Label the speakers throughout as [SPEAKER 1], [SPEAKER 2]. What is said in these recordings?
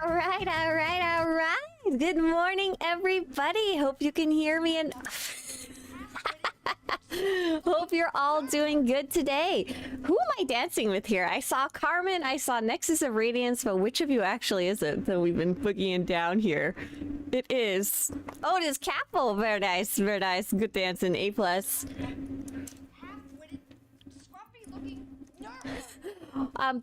[SPEAKER 1] All right. Good morning, everybody. Hope you can hear me and hope you're all doing good today. Who am I dancing with here? I saw Carmen, I saw Nexus of Radiance, but which of you actually is it that we've been boogieing down here? It is. Oh, it is Capo. Very nice, very nice. Good dancing. A+.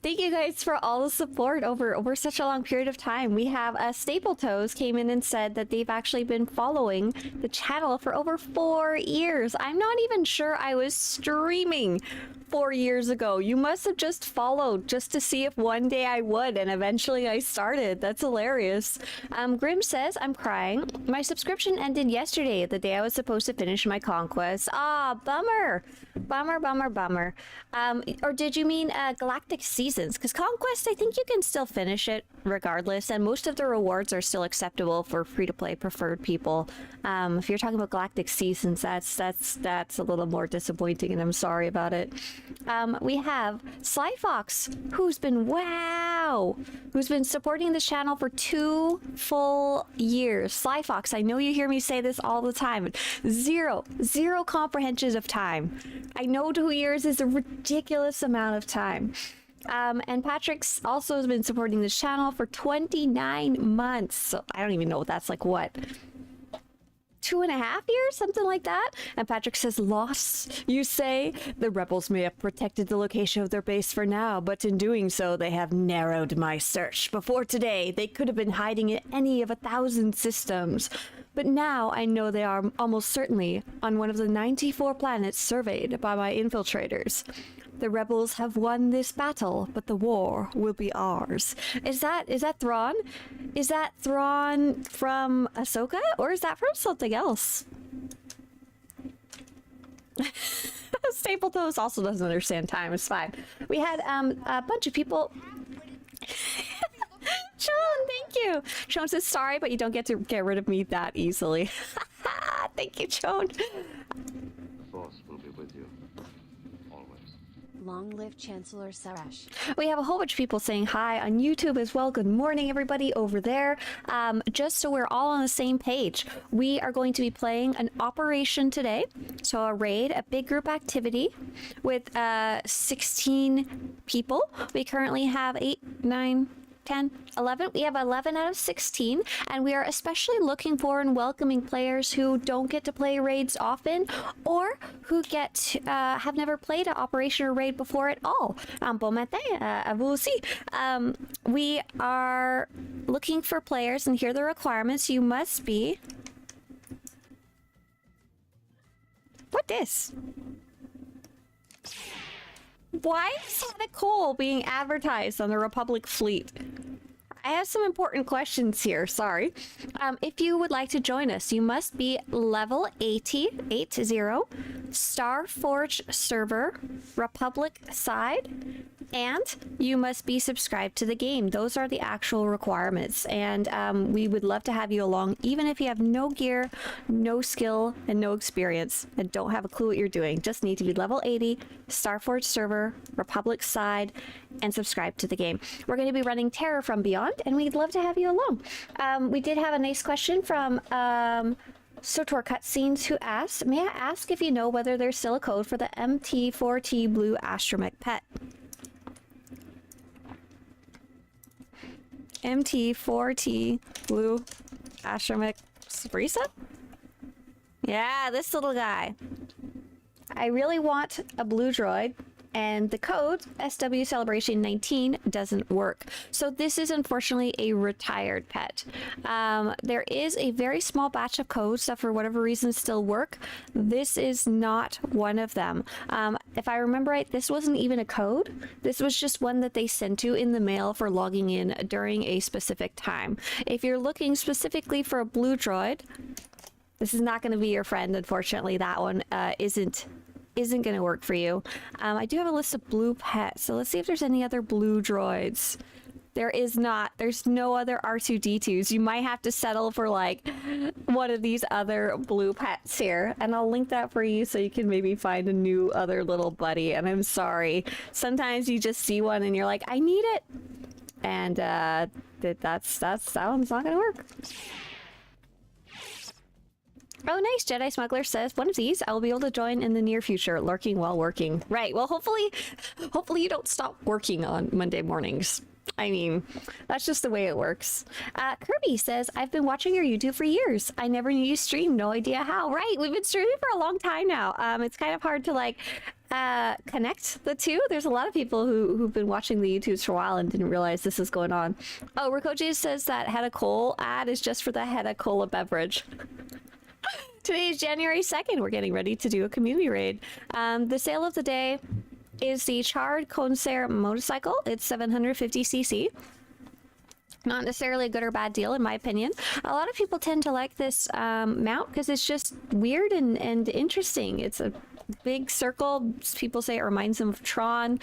[SPEAKER 1] Thank you guys for all the support over such a long period of time. We have Staple Toes came in and said that they've actually been following the channel for over 4 years. I'm not even sure I was streaming 4 years ago. You must have just followed just to see if one day I would, and eventually I started. That's hilarious. Grim says, I'm crying. My subscription ended yesterday, the day I was supposed to finish my conquest. Ah, bummer. Bummer. Or did you mean Galactic Seasons? Because Conquest, I think you can still finish it regardless, and most of the rewards are still acceptable for free-to-play preferred people. If you're talking about Galactic Seasons, that's a little more disappointing, and I'm sorry about it. We have Sly Fox, who's been supporting this channel for 2 full years. Sly Fox, I know you hear me say this all the time. Zero comprehension of time. I know 2 years is a ridiculous amount of time. And Patrick's also has been supporting this channel for 29 months. So I don't even know what that's like, what? 2.5 years, something like that. And Patrick says, lost, you say? The rebels may have protected the location of their base for now, but in doing so, they have narrowed my search. Before today, they could have been hiding in any of 1,000 systems. But now I know they are almost certainly on one of the 94 planets surveyed by my infiltrators. The rebels have won this battle, but the war will be ours. Is that Thrawn? Is that Thrawn from Ahsoka, or is that from something else? Staple Toes also doesn't understand time. It's fine. We had a bunch of people. Sean, thank you. Sean says sorry, but you don't get to get rid of me that easily. Thank you, Sean.
[SPEAKER 2] The Force will be with you.
[SPEAKER 3] Long live Chancellor Sarash.
[SPEAKER 1] We have a whole bunch of people saying hi on YouTube as well. Good morning, everybody over there. Just so we're all on the same page, we are going to be playing an operation today. So a raid, a big group activity with 16 people. We currently have 8, 9, 10, 11. We have 11 out of 16, and we are especially looking for and welcoming players who don't get to play raids often, or who have never played an operation or raid before at all. Bon matin, à vous aussi. We are looking for players, and here are the requirements. You must be... What this? Why is Santa Cole being advertised on the Republic fleet? I have some important questions here, sorry. If you would like to join us, you must be level 80, Starforge server, Republic side, and you must be subscribed to the game. Those are the actual requirements, and we would love to have you along, even if you have no gear, no skill, and no experience, and don't have a clue what you're doing. Just need to be level 80, Starforge server, Republic side, and subscribe to the game. We're going to be running Terror from Beyond, and we'd love to have you along. We did have a nice question from Sotor Cutscenes, who asked, may I ask if you know whether there's still a code for the MT4T Blue Astromech pet? MT4T Blue Astromech Swtorista? Yeah, this little guy. I really want a blue droid, and the code SW Celebration 19 doesn't work. So this is unfortunately a retired pet. There is a very small batch of codes that for whatever reason still work. This is not one of them. If I remember right, this wasn't even a code. This was just one that they sent you in the mail for logging in during a specific time. If you're looking specifically for a blue droid, this is not going to be your friend. Unfortunately, that one isn't going to work for you. I do have a list of blue pets, so let's see if there's any other blue droids. There is not. There's no other R2-D2s. You might have to settle for like one of these other blue pets here, and I'll link that for you so you can maybe find a new other little buddy. And I'm sorry, sometimes you just see one and you're like, I need it, and that one's not gonna work. Oh, nice. Jedi Smuggler says, one of these I will be able to join in the near future, lurking while working. Right. Well, hopefully you don't stop working on Monday mornings. I mean, that's just the way it works. Kirby says, I've been watching your YouTube for years. I never knew you streamed. No idea how. Right. We've been streaming for a long time now. It's kind of hard to like connect the two. There's a lot of people who've been watching the YouTubes for a while and didn't realize this is going on. Oh, Rikoji says that Hedda Cole ad is just for the Hedda Cola beverage. Today is January 2nd. We're getting ready to do a community raid. The sale of the day is the Charred Concer motorcycle. It's 750cc. Not necessarily a good or bad deal, in my opinion. A lot of people tend to like this mount because it's just weird and interesting. It's a big circle. People say it reminds them of Tron.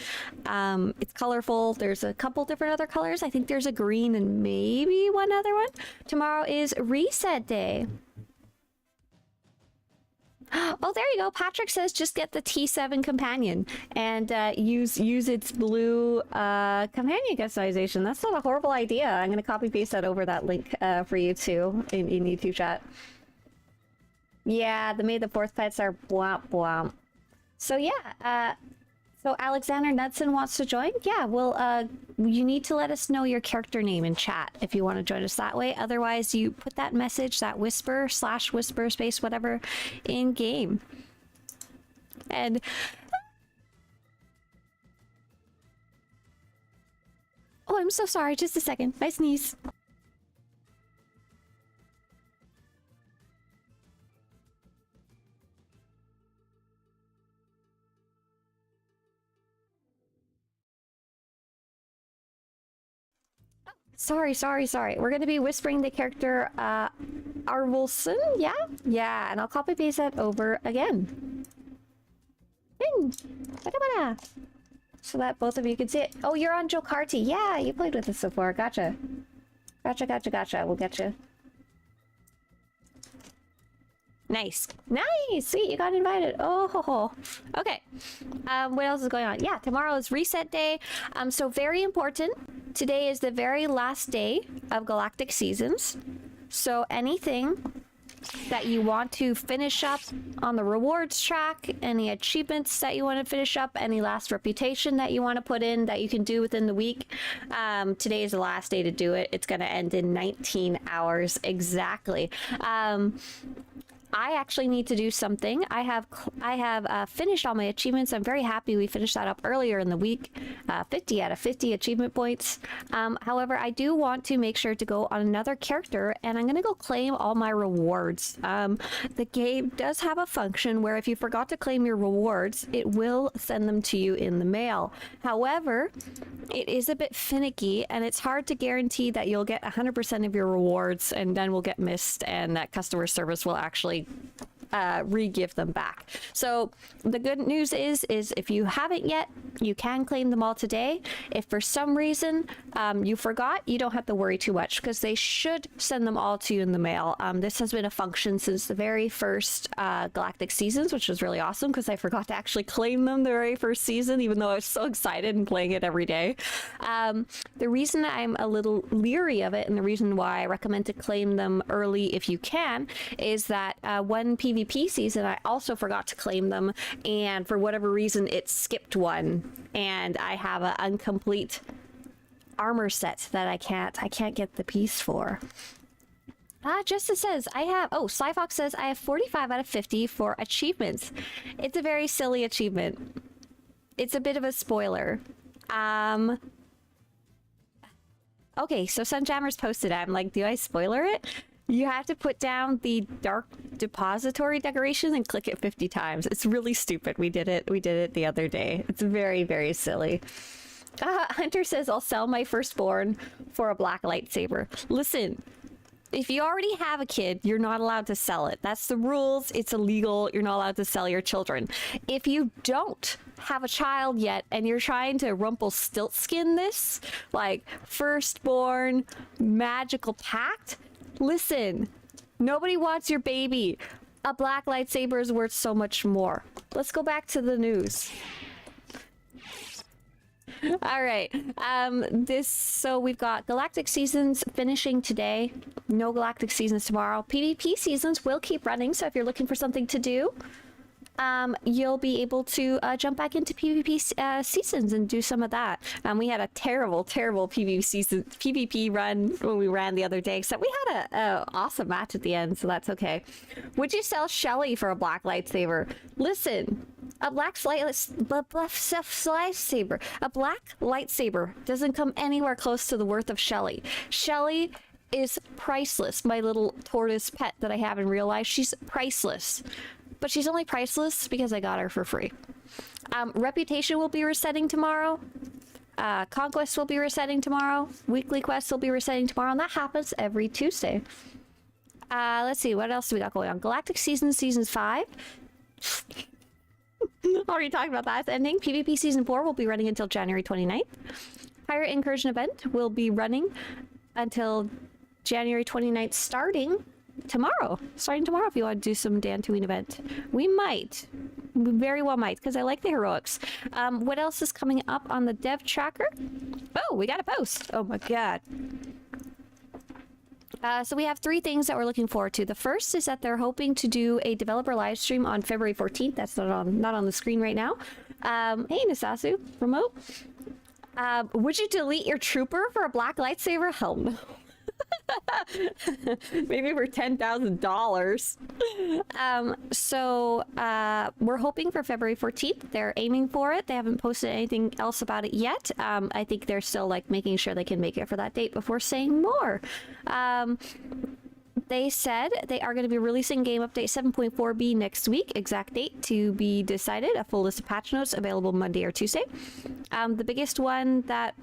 [SPEAKER 1] It's colorful. There's a couple different other colors. I think there's a green and maybe one other one. Tomorrow is reset day. Oh, there you go. Patrick says just get the T7 companion and use its blue companion customization. That's not a horrible idea. I'm going to copy paste that over that link for you too in YouTube chat. Yeah, the May the 4th pets are bwomp bwomp. So yeah, so Alexander Knudsen wants to join. Yeah, well, you need to let us know your character name in chat if you want to join us that way. Otherwise, you put that message, that whisper space whatever, in game. And oh, I'm so sorry. Just a second. My sneeze. Sorry. We're going to be whispering the character Arwolson, yeah? Yeah, and I'll copy paste that over again. Bada. So that both of you can see it. Oh, you're on Jokarty. Yeah, you played with us before. Gotcha. We'll get you. Nice. Sweet, you got invited. Oh, ho, ho. Okay. What else is going on? Yeah, tomorrow is reset day. So very important. Today is the very last day of Galactic Seasons. So anything that you want to finish up on the rewards track, any achievements that you want to finish up, any last reputation that you want to put in that you can do within the week, today is the last day to do it. It's going to end in 19 hours exactly. I actually need to do something. I have finished all my achievements. I'm very happy we finished that up earlier in the week. 50 out of 50 achievement points. However, I do want to make sure to go on another character, and I'm going to go claim all my rewards. The game does have a function where if you forgot to claim your rewards, it will send them to you in the mail. However, it is a bit finicky, and it's hard to guarantee that you'll get 100% of your rewards and then will get missed, and that customer service will actually re-give them back. So the good news is if you haven't yet, you can claim them all today. If for some reason you forgot, you don't have to worry too much because they should send them all to you in the mail. This has been a function since the very first Galactic Seasons, which was really awesome because I forgot to actually claim them the very first season, even though I was so excited and playing it every day. The reason I'm a little leery of it, and the reason why I recommend to claim them early if you can, is that one PvP season I also forgot to claim them, and for whatever reason it skipped one, and I have an incomplete armor set that I can't get the piece for. Justice says I have, oh, Slyfox says I have 45 out of 50 for achievements. It's a very silly achievement. It's a bit of a spoiler. Okay, so Sunjammer's posted it. I'm like, do I spoiler it? You have to put down the dark depository decoration and click it 50 times. It's really stupid. We did it the other day. It's very, very silly. Hunter says, I'll sell my firstborn for a black lightsaber. Listen, if you already have a kid, you're not allowed to sell it. That's the rules. It's illegal. You're not allowed to sell your children. If you don't have a child yet and you're trying to Rumpelstiltskin this, like firstborn magical pact, listen, nobody wants your baby. A black lightsaber is worth so much more. Let's go back to the news. All right. So we've got Galactic Seasons finishing today. No Galactic Seasons tomorrow. PvP seasons will keep running, so if you're looking for something to do, you'll be able to jump back into PvP seasons and do some of that. We had a terrible PvP run when we ran the other day, except we had a awesome match at the end, so that's okay. Would you sell Shelly for a black lightsaber? Listen, a black lightsaber doesn't come anywhere close to the worth of Shelly. Shelly is priceless. My little tortoise pet that I have in real life, she's priceless. But she's only priceless because I got her for free. Reputation will be resetting tomorrow. Conquest will be resetting tomorrow. Weekly quests will be resetting tomorrow. And that happens every Tuesday. Let's see. What else do we got going on? Galactic Seasons, Season 5. Already talked about that. It's ending. PvP Season 4 will be running until January 29th. Pirate Incursion event will be running until January 29th, starting tomorrow if you want to do some Dantooine event. We very well might, because I like the heroics. What else is coming up on the dev tracker? Oh, we got a post. Oh my god. So we have 3 things that we're looking forward to. The first is that they're hoping to do a developer live stream on February 14th. That's not on the screen right now. Hey Nasasu, remote. Would you delete your trooper for a black lightsaber? Hell no. Maybe for $10,000. So we're hoping for February 14th. They're aiming for it. They haven't posted anything else about it yet. I think they're still like making sure they can make it for that date before saying more. They said they are going to be releasing game update 7.4b next week. Exact date to be decided. A full list of patch notes available Monday or Tuesday. The biggest one that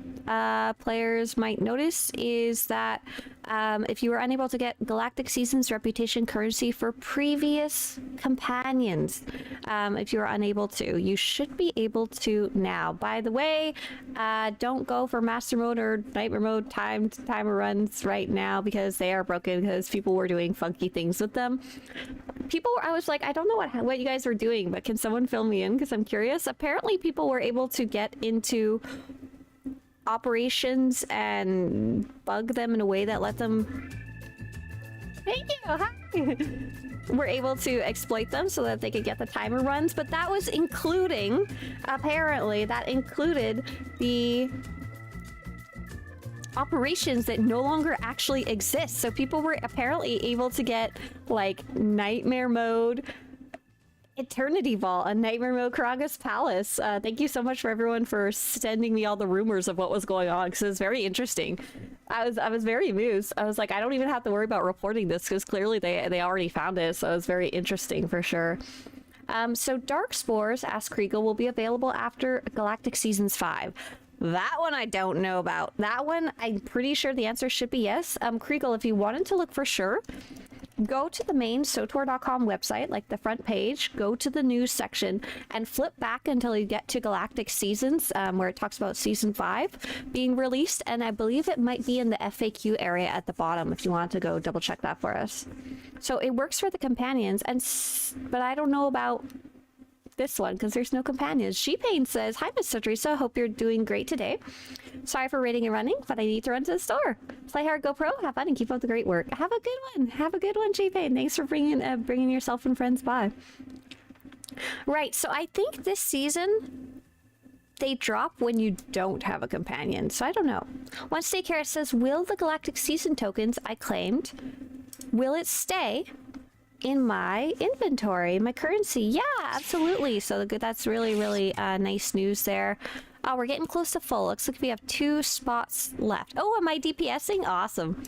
[SPEAKER 1] players might notice is that if you were unable to get Galactic Seasons reputation currency for previous companions, if you were unable to, you should be able to now. By the way, don't go for Master Mode or Nightmare Mode timer runs right now, because they are broken, because people were doing funky things with them. I was like, I don't know what you guys were doing, but can someone fill me in, because I'm curious. Apparently people were able to get into operations and bug them in a way that let them were able to exploit them so that they could get the timer runs. But that was including, apparently that included the operations that no longer actually exist. So people were apparently able to get like Nightmare Mode Eternity Vault, a Nightmare Mode Karagas Palace. Thank you so much for everyone for sending me all the rumors of what was going on, because it was very interesting. I was very amused. I was like, I don't even have to worry about reporting this, because clearly they already found it. So it was very interesting for sure. So Dark Spores, Ask Kriegel, will be available after Galactic Seasons 5. That one I don't know about. That one, I'm pretty sure the answer should be yes. Kriegel, if you wanted to look for sure, go to the main Sotor.com website, like the front page, go to the news section, and flip back until you get to Galactic Seasons, where it talks about Season 5 being released, and I believe it might be in the FAQ area at the bottom if you want to go double check that for us. So it works for the companions, but I don't know about this one, because there's no companions. Sheepane says, hi, Miss Swtorista. Hope you're doing great today. Sorry for raiding and running, but I need to run to the store. Play hard, go pro, have fun, and keep up the great work. Have a good one. Have a good one, Sheepane. Thanks for bringing yourself and friends by. Right, so I think this season they drop when you don't have a companion, so I don't know. One Stay Carrot says, will the Galactic Season tokens I claimed, will it stay in my inventory, my currency? Yeah, absolutely. So that's really, really nice news there. Oh, we're getting close to full. Looks like we have 2 spots left. Oh, am I DPSing? Awesome.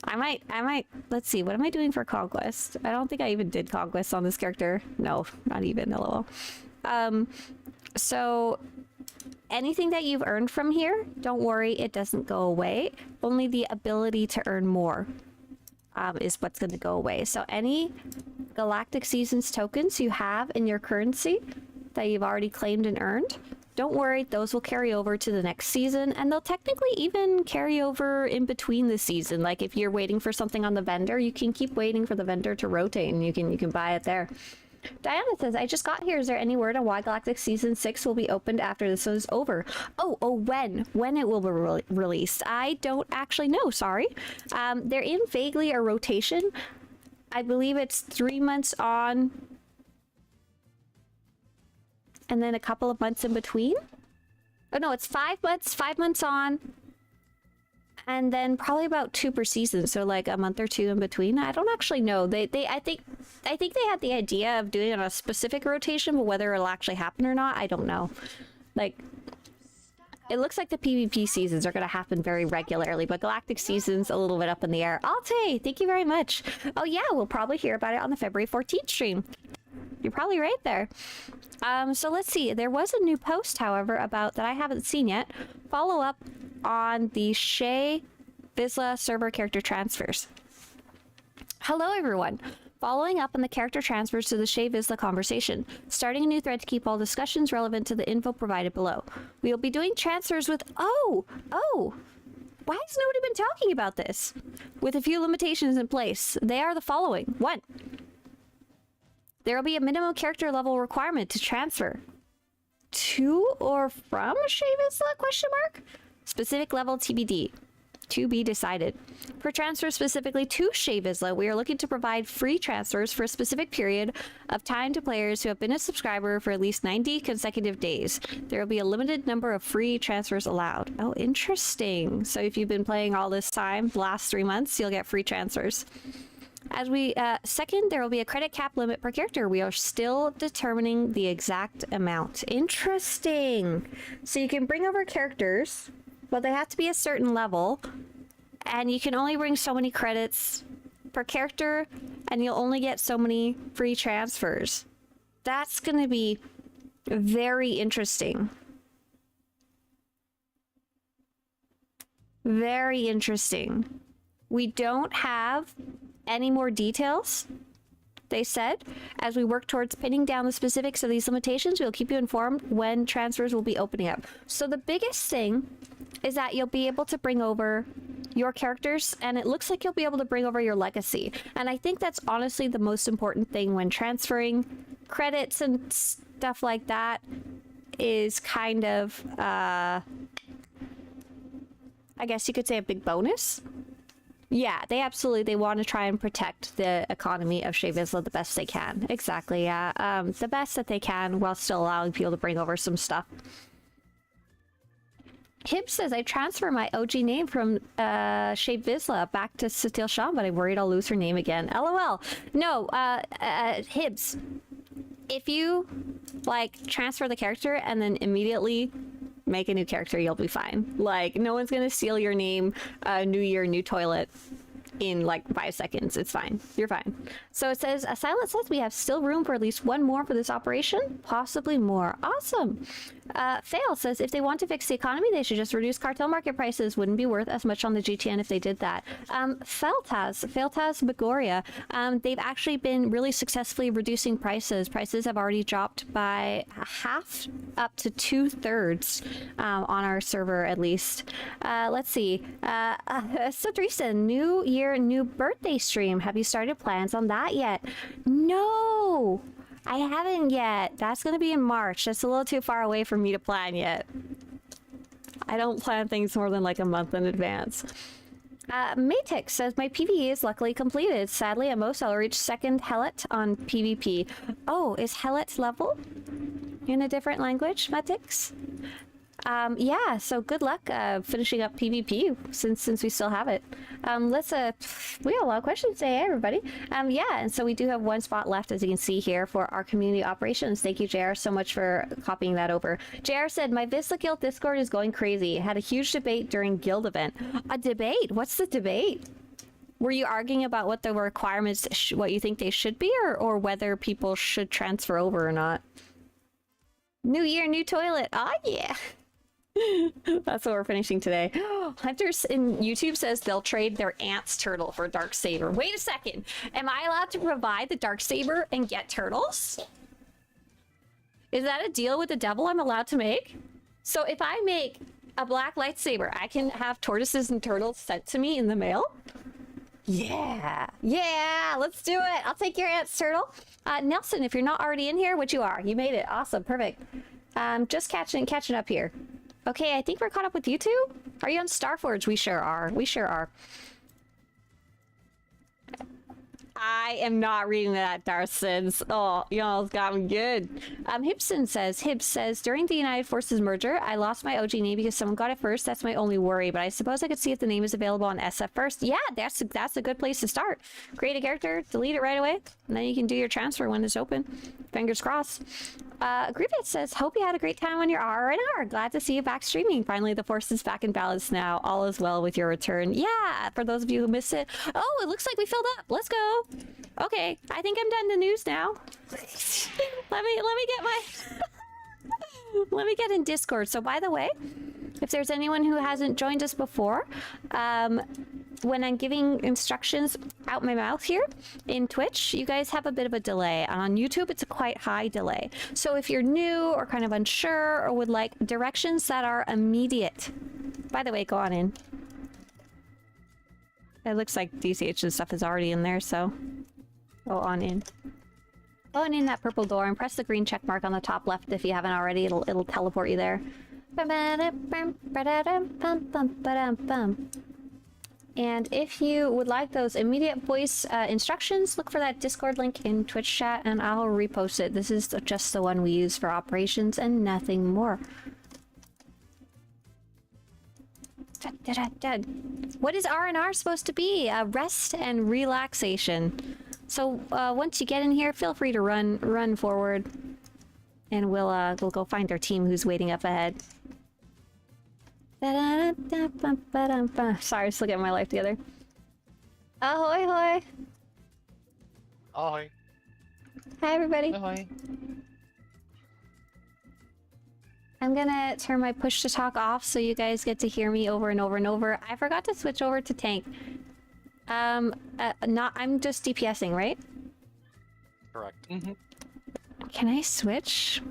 [SPEAKER 1] I might, let's see, what am I doing for Conquest? I don't think I even did Conquest on this character. No, not even, lol. So anything that you've earned from here, don't worry, it doesn't go away. Only the ability to earn more is what's going to go away. So any Galactic Seasons tokens you have in your currency that you've already claimed and earned, don't worry, those will carry over to the next season, and they'll technically even carry over in between the season. Like if you're waiting for something on the vendor, you can keep waiting for the vendor to rotate, and you can buy it there. Diana says, I just got here. Is there any word on why Galactic Season 6 will be opened after this is over? When? When it will be released? I don't actually know, sorry. They're in vaguely a rotation. I believe it's 3 months on and then a couple of months in between. Oh no, it's 5 months, 5 months on, and then probably about 2 per season, so like a month or 2 in between. I don't actually know. I think they had the idea of doing it on a specific rotation, but whether it'll actually happen or not, I don't know. Like, it looks like the PvP seasons are going to happen very regularly, but Galactic Seasons a little bit up in the air. Alte, thank you very much. Oh yeah, we'll probably hear about it on the February 14th stream. You're probably right there. So let's see. There was a new post, however, about that I haven't seen yet. Follow up on the Shae Vizla server character transfers. Hello, everyone. Following up on the character transfers to the Shae Vizla conversation, starting a new thread to keep all discussions relevant to the info provided below. We will be doing transfers with... Oh! Why has nobody been talking about this? With a few limitations in place. They are the following. 1. There will be a minimum character level requirement to transfer to or from Shae Vizla, question mark? Specific level TBD. To be decided. For transfers specifically to Shae Vizla, we are looking to provide free transfers for a specific period of time to players who have been a subscriber for at least 90 consecutive days. There will be a limited number of free transfers allowed. Oh, interesting. So if you've been playing all this time, the last 3 months, you'll get free transfers. As we, second, there will be a credit cap limit per character. We are still determining the exact amount. Interesting. So you can bring over characters, but they have to be a certain level, and you can only bring so many credits per character, and you'll only get so many free transfers. That's going to be very interesting. Very interesting. We don't have any more details, they said. As we work towards pinning down the specifics of these limitations, we'll keep you informed when transfers will be opening up. So the biggest thing is that you'll be able to bring over your characters, and it looks like you'll be able to bring over your legacy. And I think that's honestly the most important thing when transferring credits and stuff like that, is kind of, I guess you could say a big bonus. Yeah, they want to try and protect the economy of Shae Vizla the best they can. Exactly, yeah. The best that they can while still allowing people to bring over some stuff. Hib says, I transfer my OG name from Shae Vizla back to Satil Sham, but I'm worried I'll lose her name again. LOL. No, Hibs, if you, like, transfer the character and then immediately make a new character, you'll be fine. Like, no one's gonna steal your name, new year, new toilet, in like 5 seconds. It's fine. You're fine. So it says, Silent says we have still room for at least 1 more for this operation, possibly more. Awesome. Fail says if they want to fix the economy, they should just reduce cartel market prices. Wouldn't be worth as much on the GTN if they did that. Feltaz Begoria, they've actually been really successfully reducing prices. Prices have already dropped by half up to 2/3 on our server, at least. Let's see. Swtorista, new year, new birthday stream. Have you started plans on that yet? No, I haven't yet. That's going to be in March. That's a little too far away for me to plan yet. I don't plan things more than like a month in advance. Matix says, my PvE is luckily completed. Sadly, at most, I'll reach 2nd Hellet on PvP. Oh, is Hellet level in a different language, Matix? Yeah, so good luck finishing up PvP since we still have it. We have a lot of questions today, everybody. Yeah, and so we do have 1 spot left, as you can see here, for our community operations. Thank you, JR, so much for copying that over. JR said, my Vizsla Guild Discord is going crazy. Had a huge debate during guild event. A debate? What's the debate? Were you arguing about what the requirements, what you think they should be, or whether people should transfer over or not? New year, new toilet. Ah, yeah. That's what we're finishing today. Hunters in YouTube says they'll trade their Ants turtle for Dark Saber. Wait a second. Am I allowed to provide the Dark Saber and get turtles? Is that a deal with the devil I'm allowed to make? So if I make a black lightsaber, I can have tortoises and turtles sent to me in the mail? Yeah. Yeah, let's do it. I'll take your ants, Turtle. Nelson, if you're not already in here, which you are. You made it. Awesome. Perfect. Just catching up here. Okay, I think we're caught up with you two. Are you on Starforge? We sure are. We sure are. I am not reading that, Darsons. Oh, y'all's got me good. Hibbs says, during the United Forces merger, I lost my OG name because someone got it first. That's my only worry, but I suppose I could see if the name is available on SF first. Yeah, that's a good place to start. Create a character, delete it right away, and then you can do your transfer when it's open. Fingers crossed. Grievous says, hope you had a great time on your R&R. Glad to see you back streaming. Finally, the force is back in balance now. All is well with your return. Yeah, for those of you who missed it. Oh, it looks like we filled up. Let's go. Okay, I think I'm done the news now. let me get my... let me get in Discord. So by the way, if there's anyone who hasn't joined us before, when I'm giving instructions out my mouth here in Twitch, you guys have a bit of a delay. On YouTube, it's a quite high delay. So if you're new or kind of unsure or would like directions that are immediate, by the way, go on in. It looks like DCH's stuff is already in there, so go on in. Go on in that purple door and press the green check mark on the top left if you haven't already. It'll teleport you there. And if you would like those immediate voice instructions, look for that Discord link in Twitch chat and I'll repost it. This is just the one we use for operations and nothing more. What is R&R supposed to be? Rest and relaxation. So once you get in here, feel free to run forward and we'll go find our team who's waiting up ahead. Sorry, still getting my life together. Ahoy, hoy.
[SPEAKER 4] Ahoy.
[SPEAKER 1] Hi, everybody.
[SPEAKER 4] Ahoy.
[SPEAKER 1] I'm gonna turn my push to talk off so you guys get to hear me over and over and over. I forgot to switch over to tank. I'm just DPSing, right?
[SPEAKER 4] Correct.
[SPEAKER 1] Can I switch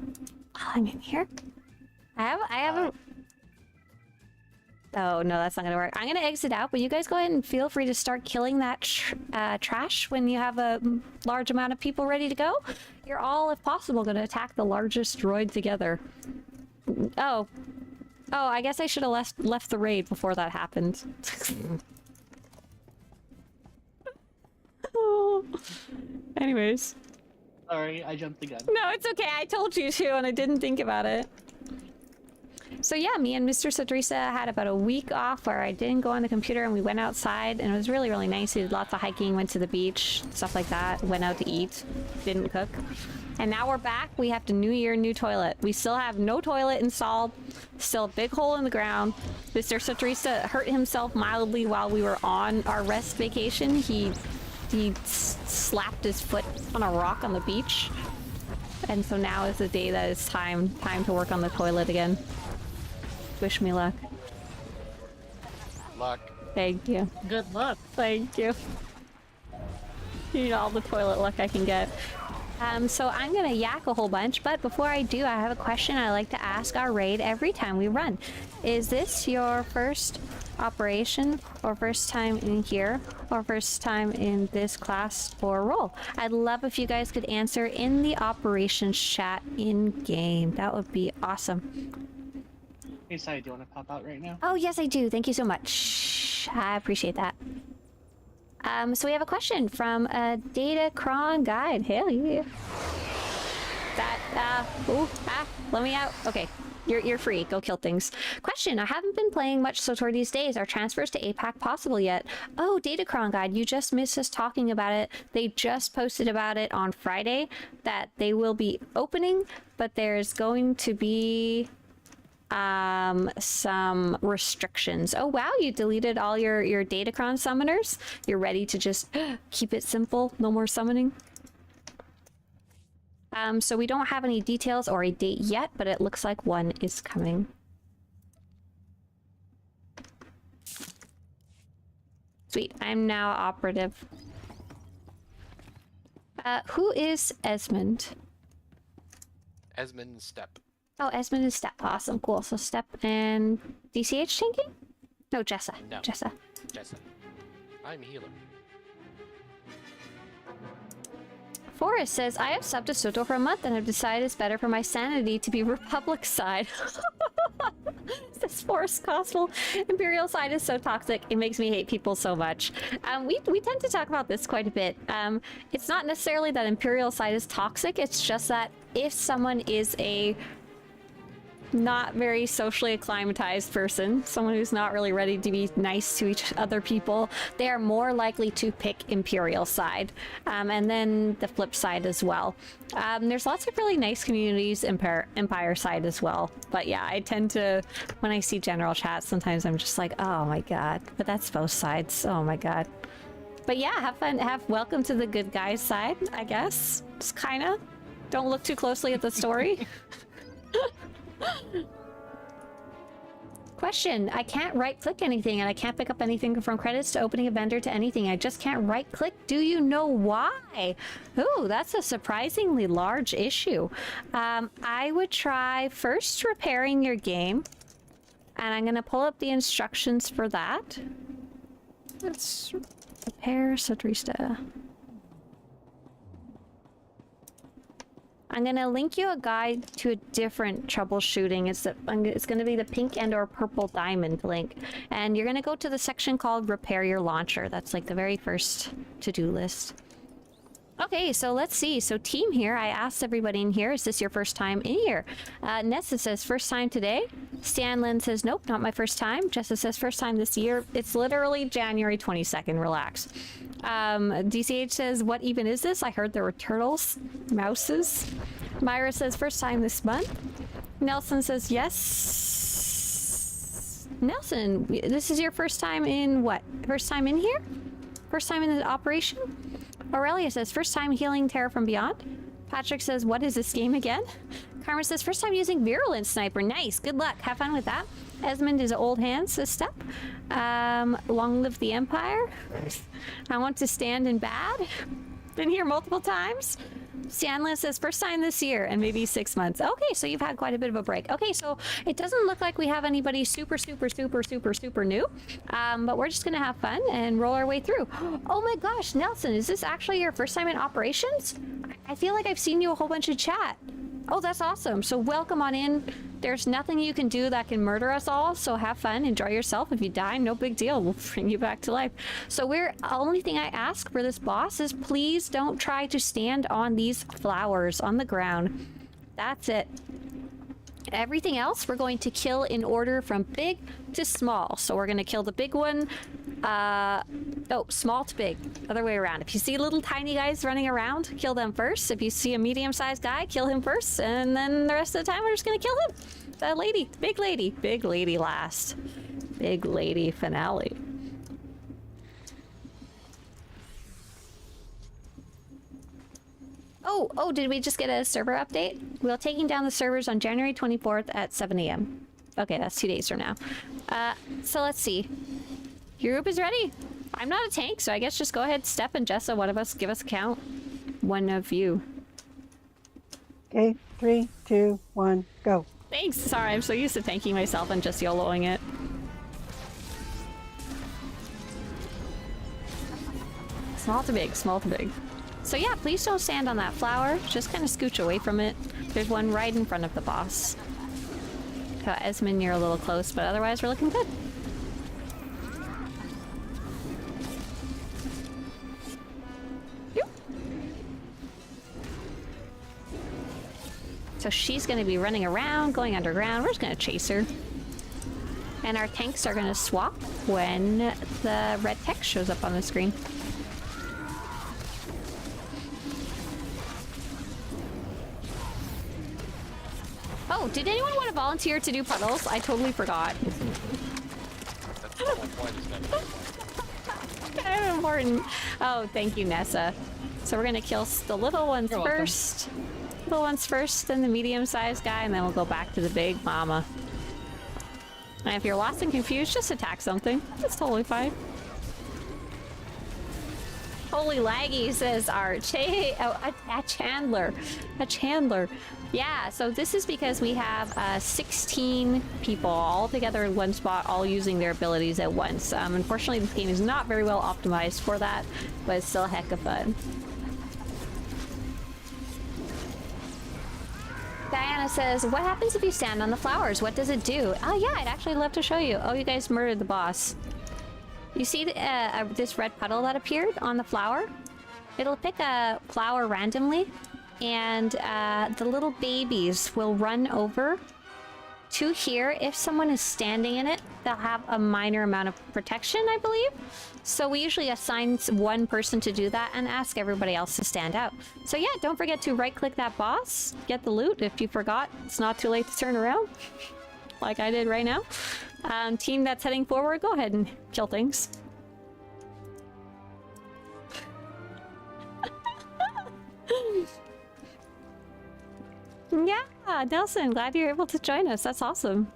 [SPEAKER 1] while I'm in here? I have a... Oh, no, that's not gonna work. I'm gonna exit out, but you guys go ahead and feel free to start killing that trash when you have a large amount of people ready to go. You're all, if possible, gonna attack the largest droid together. Oh, I guess I should have left the raid before that happened. Oh. Anyways.
[SPEAKER 5] Sorry, I jumped the gun.
[SPEAKER 1] No, it's okay. I told you to, and I didn't think about it. So yeah, me and Mr. Swtorista had about a week off where I didn't go on the computer and we went outside and it was really, really nice. We did lots of hiking, went to the beach, stuff like that, went out to eat, didn't cook. And now we're back. We have to new year, new toilet. We still have no toilet installed, still a big hole in the ground. Mr. Swtorista hurt himself mildly while we were on our rest vacation. He slapped his foot on a rock on the beach. And so now is the day that it's time to work on the toilet again. Wish me luck.
[SPEAKER 4] Luck.
[SPEAKER 1] Thank you.
[SPEAKER 5] Good luck.
[SPEAKER 1] Thank you. You know, all the toilet luck I can get. So I'm gonna yak a whole bunch, but before I do, I have a question I like to ask our raid every time we run. Is this your first operation, or first time in here, or first time in this class or role? I'd love if you guys could answer in the operations chat in game. That would be awesome.
[SPEAKER 5] Hey, Sai, do you want to pop out right now?
[SPEAKER 1] Oh, yes, I do. Thank you so much. I appreciate that. So we have a question from a Datacron guide. Hell yeah. Let me out. Okay, you're free. Go kill things. Question: I haven't been playing much SWTOR these days. Are transfers to APAC possible yet? Oh, Datacron guide, you just missed us talking about it. They just posted about it on Friday that they will be opening, but there's going to be some restrictions. Oh wow, you deleted all your Datacron summoners? You're ready to just keep it simple, no more summoning? So we don't have any details or a date yet, but it looks like one is coming. Sweet, I'm now operative. Who is Esmond?
[SPEAKER 4] Esmond Step.
[SPEAKER 1] Oh, Esmond is Step. Awesome, cool. So Step and DCH tanking? No, Jessa.
[SPEAKER 4] No.
[SPEAKER 1] Jessa.
[SPEAKER 4] Jessa. I'm healer.
[SPEAKER 1] Forrest says, I have subbed to Soto for a month and have decided it's better for my sanity to be Republic side. This Forrest Gospel Imperial side is so toxic. It makes me hate people so much. We tend to talk about this quite a bit. It's not necessarily that Imperial side is toxic. It's just that if someone is a not very socially acclimatized person, someone who's not really ready to be nice to each other people, they are more likely to pick Imperial side. And then the flip side as well. There's lots of really nice communities Empire side as well. But yeah, I tend to, when I see general chat, sometimes I'm just like, oh my god. But that's both sides. Oh my god. But yeah, have fun. Welcome to the good guys side, I guess. Just kinda. Don't look too closely at the story. Question, I can't right-click anything and I can't pick up anything from credits to opening a vendor to anything. I just can't right-click. Do you know why? Ooh, that's a surprisingly large issue. I would try first repairing your game. And I'm going to pull up the instructions for that. Let's repair Swtorista. I'm going to link you a guide to a different troubleshooting. It's going to be the pink and or purple diamond link. And you're going to go to the section called Repair Your Launcher. That's like the very first to-do list. Okay, so let's see. So team here, I asked everybody in here, is this your first time in here? Nessa says, first time today. Stanlin says, nope, not my first time. Jessa says, first time this year. It's literally January 22nd, relax. DCH says, what even is this? I heard there were turtles, mouses. Myra says, first time this month. Nelson says, yes. Nelson, this is your first time in what? First time in here? First time in the operation? Aurelia says, first time healing Terra from Beyond. Patrick says, what is this game again? Karma says, first time using Virulent Sniper. Nice, good luck. Have fun with that. Esmond is old hands, says Step. Long live the Empire. I want to stand in bad. Been here multiple times. Stanley says, first time this year and maybe 6 months. Okay, so you've had quite a bit of a break. Okay, so it doesn't look like we have anybody super new. But we're just gonna have fun and roll our way through. Oh my gosh, Nelson, is this actually your first time in operations? I feel like I've seen you a whole bunch of chat. Oh, that's awesome. So welcome on in. There's nothing you can do that can murder us all, so have fun, enjoy yourself. If you die, no big deal. We'll bring you back to life. So only thing I ask for this boss is please don't try to stand on these flowers on the ground. That's it. Everything else we're going to kill in order from big to small. So we're going to kill the big one. Small to big. Other way around. If you see little tiny guys running around, kill them first. If you see a medium-sized guy, kill him first. And then the rest of the time, we're just going to kill him. The lady. Big lady. Big lady last. Big lady finale. Oh, did we just get a server update? We're taking down the servers on January 24th at 7 a.m. Okay, that's 2 days from now. So let's see. Your group is ready. I'm not a tank, so I guess just go ahead, Steph and Jessa, one of us, give us a count. One of you.
[SPEAKER 6] Okay, 3, 2, 1, go.
[SPEAKER 1] Thanks. Sorry, I'm so used to tanking myself and just YOLOing it. Small to big, small to big. So yeah, please don't stand on that flower. Just kind of scooch away from it. There's one right in front of the boss. Esmond, you're a little close, but otherwise we're looking good. Yoop. So she's going to be running around, going underground. We're just going to chase her. And our tanks are going to swap when the red text shows up on the screen. Oh, did anyone want to volunteer to do puddles? I totally forgot.
[SPEAKER 4] That's the whole point, isn't it?
[SPEAKER 1] Kind of important. Oh, thank you, Nessa. So we're gonna kill the little ones first. Little ones first, then the medium-sized guy, and then we'll go back to the big mama. And if you're lost and confused, just attack something. That's totally fine. Holy laggy, says Art. A Chandler. A Chandler. Yeah, so this is because we have 16 people all together in one spot, all using their abilities at once. Unfortunately, this game is not very well optimized for that, but it's still a heck of fun. Diana says, what happens if you stand on the flowers? What does it do? Oh yeah, I'd actually love to show you. Oh, you guys murdered the boss. You see this red puddle that appeared on the flower? It'll pick a flower randomly, and the little babies will run over to here. If someone is standing in it, they'll have a minor amount of protection, I believe. So we usually assign one person to do that and ask everybody else to stand out. So yeah, don't forget to right-click that boss, get the loot. If you forgot, it's not too late to turn around, like I did right now. Team that's heading forward, go ahead and kill things. Yeah, Nelson, glad you're able to join us. That's awesome.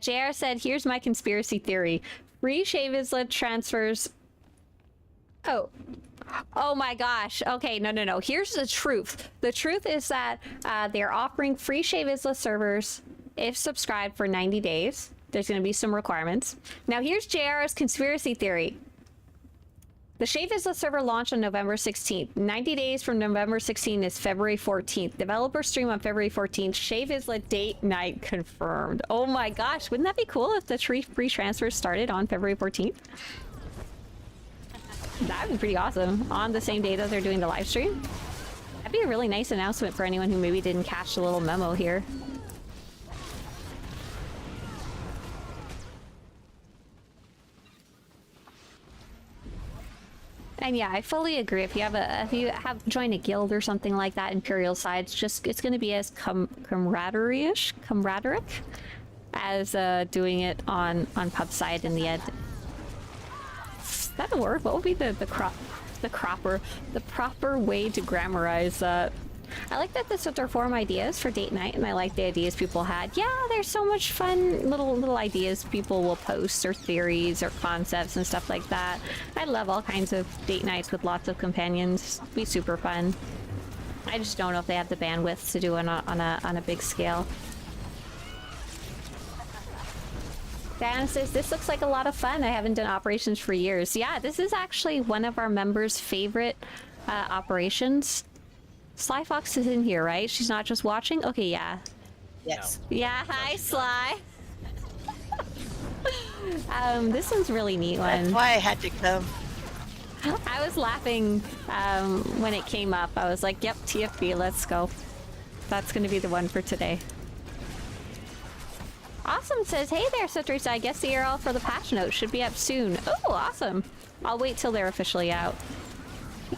[SPEAKER 1] JR said, here's my conspiracy theory. Free Shae Vizla transfers... Oh. Oh my gosh. Okay, no. Here's the truth. The truth is that they're offering free Shae Vizla servers if subscribed for 90 days. There's going to be some requirements. Now here's JR's conspiracy theory. The Shae Vizla server launched on November 16th. 90 days from November 16th is February 14th. Developer stream on February 14th. Shae Vizla date night confirmed. Oh my gosh, wouldn't that be cool if the free transfer started on February 14th? That'd be pretty awesome. On the same day that they're doing the live stream. That'd be a really nice announcement for anyone who maybe didn't catch the little memo here. And yeah, I fully agree. If you have joined a guild or something like that, Imperial side, it's going to be as camaraderie as doing it on pub side in the end. That'll work. What would be the proper way to grammarize that? I like that this are form ideas for date night, and I like the ideas people had. Yeah, there's so much fun little ideas people will post, or theories, or concepts, and stuff like that. I love all kinds of date nights with lots of companions. It'd be super fun. I just don't know if they have the bandwidth to do it on a big scale. Diana says, this looks like a lot of fun. I haven't done operations for years. Yeah, this is actually one of our members' favorite operations. Sly Fox is in here, right? She's not just watching? Okay, yeah.
[SPEAKER 7] Yes.
[SPEAKER 1] No. Yeah, hi, Sly. This one's a really neat one.
[SPEAKER 7] That's why I had to come.
[SPEAKER 1] I was laughing when it came up. I was like, yep, TFB, let's go. That's going to be the one for today. Awesome says, hey there, Swtorista. I guess the URL for the patch notes should be up soon. Oh, awesome. I'll wait till they're officially out.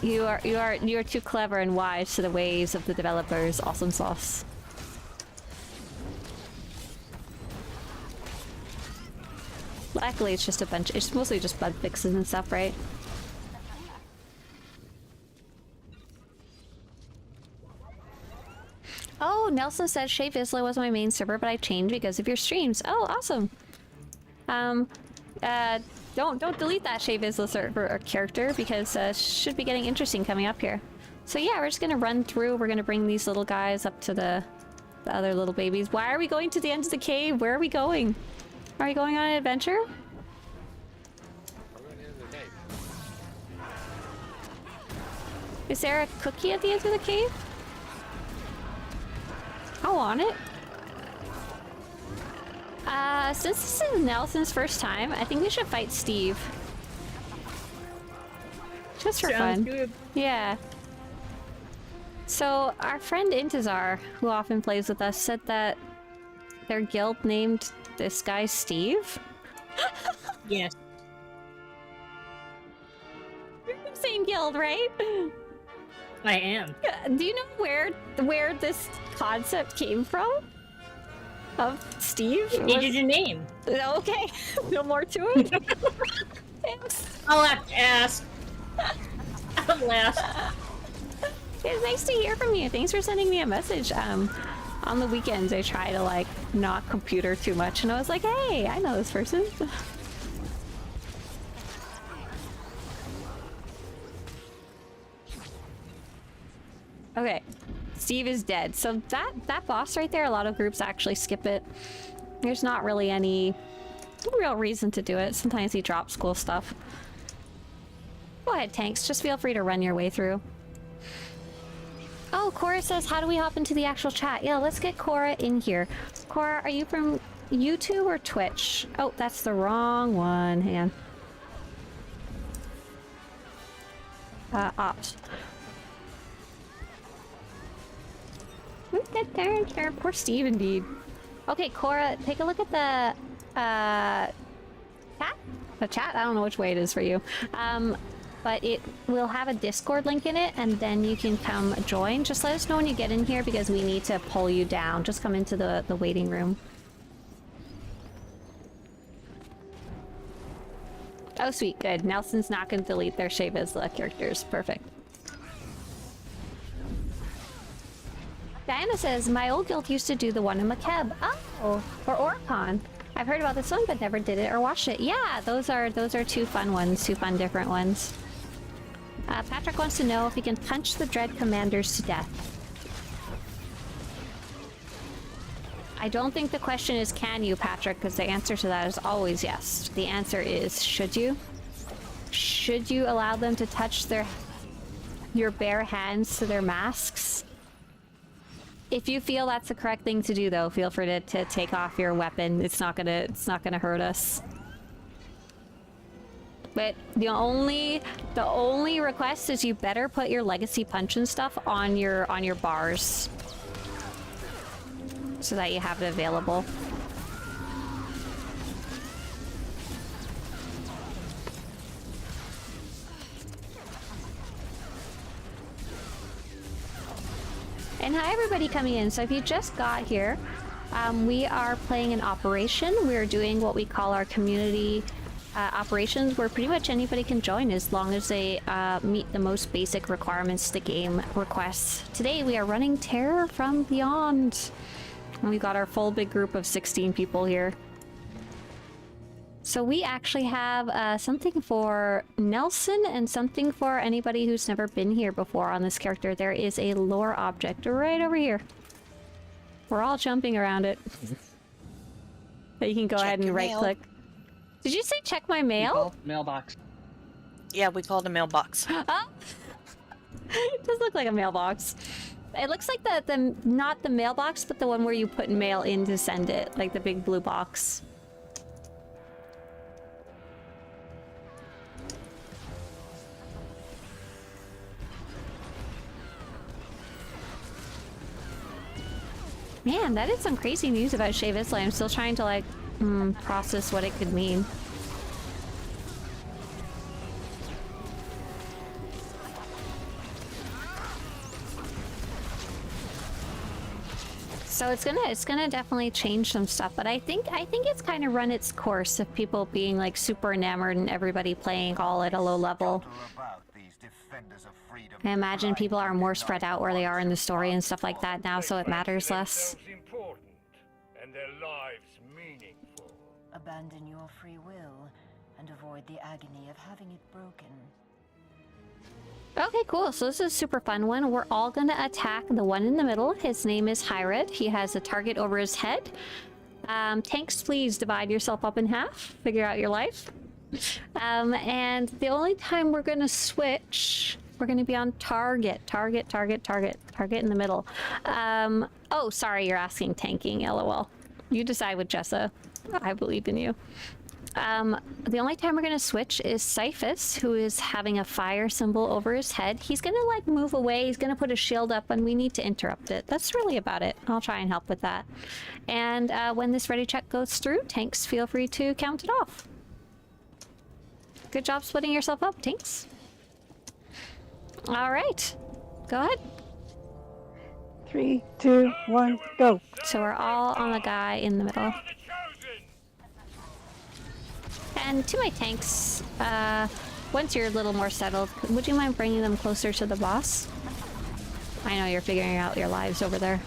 [SPEAKER 1] You are too clever and wise to the ways of the developers. Awesome sauce. Luckily, it's just it's mostly just bug fixes and stuff, right? Oh, Nelson said Shae Vizla was my main server, but I changed because of your streams. Oh, awesome. Don't delete that Shae Vizla server or character, because should be getting interesting coming up here. So yeah, we're just gonna run through. We're gonna bring these little guys up to the other little babies. Why are we going to the end of the cave? Where are we going? Are we going on an adventure?
[SPEAKER 4] We're going into the cave.
[SPEAKER 1] Is there a cookie at the end of the cave? I want it. Since this is Nelson's first time, I think we should fight Steve. Just for fun.
[SPEAKER 6] Good.
[SPEAKER 1] Yeah. So, our friend Intizar, who often plays with us, said that their guild named this guy Steve.
[SPEAKER 7] Yes.
[SPEAKER 1] You're the same guild, right?
[SPEAKER 7] I am.
[SPEAKER 1] Do you know where this concept came from? Of Steve?
[SPEAKER 7] It needed a name.
[SPEAKER 1] Okay, no more to it? Thanks.
[SPEAKER 7] I'll have to ask. I'll ask.
[SPEAKER 1] It's nice to hear from you. Thanks for sending me a message. On the weekends, I try to, like, not computer too much, and I was like, hey, I know this person. Okay. Steve is dead. So that boss right there, a lot of groups actually skip it. There's not really any real reason to do it. Sometimes he drops cool stuff. Go ahead, tanks. Just feel free to run your way through. Oh, Cora says, how do we hop into the actual chat? Yeah, let's get Cora in here. Cora, are you from YouTube or Twitch? Oh, that's the wrong one. Hang on. Opt. Poor Steve, indeed. Okay, Cora, take a look at the chat. The chat. I don't know which way it is for you. But it will have a Discord link in it, and then you can come join. Just let us know when you get in here because we need to pull you down. Just come into the waiting room. Oh, sweet, good. Nelson's not going to delete their Shae Vizla characters. Perfect. Diana says, my old guild used to do the one in Makeb. Oh, or Oricon. I've heard about this one, but never did it or watched it. Yeah, those are two fun ones, two fun different ones. Patrick wants to know if he can punch the Dread Commanders to death. I don't think the question is can you, Patrick, because the answer to that is always yes. The answer is should you? Should you allow them to touch your bare hands to their masks? If you feel that's the correct thing to do, though, feel free to take off your weapon. It's not gonna hurt us. But the only request is you better put your legacy punch and stuff on your bars, so that you have it available. And hi everybody coming in. So if you just got here, we are playing an operation. We're doing what we call our community operations, where pretty much anybody can join as long as they meet the most basic requirements the game requests. Today we are running Terror from Beyond. And we've got our full big group of 16 people here. So we actually have something for Nelson and something for anybody who's never been here before on this character. There is a lore object right over here. We're all jumping around it. But you can go ahead and right-click. Did you say check my mail?
[SPEAKER 5] Mailbox.
[SPEAKER 8] Yeah, we call it a mailbox.
[SPEAKER 1] Oh. It does look like a mailbox. It looks like the not the mailbox, but the one where you put mail in to send it, like the big blue box. Man, that is some crazy news about Shae Vizla. I'm still trying to like process what it could mean. So it's gonna definitely change some stuff, but I think it's kind of run its course of people being like super enamored and everybody playing all at a low level. I imagine people are more spread out where they are in the story and stuff like that now, so it matters less.
[SPEAKER 9] And their lives meaningful.
[SPEAKER 3] Abandon your free will and avoid the agony of having it broken.
[SPEAKER 1] Okay, cool. So this is a super fun one. We're all gonna attack the one in the middle. His name is Hyred. He has a target over his head. Tanks, please divide yourself up in half. Figure out your life. And the only time we're gonna switch, we're gonna be on target in the middle. Oh, sorry, you're asking tanking, LOL. You decide with Jessa. I believe in you. The only time we're gonna switch is Cyphus, who is having a fire symbol over his head. He's gonna like move away, he's gonna put a shield up, and we need to interrupt it. That's really about it. I'll try and help with that. And when this ready check goes through, Tanks, feel free to count it off. Good job splitting yourself up, Tanks. All right, go ahead.
[SPEAKER 6] 3, 2, 1, go.
[SPEAKER 1] So we're all on the guy in the middle. And to my tanks, once you're a little more settled, would you mind bringing them closer to the boss? I know you're figuring out your lives over there.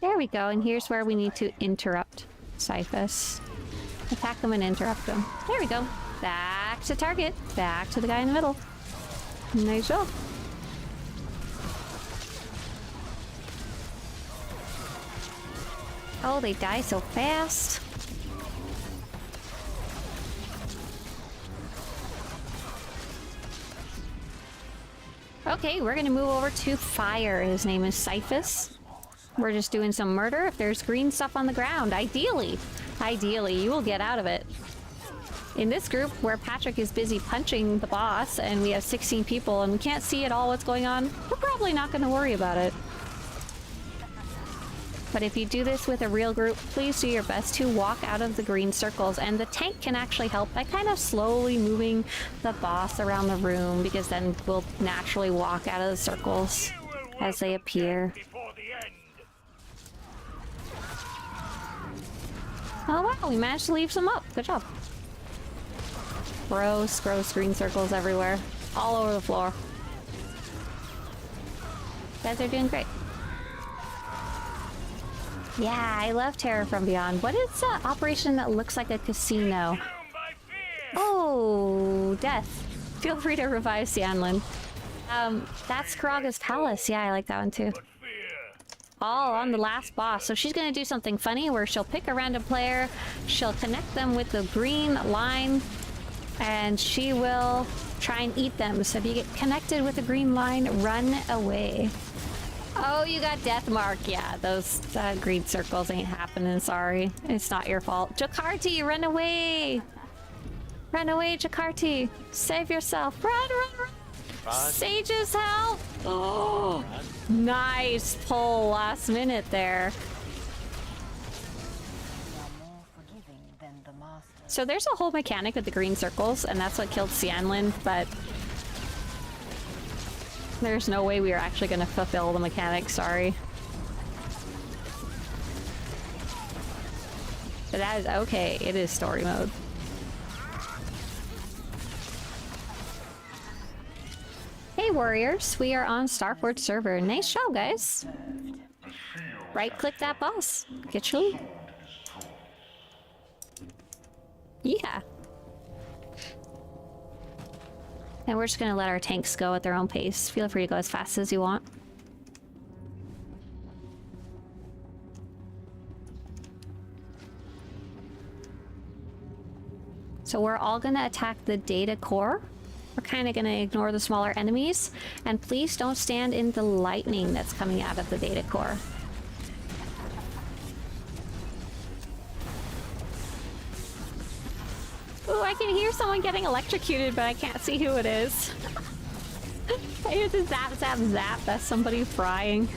[SPEAKER 1] There we go, and here's where we need to interrupt Cyphus. Attack them and interrupt them. There we go. Back to target. Back to the guy in the middle. Nice job. Oh, they die so fast. Okay, we're gonna move over to fire. His name is Cyphus. We're just doing some murder. If there's green stuff on the ground, ideally, you will get out of it. In this group, where Patrick is busy punching the boss, and we have 16 people, and we can't see at all what's going on, we're probably not gonna worry about it. But if you do this with a real group, please do your best to walk out of the green circles, and the tank can actually help by kind of slowly moving the boss around the room, because then we'll naturally walk out of the circles as they appear.
[SPEAKER 9] Before the end.
[SPEAKER 1] Oh wow, we managed to leave some up. Good job. Gross green circles everywhere. All over the floor. You guys are doing great. Yeah, I love Terror from Beyond. What is the operation that looks like a casino?
[SPEAKER 9] Down by fear.
[SPEAKER 1] Oh, death. Feel free to revive Cianlin. That's Karaga's Palace. Yeah, I like that one too.
[SPEAKER 9] But fear.
[SPEAKER 1] All on the last boss. So she's gonna do something funny where she'll pick a random player, she'll connect them with the green line, and she will try and eat them. So if you get connected with the green line, run away. Oh, you got death mark. Yeah, those green circles ain't happening. Sorry. It's not your fault. Jakarti, run away. Run away, Jakarti. Save yourself. Run.
[SPEAKER 4] Run.
[SPEAKER 1] Sage's help. Oh, nice pull last minute there.
[SPEAKER 3] They are more forgiving than the master.
[SPEAKER 1] So there's a whole mechanic with the green circles, and that's what killed Cianlin, but there's no way we are actually going to fulfill the mechanic, sorry. But that is okay, it is story mode. Hey warriors, we are on Starport server. Nice show, guys. Right click that boss. Get your loot. Yeah. And we're just gonna let our tanks go at their own pace. Feel free to go as fast as you want. So we're all gonna attack the data core. We're kind of gonna ignore the smaller enemies. And please don't stand in the lightning that's coming out of the data core. Ooh, I can hear someone getting electrocuted, but I can't see who it is. I hear the zap, zap, zap. That's somebody frying.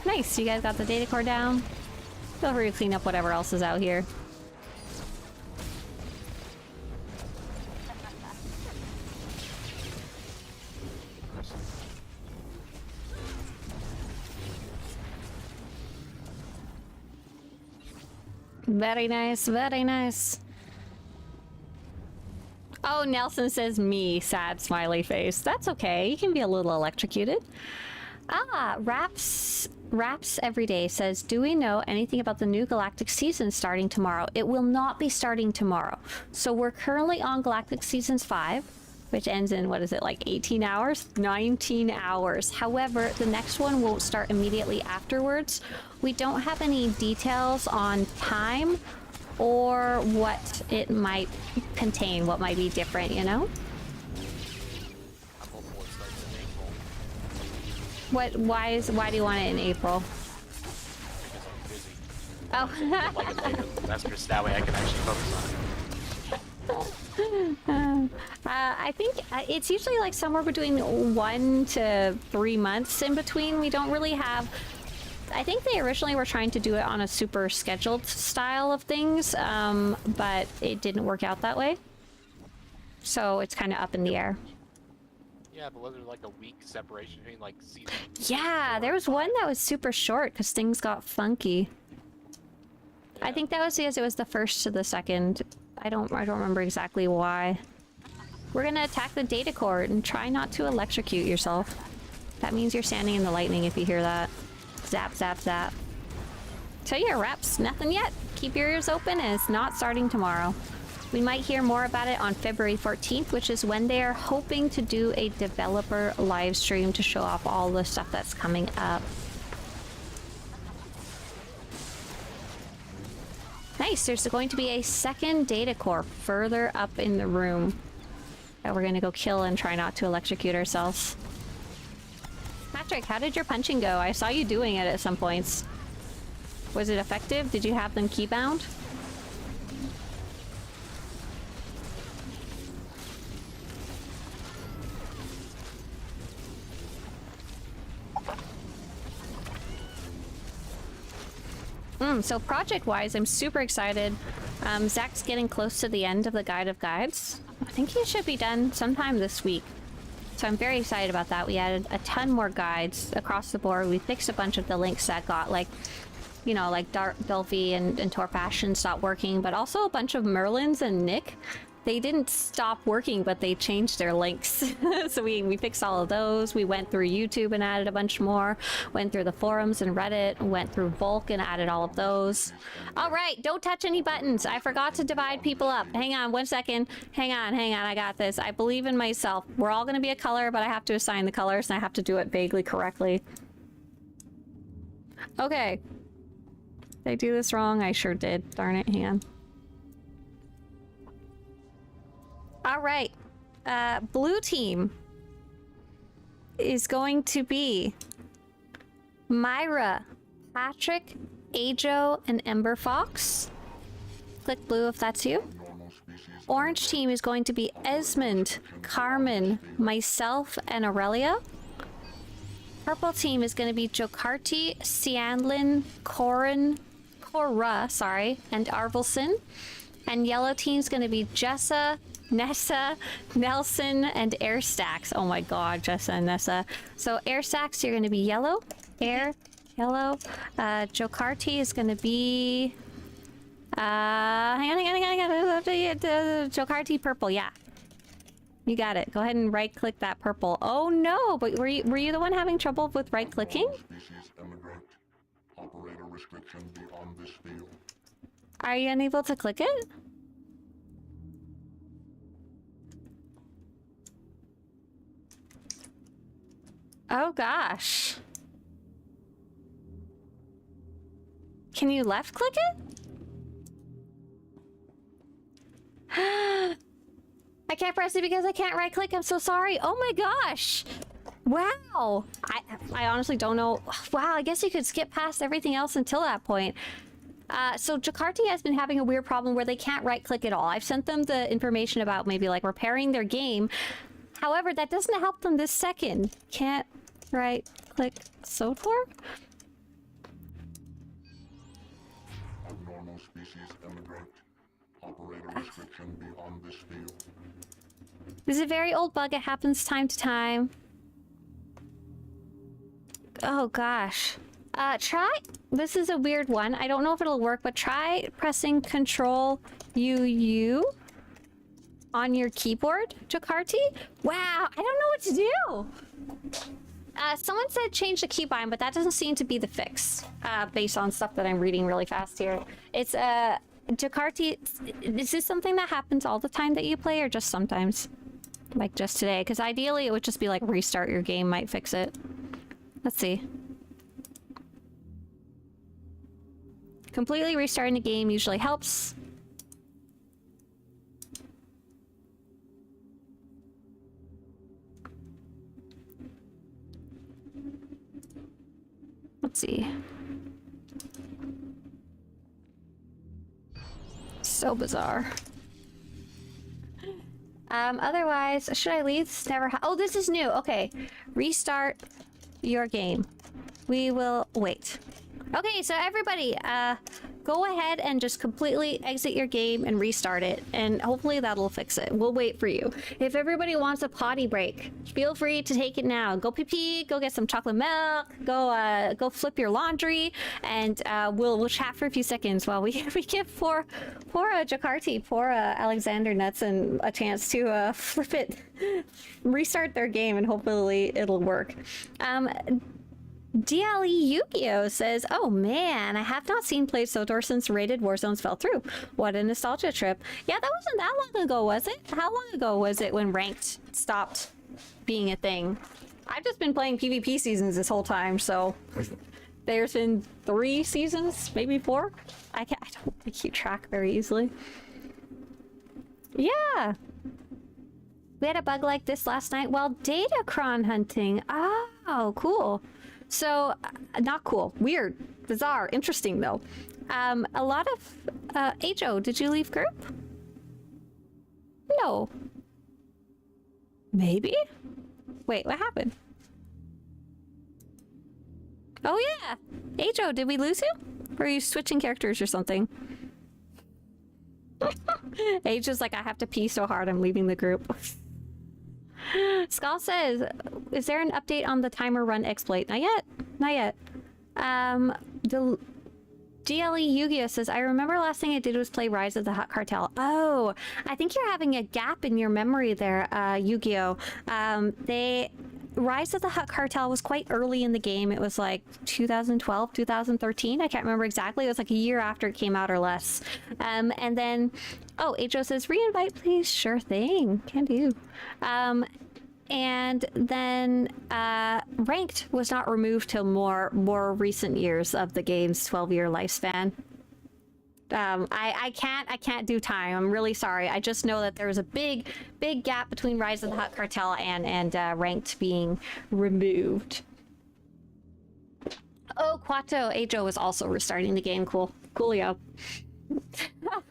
[SPEAKER 1] Nice, you guys got the data core down. Feel free to clean up whatever else is out here. Very nice, very nice. Oh, Nelson says me, sad smiley face. That's okay, you can be a little electrocuted. Ah, Raps Everyday says, do we know anything about the new Galactic Seasons starting tomorrow? It will not be starting tomorrow. So we're currently on Galactic Seasons 5, which ends in, what is it, like 18 hours? 19 hours. However, the next one won't start immediately afterwards. We don't have any details on time or what it might contain, what might be different, you know?
[SPEAKER 4] I'm hopeful it starts in April.
[SPEAKER 1] Why do you want it in April?
[SPEAKER 4] Because I'm busy.
[SPEAKER 1] Oh.
[SPEAKER 4] Like it later in the semester, so that way I can actually focus on it.
[SPEAKER 1] I think it's usually like somewhere between 1 to 3 months in between. We don't really have... I think they originally were trying to do it on a super scheduled style of things, but it didn't work out that way. So it's kind of up in the air.
[SPEAKER 4] Yeah, but was there like a week separation between like season?
[SPEAKER 1] Yeah, there was one that was super short because things got funky.
[SPEAKER 4] Yeah.
[SPEAKER 1] I think that was because it was the first to the second. I don't remember exactly why. We're gonna attack the data core and try not to electrocute yourself. That means you're standing in the lightning if you hear that. Zap, zap, zap. So yeah, Reps, nothing yet. Keep your ears open, and it's not starting tomorrow. We might hear more about it on February 14th, which is when they are hoping to do a developer live stream to show off all the stuff that's coming up. nice. There's going to be a second data core further up in the room that we're gonna go kill and try not to electrocute ourselves. Patrick, how did your punching go? I saw you doing it at some points. Was it effective? Did you have them keybound? So project-wise, I'm super excited. Zach's getting close to the end of the Guide of Guides. I think he should be done sometime this week. So I'm very excited about that. We added a ton more guides across the board. We fixed a bunch of the links that got, like, you know, like Delphi and Torpassion stopped working, but also a bunch of Merlins and Nick. They didn't stop working, but they changed their links. So we fixed all of those. We went through YouTube and added a bunch more. Went through the forums and Reddit. Went through Volk and added all of those. All right, don't touch any buttons. I forgot to divide people up. Hang on 1 second. Hang on. I got this. I believe in myself. We're all going to be a color, but I have to assign the colors and I have to do it vaguely correctly. Okay. Did I do this wrong? I sure did. Darn it. Hang on. All right, blue team is going to be Myra, Patrick, Ajo, and Ember Fox. Click blue if that's you. Orange team is going to be Esmond, Carmen, myself, and Aurelia. Purple team is going to be Jokarti, Cianlin, Cora, and Arvelson. And yellow team is going to be Jessa, Nessa, Nelson, and Airstacks. Oh my god, Jessa and Nessa. So Airstacks, you're going to be yellow. Yellow. Jokarti is going to be... hang on. Jokarti purple, yeah. You got it. Go ahead and right-click that purple. Oh no, but were you the one having trouble with right-clicking? Are you unable to click it? Oh gosh. Can you left click it? I can't press it because I can't right click. I'm so sorry. Oh my gosh. Wow. I honestly don't know. Wow, I guess you could skip past everything else until that point. So Jokarti has been having a weird problem where they can't right click at all. I've sent them the information about maybe like repairing their game. However, that doesn't help them this second. Can't right click SWTOR?
[SPEAKER 10] Abnormal species emigrate. Operator restriction beyond this field.
[SPEAKER 1] This is a very old bug. It happens time to time. Oh gosh. Try, this is a weird one. I don't know if it'll work, but try pressing Control UU on your keyboard, Jokarti. Wow, I don't know what to do. Someone said change the keybind, but that doesn't seem to be the fix, based on stuff that I'm reading really fast here. It's, Jokarti, is this something that happens all the time that you play, or just sometimes? Like just today? Because ideally it would just be like restart your game might fix it. Let's see. Completely restarting the game usually helps. Let's see. So bizarre. Otherwise, should I leave? This never oh, this is new. Okay. Restart your game. We will wait. Okay, so everybody, go ahead and just completely exit your game and restart it, and hopefully that'll fix it. We'll wait for you. If everybody wants a potty break, feel free to take it now. Go pee-pee, go get some chocolate milk, go flip your laundry, and we'll chat for a few seconds while we give poor Jokarti, poor Alexander Nutson a chance to flip it, restart their game, and hopefully it'll work. DLE Yu-Gi-Oh says, oh man, I have not seen played SWTOR since rated Warzones fell through. What a nostalgia trip. Yeah, that wasn't that long ago, was it? How long ago was it when ranked stopped being a thing? I've just been playing PvP seasons this whole time, so there's been 3 seasons, maybe 4. I to keep track very easily. Yeah. We had a bug like this last night while Datacron hunting. Oh, cool. So, not cool. Weird. Bizarre. Interesting, though. A lot of... Ajo, did you leave group? No. Maybe? Wait, what happened? Oh, yeah. Ajo, did we lose you? Or are you switching characters or something? Ajo's like, I have to pee so hard, I'm leaving the group. Skull says, is there an update on the timer run exploit? Not yet. Not yet. The GLE Yu-Gi-Oh says, I remember last thing I did was play Rise of the Hutt Cartel. Oh, I think you're having a gap in your memory there, Yu-Gi-Oh. Rise of the Hutt Cartel was quite early in the game. It was like 2012, 2013. I can't remember exactly. It was like a year after it came out or less. And then, oh, Ajo says, re-invite, please. Sure thing. Can do. And then ranked was not removed till more recent years of the game's 12-year lifespan. I can't do time. I'm really sorry. I just know that there was a big gap between Rise of the Hutt Cartel and ranked being removed. Oh, Quato Ajo was also restarting the game. Coolio.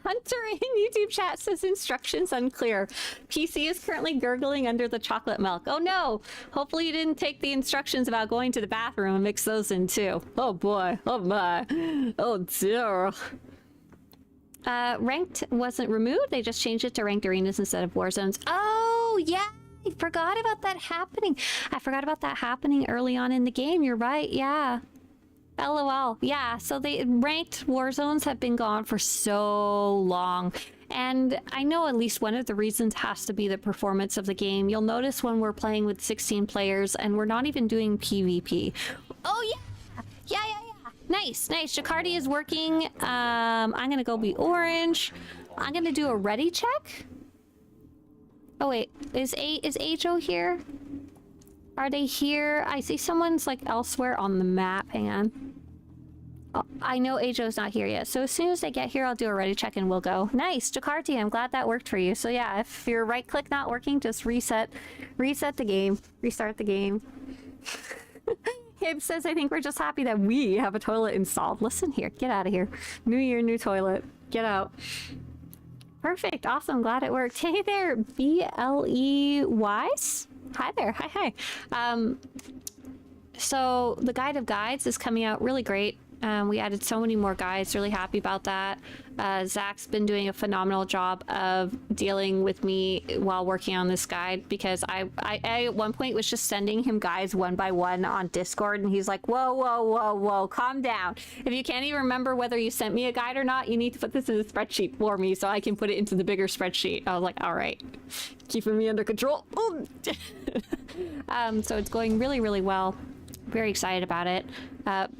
[SPEAKER 1] Hunter in YouTube chat says instructions unclear. PC is currently gurgling under the chocolate milk. Oh no! Hopefully you didn't take the instructions about going to the bathroom and mix those in too. Oh boy. Oh my. Oh dear. Ranked wasn't removed. They just changed it to ranked arenas instead of war zones. Oh yeah, I forgot about that happening. I forgot about that happening early on in the game. You're right. Yeah. LOL. Yeah. So the ranked war zones have been gone for so long. And I know at least one of the reasons has to be the performance of the game. You'll notice when we're playing with 16 players and we're not even doing PvP. Oh yeah. Yeah. Nice. Jakarta is working. I'm gonna go be orange. I'm gonna do a ready check. Oh wait, is Ajo here? Are they here? I see someone's like elsewhere on the map. Hang on. Oh, I know Ajo's not here yet. So as soon as they get here, I'll do a ready check and we'll go. Nice, Jakarta. I'm glad that worked for you. So yeah, if your right click not working, just reset the game, restart the game. Hib says, I think we're just happy that we have a toilet installed. Listen here, get out of here. New year, new toilet. Get out. Perfect, awesome, glad it worked. Hey there, BLE-wise? Hi there, hi. So the Guide of Guides is coming out really great. We added so many more guides, really happy about that. Zach's been doing a phenomenal job of dealing with me while working on this guide, because I at one point was just sending him guides one by one on Discord, and he's like, whoa, calm down. If you can't even remember whether you sent me a guide or not, you need to put this in a spreadsheet for me so I can put it into the bigger spreadsheet. I was like, all right, keeping me under control. So it's going really, really well. Very excited about it.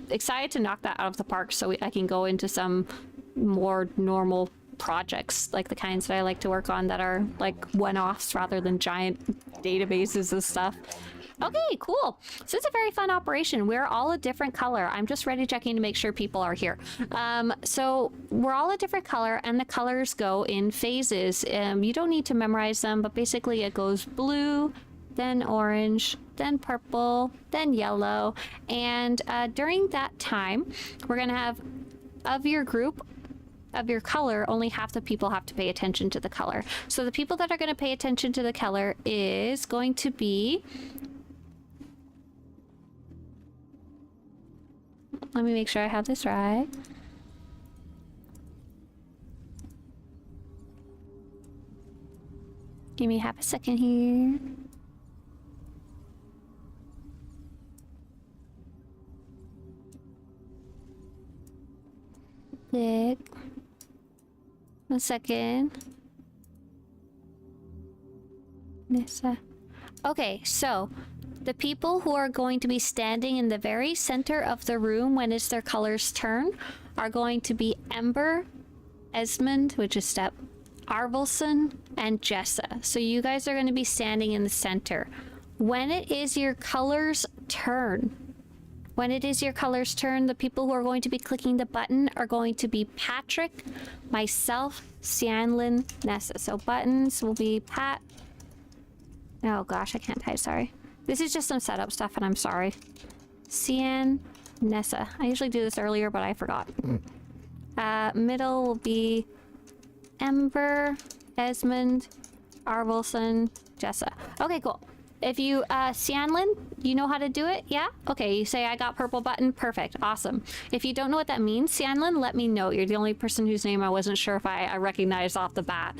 [SPEAKER 1] Excited to knock that out of the park so I can go into some more normal projects, like the kinds that I like to work on that are like one-offs rather than giant databases and stuff. Okay, cool. So it's a very fun operation. We're all a different color. I'm just ready checking to make sure people are here. So we're all a different color, and the colors go in phases. You don't need to memorize them, but basically it goes blue, then orange, then purple, then yellow. And during that time, we're gonna have, of your group, of your color, only half the people have to pay attention to the color. So the people that are gonna pay attention to the color is going to be... Let me make sure I have this right. Give me half a second here. Click. 1 second. Okay, so the people who are going to be standing in the very center of the room when it's their color's turn are going to be Ember, Esmond, which is Step, Arvelson, and Jessa. So you guys are going to be standing in the center. When it is your color's turn, When it is your color's turn, the people who are going to be clicking the button are going to be Patrick, myself, Cianlin, Nessa. So buttons will be Pat. Oh gosh, I can't type, sorry. This is just some setup stuff and I'm sorry. Cian, Nessa. I usually do this earlier, but I forgot. Middle will be Ember, Esmond, Arvelson, Jessa. Okay, cool. If you, Cianlin, you know how to do it? Yeah? Okay, you say I got purple button. Perfect. Awesome. If you don't know what that means, Cianlin, let me know. You're the only person whose name I wasn't sure if I recognized off the bat.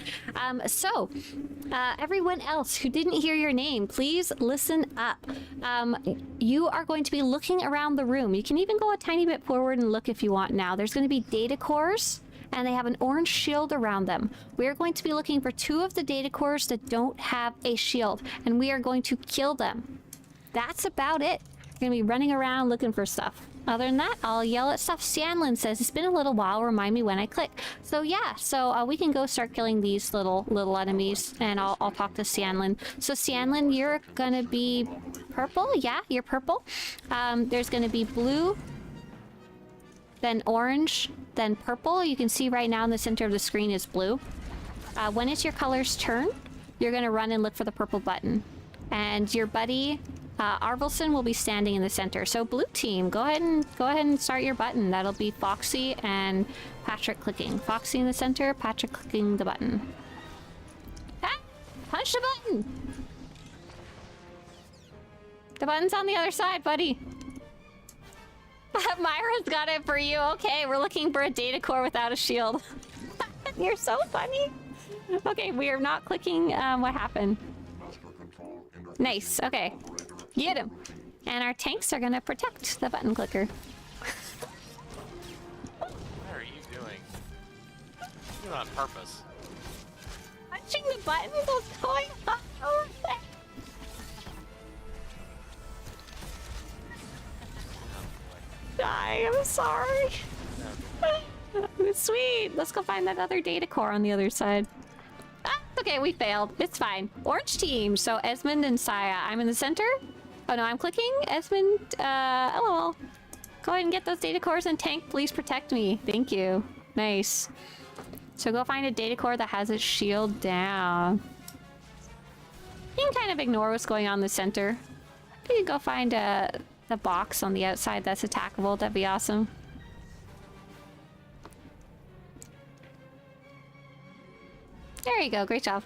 [SPEAKER 1] Everyone else who didn't hear your name, please listen up. You are going to be looking around the room. You can even go a tiny bit forward and look if you want now. There's going to be data cores, and they have an orange shield around them. We are going to be looking for 2 of the data cores that don't have a shield, and we are going to kill them. That's about it. We're going to be running around looking for stuff. Other than that, I'll yell at stuff. Cianlin says, it's been a little while, remind me when I click. So yeah, we can go start killing these little enemies, and I'll talk to Cianlin. So Cianlin, you're going to be purple? Yeah, you're purple. There's going to be blue, then orange, then purple. You can see right now in the center of the screen is blue. When it's your color's turn, you're going to run and look for the purple button. And your buddy, Arvelson, will be standing in the center. So blue team, go ahead and start your button. That'll be Foxy and Patrick clicking. Foxy in the center, Patrick clicking the button. Ah! Punch the button! The button's on the other side, buddy. Myra's got it for you. Okay, we're looking for a data core without a shield. You're so funny. Okay, we are not clicking. What happened? Nice. Okay. Get him. And our tanks are gonna protect the button clicker.
[SPEAKER 4] What are you doing? You're on purpose.
[SPEAKER 1] Punching the button? What's going on over there? I'm sorry. Sweet. Let's go find that other data core on the other side. Ah, okay, we failed. It's fine. Orange team. So Esmond and Saya. I'm in the center. Oh no, I'm clicking. Esmond, LOL. Go ahead and get those data cores and tank. Please protect me. Thank you. Nice. So go find a data core that has its shield down. You can kind of ignore what's going on in the center. You can go find the box on the outside that's attackable. That'd be awesome. There you go. Great job.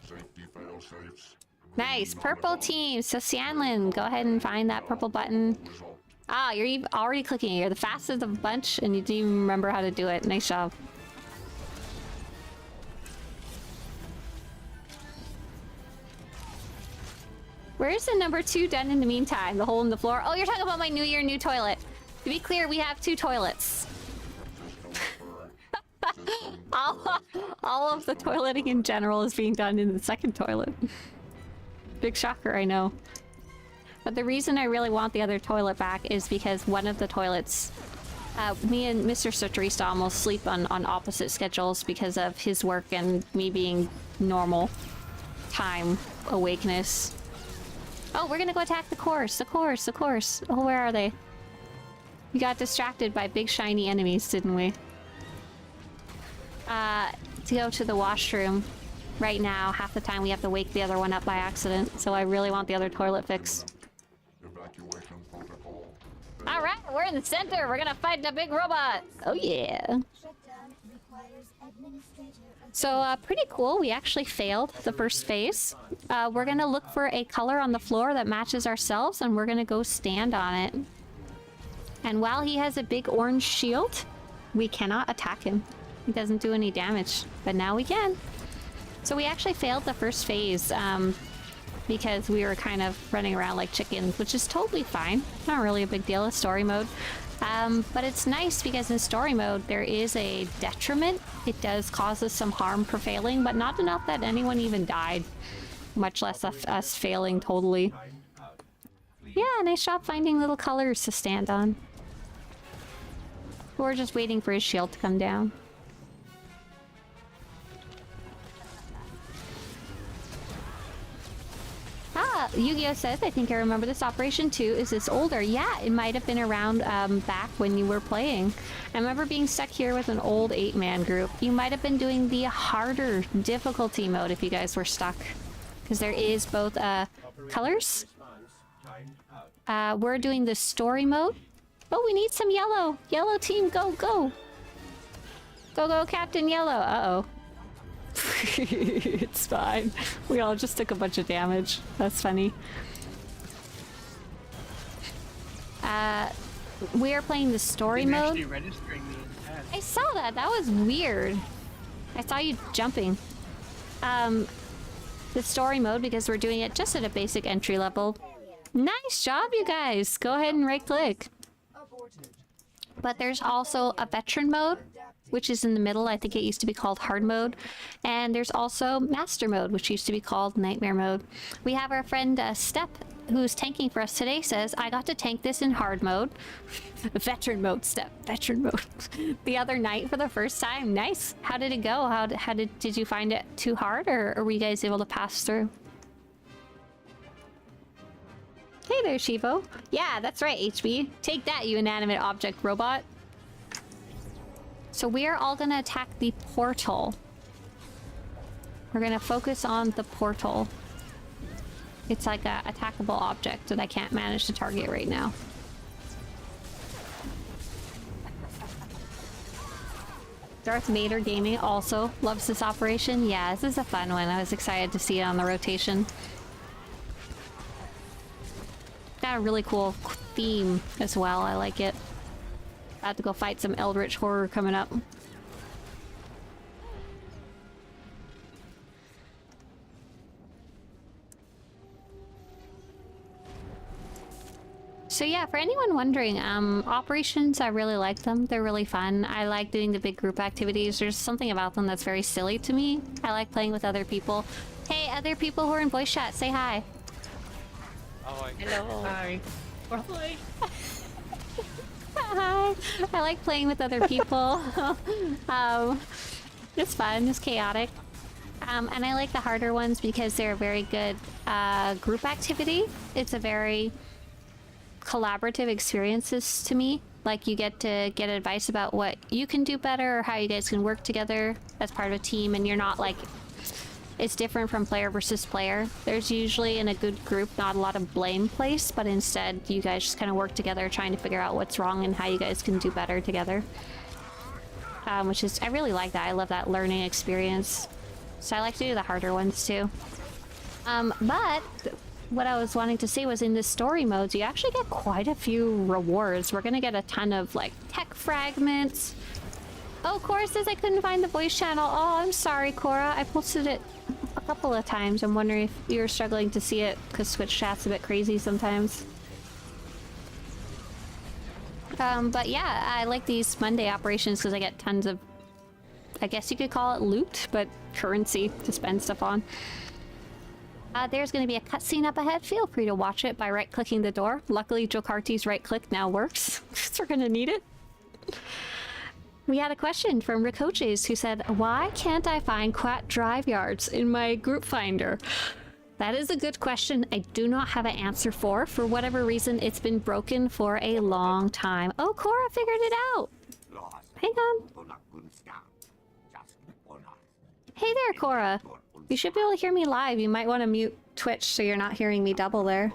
[SPEAKER 10] Safety fail-safes.
[SPEAKER 1] Nice. Purple team. So Cianlin, go ahead and find that purple button. Ah, you're already clicking. You're the fastest of the bunch and you didn't even remember how to do it. Nice job. Where's the number 2 done in the meantime? The hole in the floor? Oh, you're talking about my New Year, new toilet. To be clear, we have 2 toilets. all of the toileting in general is being done in the second toilet. Big shocker, I know. But the reason I really want the other toilet back is because one of the toilets... me and Mr. Swtorista almost sleep on opposite schedules because of his work and me being normal time awakeness. Oh, we're gonna go attack the course. Oh, where are they? We got distracted by big shiny enemies, didn't we? To go to the washroom right now, half the time we have to wake the other one up by accident, so I really want the other toilet fixed.
[SPEAKER 10] Evacuation protocol.
[SPEAKER 1] Alright, we're in the center! We're gonna fight the big robot! Oh yeah! So, pretty cool. We actually failed the first phase. We're gonna look for a color on the floor that matches ourselves, and we're gonna go stand on it. And while he has a big orange shield, we cannot attack him. He doesn't do any damage, but now we can. So we actually failed the first phase, because we were kind of running around like chickens, which is totally fine. Not really a big deal, it's story mode. But it's nice because in story mode there is a detriment. It does cause us some harm for failing, but not enough that anyone even died. Much less us failing totally. Yeah, nice job finding little colors to stand on. We're just waiting for his shield to come down. Ah! Yu-Gi-Oh says, I think I remember this operation too. Is this older? Yeah, it might have been around back when you were playing. I remember being stuck here with an old 8-man group. You might have been doing the harder difficulty mode if you guys were stuck. Because there is both colors. We're doing the story mode. Oh, we need some yellow. Yellow team, go, go. Go, go, Captain Yellow. Uh-oh. It's fine. We all just took a bunch of damage. That's funny. We are playing the story mode.
[SPEAKER 5] Actually registering me in the past.
[SPEAKER 1] I saw that. That was weird. I saw you jumping. The story mode, because we're doing it just at a basic entry level. Nice job, you guys. Go ahead and right click. But there's also a veteran mode, which is in the middle. I think it used to be called hard mode. And there's also master mode, which used to be called nightmare mode. We have our friend Step, who's tanking for us today, says, I got to tank this in hard mode. Veteran mode, Step. Veteran mode. The other night for the first time. Nice. How did it go? Did you find it too hard, or were you guys able to pass through? Hey there, Shivo. Yeah, that's right, HB. Take that, you inanimate object robot. So we're all gonna attack the portal. We're gonna focus on the portal. It's like a attackable object that I can't manage to target right now. Darth Vader Gaming also loves this operation. Yeah, this is a fun one. I was excited to see it on the rotation. Got a really cool theme as well. I like it. I have to go fight some Eldritch horror coming up. So yeah, for anyone wondering, operations, I really like them. They're really fun. I like doing the big group activities. There's something about them that's very silly to me. I like playing with other people. Hey, other people who are in voice chat, say hi.
[SPEAKER 4] Oh,
[SPEAKER 8] Hello.
[SPEAKER 5] Hi.
[SPEAKER 1] Hi. I like playing with other people. It's fun. It's chaotic. And I like the harder ones because they're a very good group activity. It's a very collaborative experiences to me. Like, you get to get advice about what you can do better or how you guys can work together as part of a team, and you're not like... It's different from player versus player. There's usually, in a good group, not a lot of blame placed, but instead you guys just kind of work together trying to figure out what's wrong and how you guys can do better together. Which is, I really like that. I love that learning experience. So I like to do the harder ones too. But what I was wanting to say was, in the story modes, you actually get quite a few rewards. We're gonna get a ton of like tech fragments. Oh, Cora says I couldn't find the voice channel. Oh, I'm sorry, Cora. I posted it a couple of times. I'm wondering if you're struggling to see it because Twitch chat's a bit crazy sometimes. But yeah, I like these Monday operations because I get tons of, I guess you could call it loot, but currency to spend stuff on. There's going to be a cutscene up ahead. Feel free to watch it by right-clicking the door. Luckily, Jokarti's right-click now works, because we're going to need it. We had a question from Rikoches who said, why can't I find Quat drive yards in my group finder? That is a good question I do not have an answer for. For whatever reason, it's been broken for a long time. Oh, Cora figured it out. Hang on. Hey there, Cora. You should be able to hear me live. You might want to mute Twitch so you're not hearing me double there.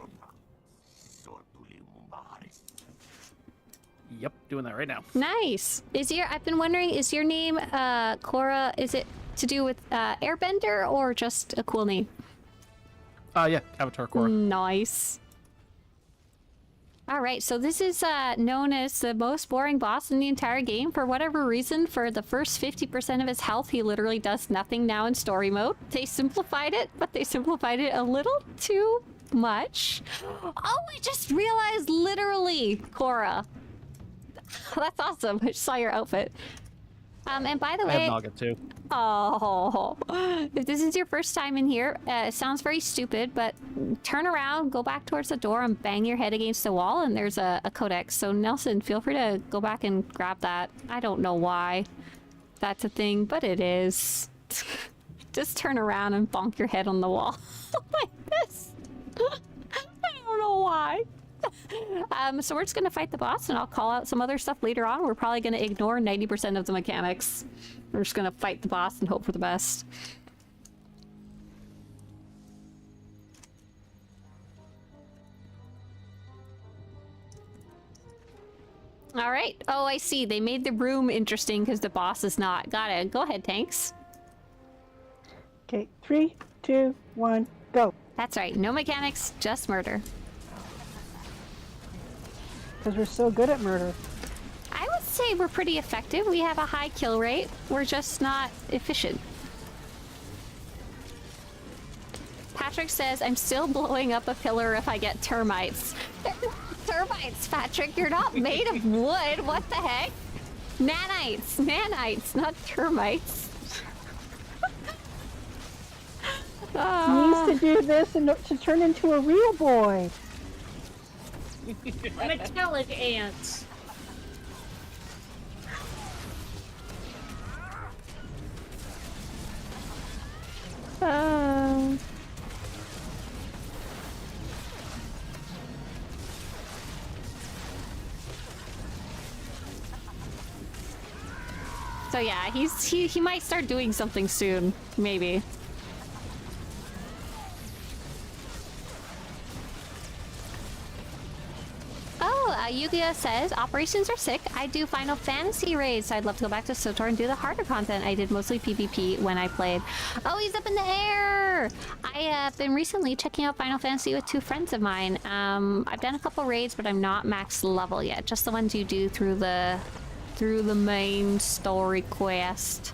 [SPEAKER 11] Yep, doing that right now.
[SPEAKER 1] Nice. I've been wondering, is your name Cora, is it to do with Airbender or just a cool name?
[SPEAKER 11] Yeah, Avatar Cora.
[SPEAKER 1] Nice. All right, so this is known as the most boring boss in the entire game. For whatever reason, for the first 50% of his health, he literally does nothing now in story mode. They simplified it, but they simplified it a little too much. Oh, I just realized, literally, Cora. That's awesome. I just saw your outfit. And by the way...
[SPEAKER 11] I have Naga too.
[SPEAKER 1] Oh, if this is your first time in here, it sounds very stupid, but turn around, go back towards the door, and bang your head against the wall, and there's a codex. So Nelson, feel free to go back and grab that. I don't know why that's a thing, but it is. Just turn around and bonk your head on the wall like this. die. So we're just gonna fight the boss, and I'll call out some other stuff later on. We're probably gonna ignore 90% of the mechanics. We're just gonna fight the boss and hope for the best. All right. Oh, I see. They made the room interesting because the boss is not. Got it. Go ahead, Tanks.
[SPEAKER 6] Okay, 3, 2, 1, go.
[SPEAKER 1] That's right. No mechanics, just murder.
[SPEAKER 6] Because we're so good at murder.
[SPEAKER 1] I would say we're pretty effective. We have a high kill rate. We're just not efficient. Patrick says, I'm still blowing up a pillar if I get termites. Termites, Patrick. You're not made of wood. What the heck? Nanites. Nanites, not termites.
[SPEAKER 6] Needs to do this and to turn into a real boy.
[SPEAKER 7] Metallic ants.
[SPEAKER 1] So yeah, he might start doing something soon, maybe. Oh, Yugia says, operations are sick. I do Final Fantasy raids, so I'd love to go back to SWTOR and do the harder content. I did mostly PvP when I played. Oh, he's up in the air! I have been recently checking out Final Fantasy with 2 friends of mine. I've done a couple raids, but I'm not max level yet. Just the ones you do through the main story quest.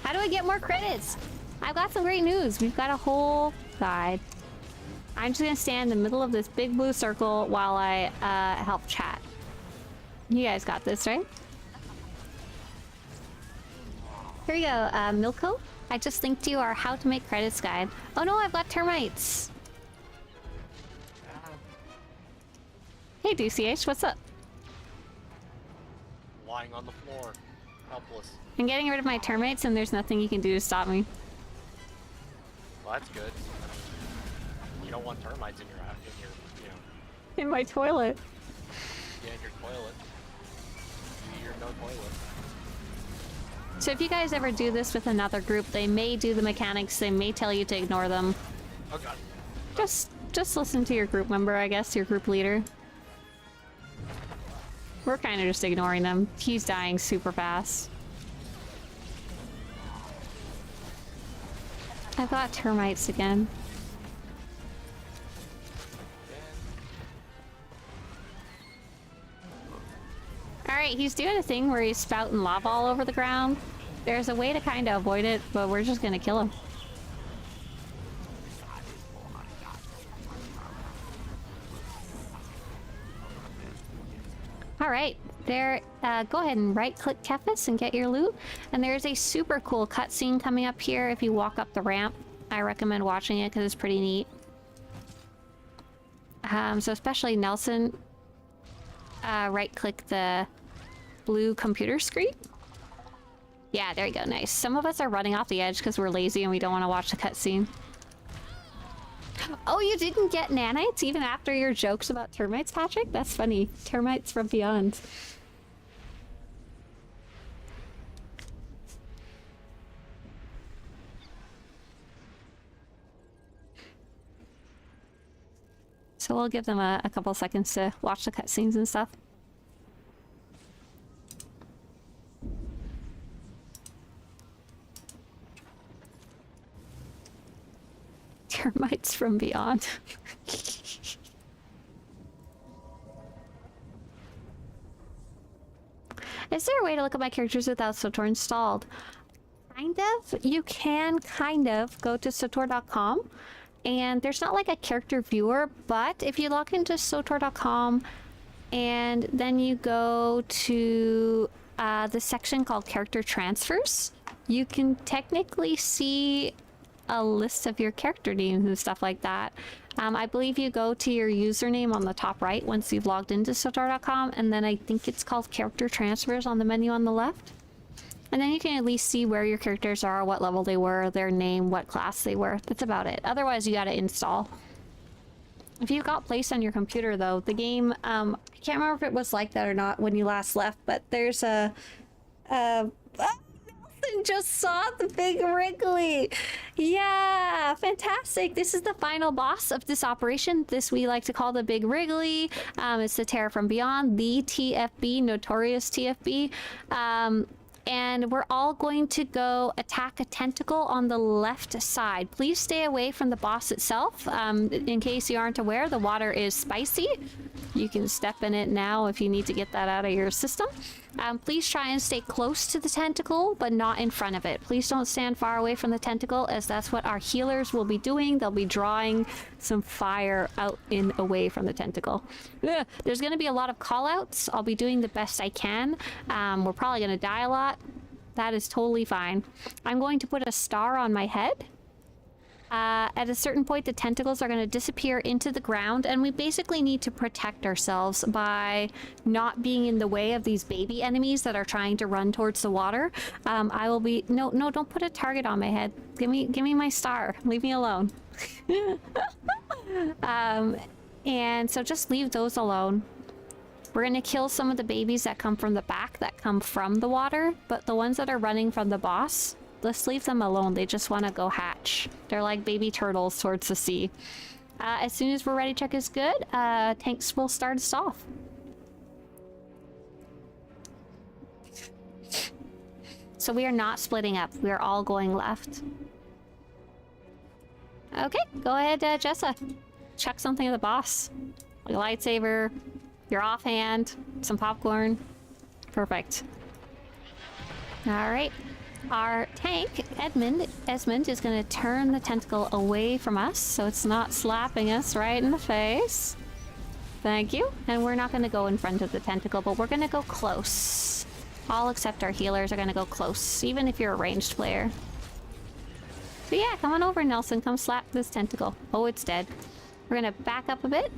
[SPEAKER 1] How do I get more credits? I've got some great news. We've got a whole guide. I'm just gonna stand in the middle of this big blue circle while I help chat. You guys got this, right? Here you go, Milko. I just linked you our how to make credits guide. Oh no, I've got termites. Hey DCH, what's up?
[SPEAKER 4] Lying on the floor, helpless.
[SPEAKER 1] I'm getting rid of my termites and there's nothing you can do to stop me.
[SPEAKER 4] Well, that's good. You don't want termites in your, you know.
[SPEAKER 1] In my toilet.
[SPEAKER 4] Yeah, in your toilet. You're no toilet.
[SPEAKER 1] So if you guys ever do this with another group, they may do the mechanics, they may tell you to ignore them.
[SPEAKER 4] Oh god.
[SPEAKER 1] Just listen to your group member, I guess, your group leader. We're kind of just ignoring them. He's dying super fast. I've got termites again. Alright, he's doing a thing where he's spouting lava all over the ground. There's a way to kind of avoid it, but we're just gonna kill him. Alright, there, go ahead and right-click Kefis and get your loot. And there's a super cool cutscene coming up here if you walk up the ramp. I recommend watching it because it's pretty neat. So especially Nelson, right-click the blue computer screen. Yeah, there you go, nice. Some of us are running off the edge because we're lazy and we don't want to watch the cutscene. Oh, you didn't get nanites even after your jokes about termites, Patrick? That's funny. Termites from beyond. So we'll give them a couple seconds to watch the cutscenes and stuff. Termites from beyond. Is there a way to look at my characters without SWTOR installed? Kind of. You can kind of go to SWTOR.com and there's not like a character viewer, but if you log into SWTOR.com and then you go to the section called character transfers, you can technically see a list of your character names and stuff like that. I believe you go to your username on the top right once you've logged into SWTOR.com, and then I think it's called character transfers on the menu on the left. And then you can at least see where your characters are, what level they were, their name, what class they were. That's about it. Otherwise, you gotta install. If you got placed on your computer, though, the game, I can't remember if it was like that or not when you last left, but there's a Nelson just saw the big Wrigley. Yeah, fantastic. This is the final boss of this operation. This we like to call the Big Wrigley. It's the Terror from Beyond, the TFB, notorious TFB. And we're all going to go attack a tentacle on the left side. Please stay away from the boss itself. In case you aren't aware, the water is spicy. You can step in it now if you need to get that out of your system. Please try and stay close to the tentacle, but not in front of it. Please don't stand far away from the tentacle, as that's what our healers will be doing. They'll be drawing some fire out and away from the tentacle. Ugh. There's going to be a lot of call-outs. I'll be doing the best I can. We're probably going to die a lot. That is totally fine. I'm going to put a star on my head. At a certain point, the tentacles are going to disappear into the ground, and we basically need to protect ourselves by not being in the way of these baby enemies that are trying to run towards the water. I will be... No, don't put a target on my head. Give me my star. Leave me alone. And so just leave those alone. We're going to kill some of the babies that come from the back, that come from the water, but the ones that are running from the boss... Let's leave them alone. They just want to go hatch. They're like baby turtles towards the sea. As soon as we're ready, check is good. Tanks will start us off. So we are not splitting up. We are all going left. Okay, go ahead, Jessa. Chuck something at the boss. Like a lightsaber, your offhand, some popcorn. Perfect. All right. Our tank, Esmond, is going to turn the tentacle away from us so it's not slapping us right in the face. Thank you. And we're not going to go in front of the tentacle, but we're going to go close. All except our healers are going to go close, even if you're a ranged player. So yeah, come on over, Nelson. Come slap this tentacle. Oh, it's dead. We're going to back up a bit,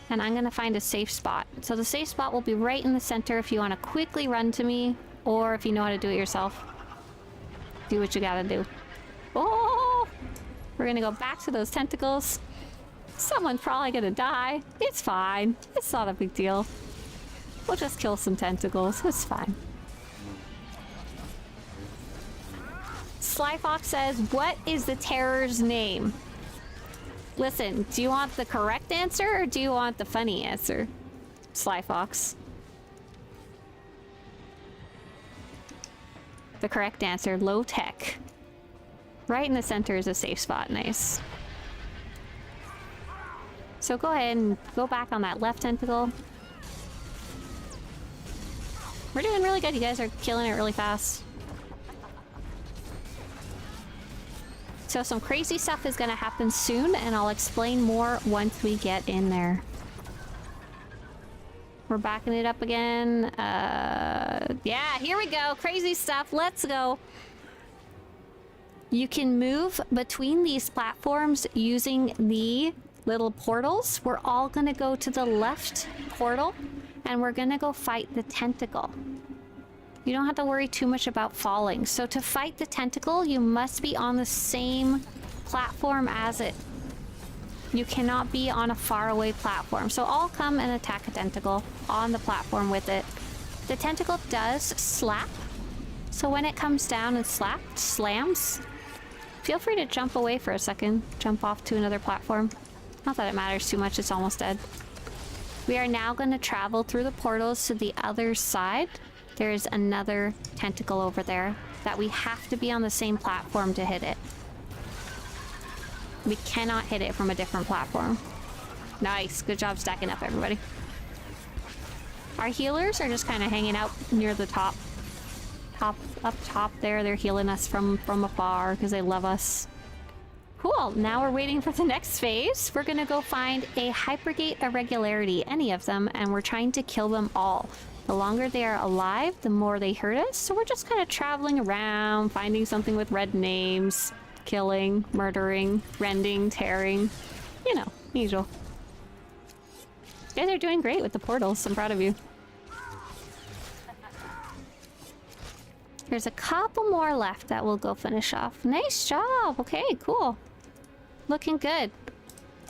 [SPEAKER 1] and I'm going to find a safe spot. So the safe spot will be right in the center if you want to quickly run to me, or if you know how to do it yourself. Do what you gotta do. Oh! We're gonna go back to those tentacles. Someone's probably gonna die. It's fine. It's not a big deal. We'll just kill some tentacles. It's fine. Slyfox says, what is the terror's name? Listen, do you want the correct answer or do you want the funny answer? Slyfox. The correct answer, low tech. Right in the center is a safe spot. Nice. So go ahead and go back on that left tentacle. We're doing really good. You guys are killing it really fast. So some crazy stuff is going to happen soon, and I'll explain more once we get in there. We're backing it up again. Yeah, here we go. Crazy stuff. Let's go. You can move between these platforms using the little portals. We're all going to go to the left portal, and we're going to go fight the tentacle. You don't have to worry too much about falling. So to fight the tentacle, you must be on the same platform as it. You cannot be on a faraway platform. So I'll come and attack a tentacle on the platform with it. The tentacle does slap. So when it comes down and slams, feel free to jump away for a second. Jump off to another platform. Not that it matters too much, it's almost dead. We are now going to travel through the portals to the other side. There's another tentacle over there that we have to be on the same platform to hit it. We cannot hit it from a different platform. Nice. Good job stacking up, everybody. Our healers are just kind of hanging out near the top. Up top there. They're healing us from afar because they love us. Cool. Now we're waiting for the next phase. We're going to go find a hypergate irregularity, any of them, and we're trying to kill them all. The longer they are alive, the more they hurt us. So we're just kind of traveling around, finding something with red names. Killing, murdering, rending, tearing. You know, usual. You guys are doing great with the portals. I'm proud of you. There's a couple more left that we'll go finish off. Nice job. Okay, cool. Looking good.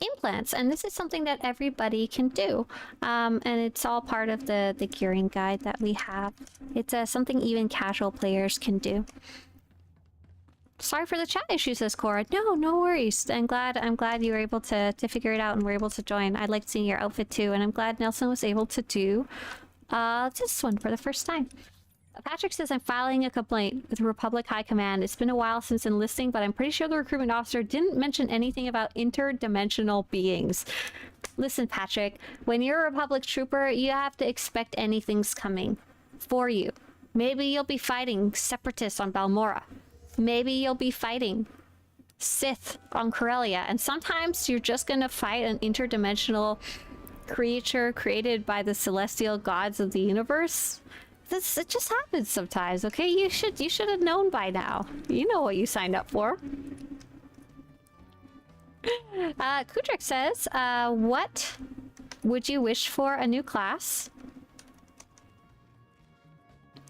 [SPEAKER 1] implants, and this is something that everybody can do, and it's all part of the gearing guide that we have. It's something even casual players can do. Sorry for the chat issue, says Cora. No worries. I'm glad you were able to figure it out and were able to join. I liked seeing your outfit too, and I'm glad Nelson was able to do this one for the first time. Patrick says, I'm filing a complaint with Republic High Command. It's been a while since enlisting, but I'm pretty sure the recruitment officer didn't mention anything about interdimensional beings. Listen, Patrick, when you're a Republic trooper, you have to expect anything's coming for you. Maybe you'll be fighting separatists on Balmora. Maybe you'll be fighting Sith on Corellia, and sometimes you're just gonna fight an interdimensional creature created by the celestial gods of the universe. It just happens sometimes, okay? You should have known by now. You know what you signed up for. Kudrik says, what would you wish for a new class?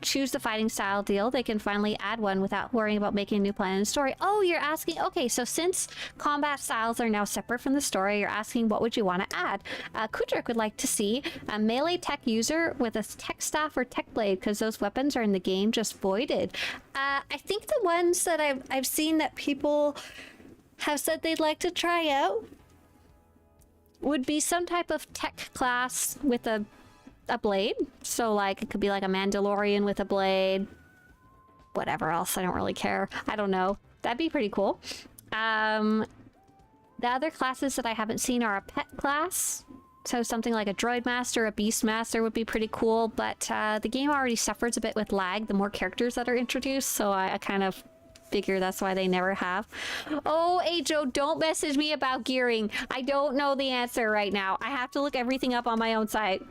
[SPEAKER 1] Choose the fighting style deal. They can finally add one without worrying about making a new plan and story. Oh, you're asking, okay, so since combat styles are now separate from the story, you're asking what would you want to add? Kudrik would like to see a melee tech user with a tech staff or tech blade, because those weapons are in the game just voided. I think the ones that I've seen that people have said they'd like to try out would be some type of tech class with a blade. So like it could be like a Mandalorian with a blade, whatever else, I don't really care. I don't know, that'd be pretty cool. The other classes that I haven't seen are a pet class, so something like a droid master, a beast master would be pretty cool, but the game already suffers a bit with lag the more characters that are introduced, so I kind of figure that's why they never have. Oh, Ajo, don't message me about gearing. I don't know the answer right now. I have to look everything up on my own site.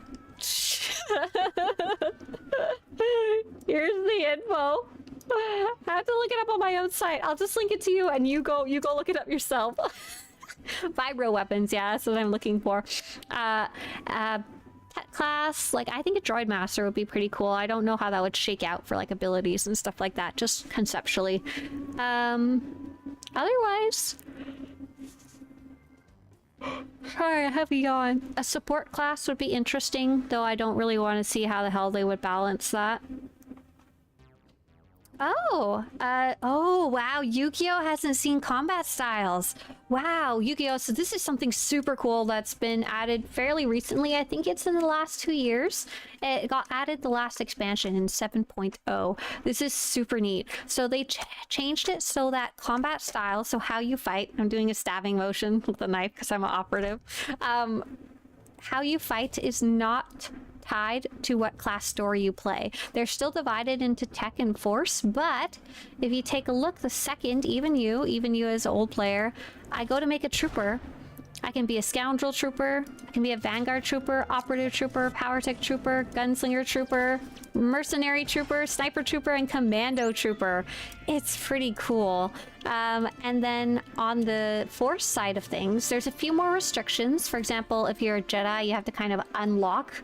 [SPEAKER 1] Here's the info. I have to look it up on my own site. I'll just link it to you and you go look it up yourself. Vibro weapons, yeah, that's what I'm looking for. Pet class, like I think a droid master would be pretty cool. I don't know how that would shake out for like abilities and stuff like that, just conceptually. Otherwise, sorry, I have a yawn. A support class would be interesting, though I don't really want to see how the hell they would balance that. Oh, oh, wow, Yu-Gi-Oh! Hasn't seen combat styles. Wow, Yu-Gi-Oh! So this is something super cool that's been added fairly recently. I think it's in the last 2 years. It got added the last expansion in 7.0. This is super neat. So they changed it so that combat style, so how you fight, I'm doing a stabbing motion with the knife because I'm an operative. How you fight is not tied to what class story you play. They're still divided into tech and force, but if you take a look, the second, even you as an old player, I go to make a trooper, I can be a scoundrel trooper, I can be a vanguard trooper, operative trooper, power tech trooper, gunslinger trooper, mercenary trooper, sniper trooper, and commando trooper. It's pretty cool. And then on the force side of things, there's a few more restrictions. For example, if you're a Jedi, you have to kind of unlock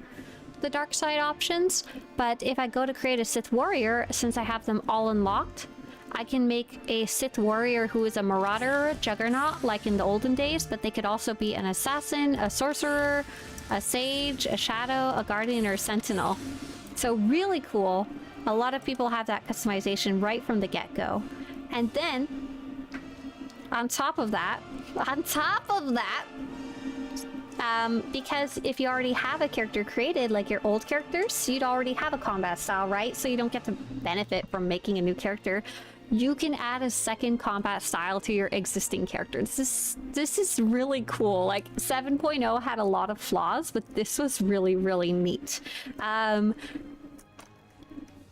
[SPEAKER 1] the dark side options, but if I go to create a Sith warrior, since I have them all unlocked, I can make a Sith warrior who is a marauder or a juggernaut like in the olden days, but they could also be an assassin, a sorcerer, a sage, a shadow, a guardian, or a sentinel. So really cool. A lot of people have that customization right from the get-go. And then on top of that, because if you already have a character created, like your old characters, you'd already have a combat style, right? So you don't get to benefit from making a new character. You can add a second combat style to your existing character. This is really cool. Like 7.0 had a lot of flaws, but this was really, really neat.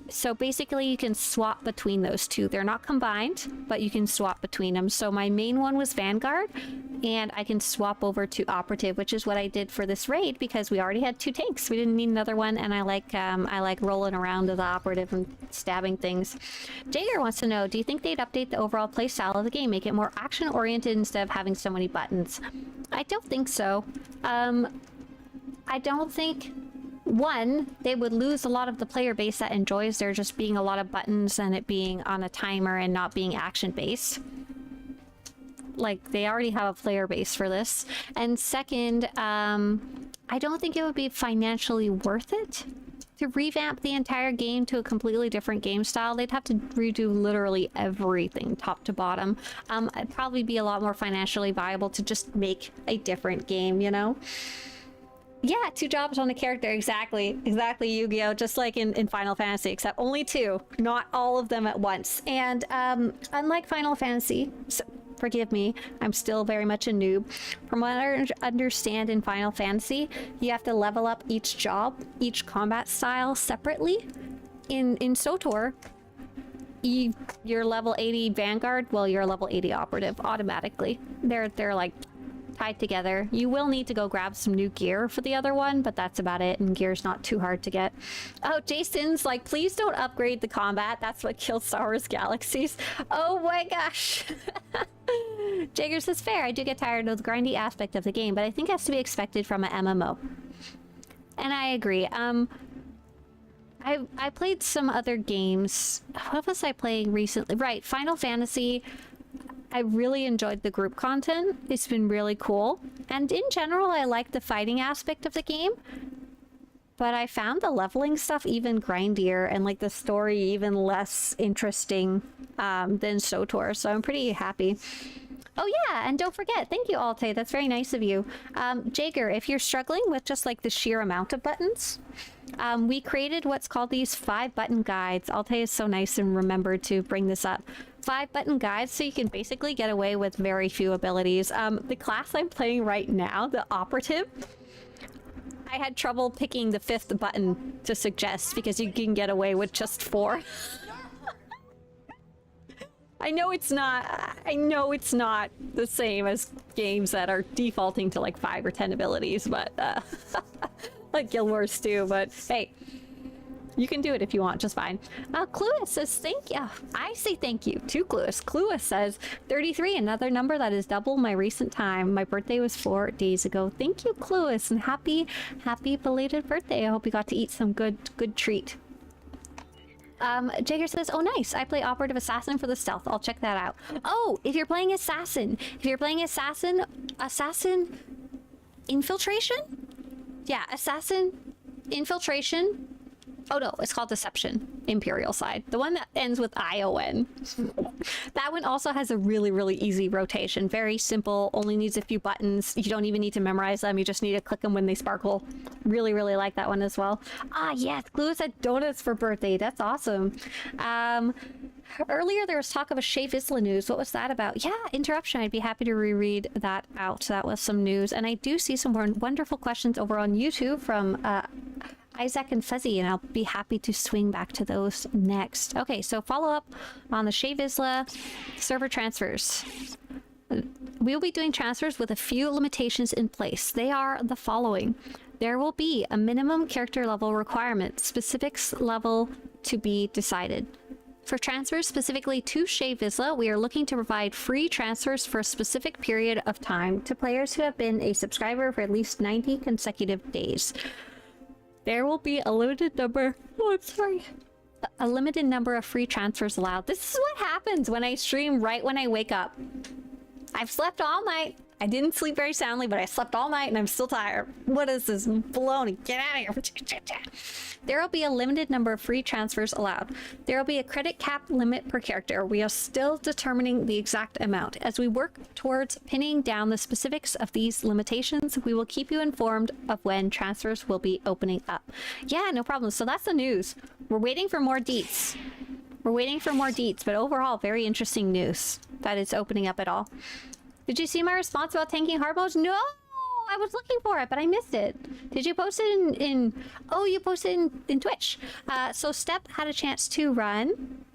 [SPEAKER 1] So basically you can swap between those two. They're not combined, but you can swap between them. So my main one was Vanguard, and I can swap over to Operative, which is what I did for this raid because we already had 2 tanks. We didn't need another one, and I like rolling around as Operative and stabbing things. Jager wants to know, do you think they'd update the overall playstyle of the game, make it more action-oriented instead of having so many buttons? I don't think so. I don't think... One, they would lose a lot of the player base that enjoys there just being a lot of buttons and it being on a timer and not being action-based. like they already have a player base for this. And second, I don't think it would be financially worth it to revamp the entire game to a completely different game style. They'd have to redo literally everything top to bottom. It'd probably be a lot more financially viable to just make a different game, you know? Yeah, 2 jobs on a character, exactly, Yu-Gi-Oh! Just like in Final Fantasy, except only 2, not all of them at once. And unlike Final Fantasy, so, forgive me, I'm still very much a noob. From what I understand in Final Fantasy, you have to level up each job, each combat style separately. In SWTOR, you're level 80 Vanguard, well, you're a level 80 Operative automatically. They're like tied together. You will need to go grab some new gear for the other one, but that's about it, and gear's not too hard to get. Oh, Jason's like, please don't upgrade the combat. That's what killed Star Wars Galaxies. Oh my gosh. Jagger says, fair. I do get tired of the grindy aspect of the game, but I think it has to be expected from an MMO. And I agree. I played some other games. What was I playing recently? Right, Final Fantasy. I really enjoyed the group content. It's been really cool. And in general, I like the fighting aspect of the game. But I found the leveling stuff even grindier and like the story even less interesting than SWTOR. So I'm pretty happy. Oh yeah, and don't forget, thank you Alte, that's very nice of you. Jager, if you're struggling with just like the sheer amount of buttons, we created what's called these 5-button guides. Alte is so nice and remembered to bring this up. 5-button guides, so you can basically get away with very few abilities. The class I'm playing right now, the Operative, I had trouble picking the 5th button to suggest because you can get away with just 4. I know it's not the same as games that are defaulting to like 5 or 10 abilities, but like Guild Wars 2, but hey, you can do it if you want, just fine. Cluus says thank you. I say thank you to Cluus. Cluus says 33, another number that is double my recent time. My birthday was 4 days ago. Thank you, Cluus, and happy belated birthday. I hope you got to eat some good treat. Jager says, oh nice, I play Operative Assassin for the stealth. I'll check that out. Oh, if you're playing Assassin Infiltration? Yeah, Assassin Infiltration. Oh no, it's called Deception, Imperial side. The one that ends with ION. That one also has a really easy rotation. Very simple, only needs a few buttons. You don't even need to memorize them, you just need to click them when they sparkle. Really like that one as well. Ah yes, Glue said donuts for birthday, that's awesome. Earlier there was talk of a Shae Vizla news. What was that about? Yeah, interruption. I'd be happy to reread that out. That was some news. And I do see some more wonderful questions over on YouTube from Isaac and Fuzzy, and I'll be happy to swing back to those next. Okay, so follow up on the Shae Vizla server transfers. We will be doing transfers with a few limitations in place. They are the following. There will be a minimum character level requirement, specifics level to be decided. For transfers specifically to Shae Vizla, we are looking to provide free transfers for a specific period of time to players who have been a subscriber for at least 90 consecutive days. There will be a limited number. Oh, I'm sorry. A limited number of free transfers allowed. This is what happens when I stream right when I wake up. I've slept all night. I didn't sleep very soundly, but I slept all night and I'm still tired. What is this baloney? Get out of here. There will be a limited number of free transfers allowed. There will be a credit cap limit per character. We are still determining the exact amount. As we work towards pinning down the specifics of these limitations, we will keep you informed of when transfers will be opening up. Yeah, no problem. So that's the news. We're waiting for more deets. But overall, very interesting news that it's opening up at all. Did you see my response about tanking hard modes? No! I was looking for it, but I missed it. Did you post it in oh, you posted in Twitch. So Step had a chance to run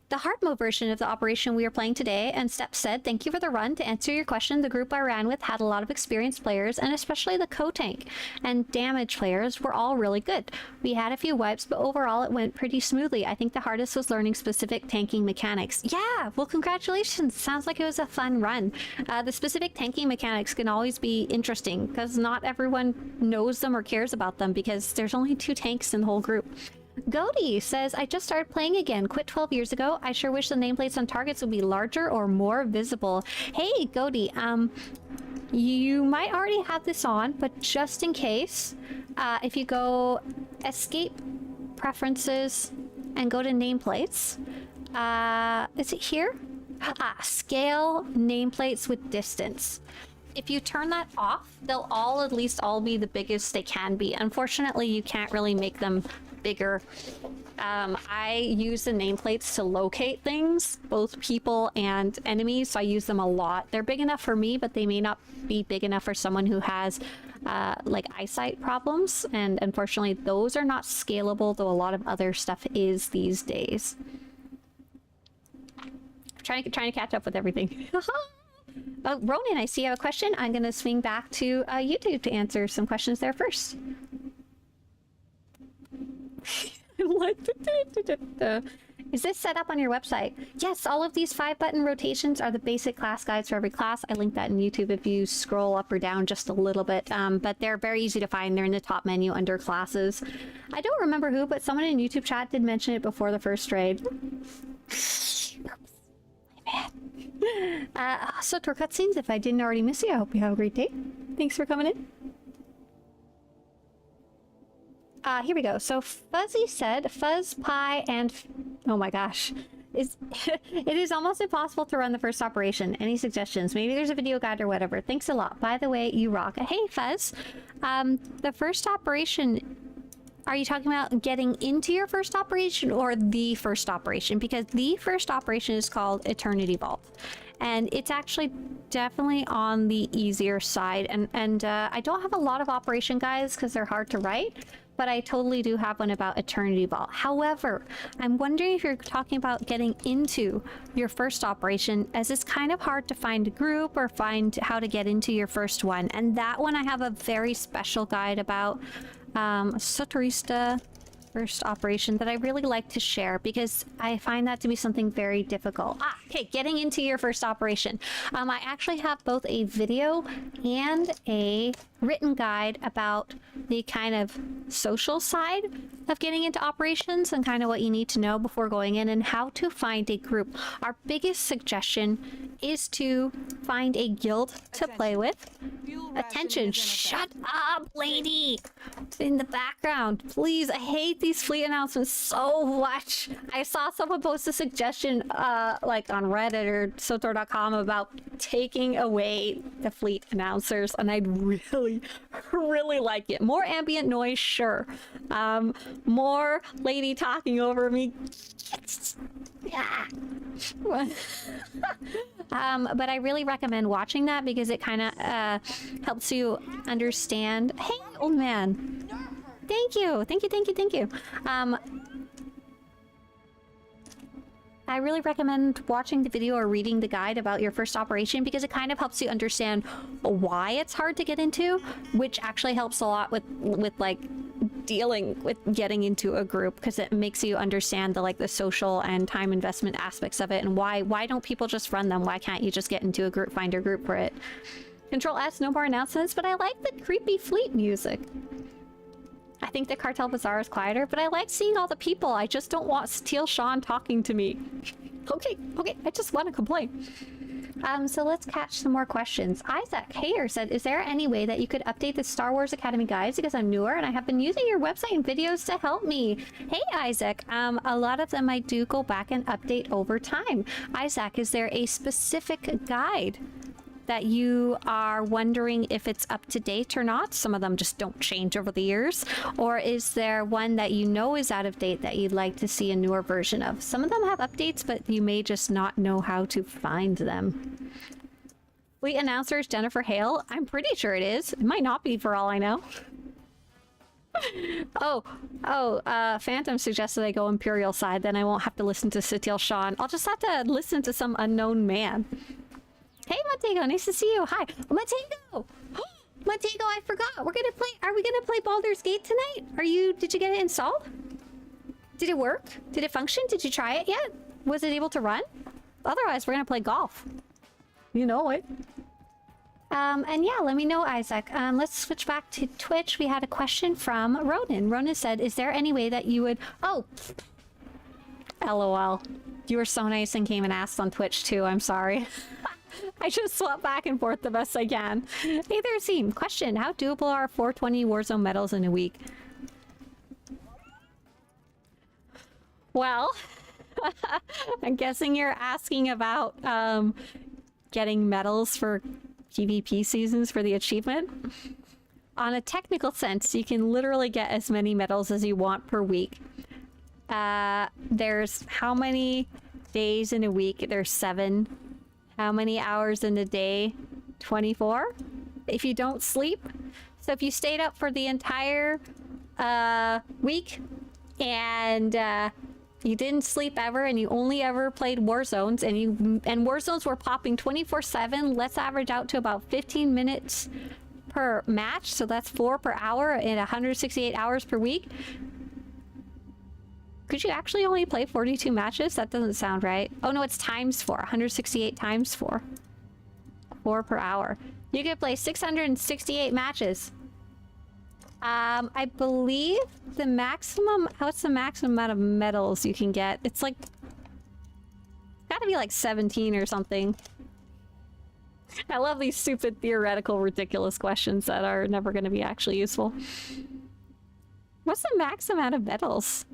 [SPEAKER 1] the hard mode version of the operation we are playing today, and Step said, thank you for the run. To answer your question, the group I ran with had a lot of experienced players, and especially the co-tank and damage players were all really good. We had a few wipes, but overall it went pretty smoothly. I think the hardest was learning specific tanking mechanics. Yeah, well, congratulations. Sounds like it was a fun run. The specific tanking mechanics can always be interesting because not everyone knows them or cares about them because there's only 2 tanks in the whole group. Goaty says, I just started playing again. Quit 12 years ago. I sure wish the nameplates on targets would be larger or more visible. Hey, Goaty, you might already have this on, but just in case, if you go escape preferences and go to nameplates, is it here? Scale nameplates with distance. If you turn that off, they'll at least all be the biggest they can be. Unfortunately, you can't really make them bigger. I use the nameplates to locate things, both people and enemies, so I use them a lot. They're big enough for me, but they may not be big enough for someone who has like eyesight problems, and unfortunately those are not scalable, though a lot of other stuff is these days. Trying to catch up with everything. Ronan, I see you have a question. I'm going to swing back to YouTube to answer some questions there first. I like the Is this set up on your website? Yes, all of these 5-button rotations are the basic class guides for every class. I linked that in YouTube if you scroll up or down just a little bit. But they're very easy to find. They're in the top menu under classes. I don't remember who, but someone in YouTube chat did mention it before the first raid. So tour cutscenes, if I didn't already miss you, I hope you have a great day. Thanks for coming in. Here we go. So Fuzzy said, Fuzz, Pie, and... Oh my gosh. It is almost impossible to run the first operation. Any suggestions? Maybe there's a video guide or whatever. Thanks a lot. By the way, you rock. Hey, Fuzz. The first operation... Are you talking about getting into your first operation or the first operation? Because the first operation is called Eternity Vault. And it's actually definitely on the easier side. And I don't have a lot of operation guides because they're hard to write. But I totally do have one about Eternity Vault. However, I'm wondering if you're talking about getting into your first operation, as it's kind of hard to find a group or find how to get into your first one. And that one I have a very special guide about. Swtorista first operation that I really like to share because I find that to be something very difficult. Okay, getting into your first operation. I actually have both a video and a written guide about the kind of social side of getting into operations and kind of what you need to know before going in and how to find a group. Our biggest suggestion is to find a guild to play with. Attention, shut up, lady! In the background, please. I hate these fleet announcements so much. I saw someone post a suggestion like on Reddit or Sotor.com about taking away the fleet announcers, and I'd really like it. More ambient noise, sure. More lady talking over me. Yeah. But I really recommend watching that because it kind of helps you understand. Hey, old man. Thank you. I really recommend watching the video or reading the guide about your first operation because it kind of helps you understand why it's hard to get into, which actually helps a lot with like dealing with getting into a group because it makes you understand the social and time investment aspects of it and why don't people just run them? Why can't you just get into a group, find a group for it? Control S, no more announcements, but I like the creepy fleet music. I think the Cartel Bazaar is quieter, but I like seeing all the people. I just don't want Steel Sean talking to me. Okay, I just want to complain. So let's catch some more questions. Isaac Hayer said, is there any way that you could update the Star Wars Academy guides because I'm newer and I have been using your website and videos to help me? Hey, Isaac. A lot of them I do go back and update over time. Isaac, is there a specific guide that you are wondering if it's up to date or not? Some of them just don't change over the years. Or is there one that you know is out of date that you'd like to see a newer version of? Some of them have updates, but you may just not know how to find them. Fleet announcer is Jennifer Hale. I'm pretty sure it is. It might not be for all I know. Phantom suggested I go Imperial side, then I won't have to listen to Satil Sean. I'll just have to listen to some unknown man. Hey, Montego, nice to see you. Hi, Montego. Montego, I forgot. Are we gonna play Baldur's Gate tonight? Did you get it installed? Did it work? Did it function? Did you try it yet? Was it able to run? Otherwise, we're gonna play golf. You know it. And yeah, let me know, Isaac. Let's switch back to Twitch. We had a question from Ronan. Ronan said, is there any way that you would... Oh! LOL. You were so nice and came and asked on Twitch too. I'm sorry. I just swap back and forth the best I can. Hey there, Seam. Question. How doable are 420 Warzone medals in a week? Well, I'm guessing you're asking about getting medals for PvP seasons for the achievement. On a technical sense, you can literally get as many medals as you want per week. There's how many days in a week? There's 7. How many hours in a day? 24? If you don't sleep. So if you stayed up for the entire week and you didn't sleep ever and you only ever played Warzones and Warzones were popping 24/7, let's average out to about 15 minutes per match. So that's 4 per hour and 168 hours per week. Could you actually only play 42 matches? That doesn't sound right. Oh no, it's times 4. 168 times 4. 4 per hour. You could play 668 matches. I believe the maximum... What's the maximum amount of medals you can get? It's like... Gotta be like 17 or something. I love these stupid, theoretical, ridiculous questions that are never going to be actually useful. What's the max amount of medals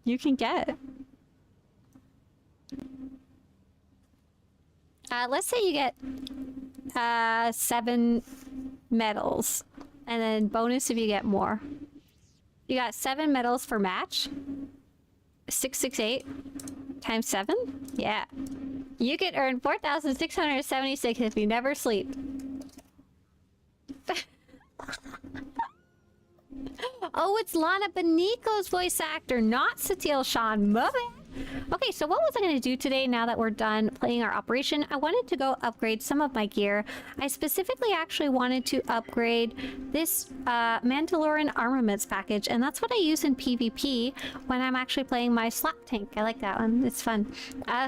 [SPEAKER 1] you can get? Let's say you get 7 medals, and then bonus if you get more. You got 7 medals per match. 668 times 7? Yeah. You could earn 4,676 if you never sleep. Oh, it's Lana Benico's voice actor, not Satil Sean. Move it. Okay, so what was I going to do today now that we're done playing our operation? I wanted to go upgrade some of my gear. I specifically actually wanted to upgrade this Mandalorian armaments package, and that's what I use in PvP when I'm actually playing my slap tank. I like that one. It's fun.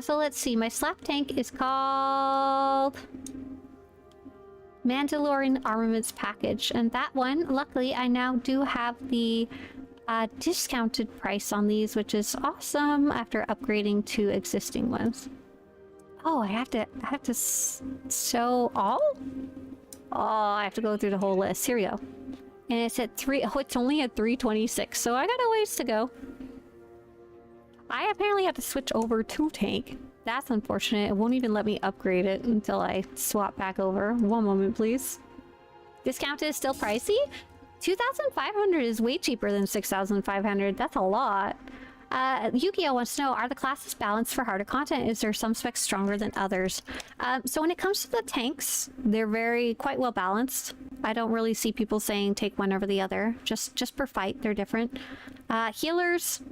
[SPEAKER 1] So let's see. My slap tank is called... Mandalorian armaments package, and that one, luckily, I now do have the discounted price on these, which is awesome after upgrading to existing ones. Oh, I have to sew all? Oh, I have to go through the whole list. Here we go. And it's at 3. Oh, it's only at 326, so I got a ways to go. I apparently have to switch over to tank. That's unfortunate. It won't even let me upgrade it until I swap back over. One moment, please. Discounted is still pricey? 2,500 is way cheaper than 6,500. That's a lot. Yu-Gi-Oh wants to know, are the classes balanced for harder content? Is there some specs stronger than others? So when it comes to the tanks, they're quite well balanced. I don't really see people saying take one over the other. Just per fight, they're different. Healers...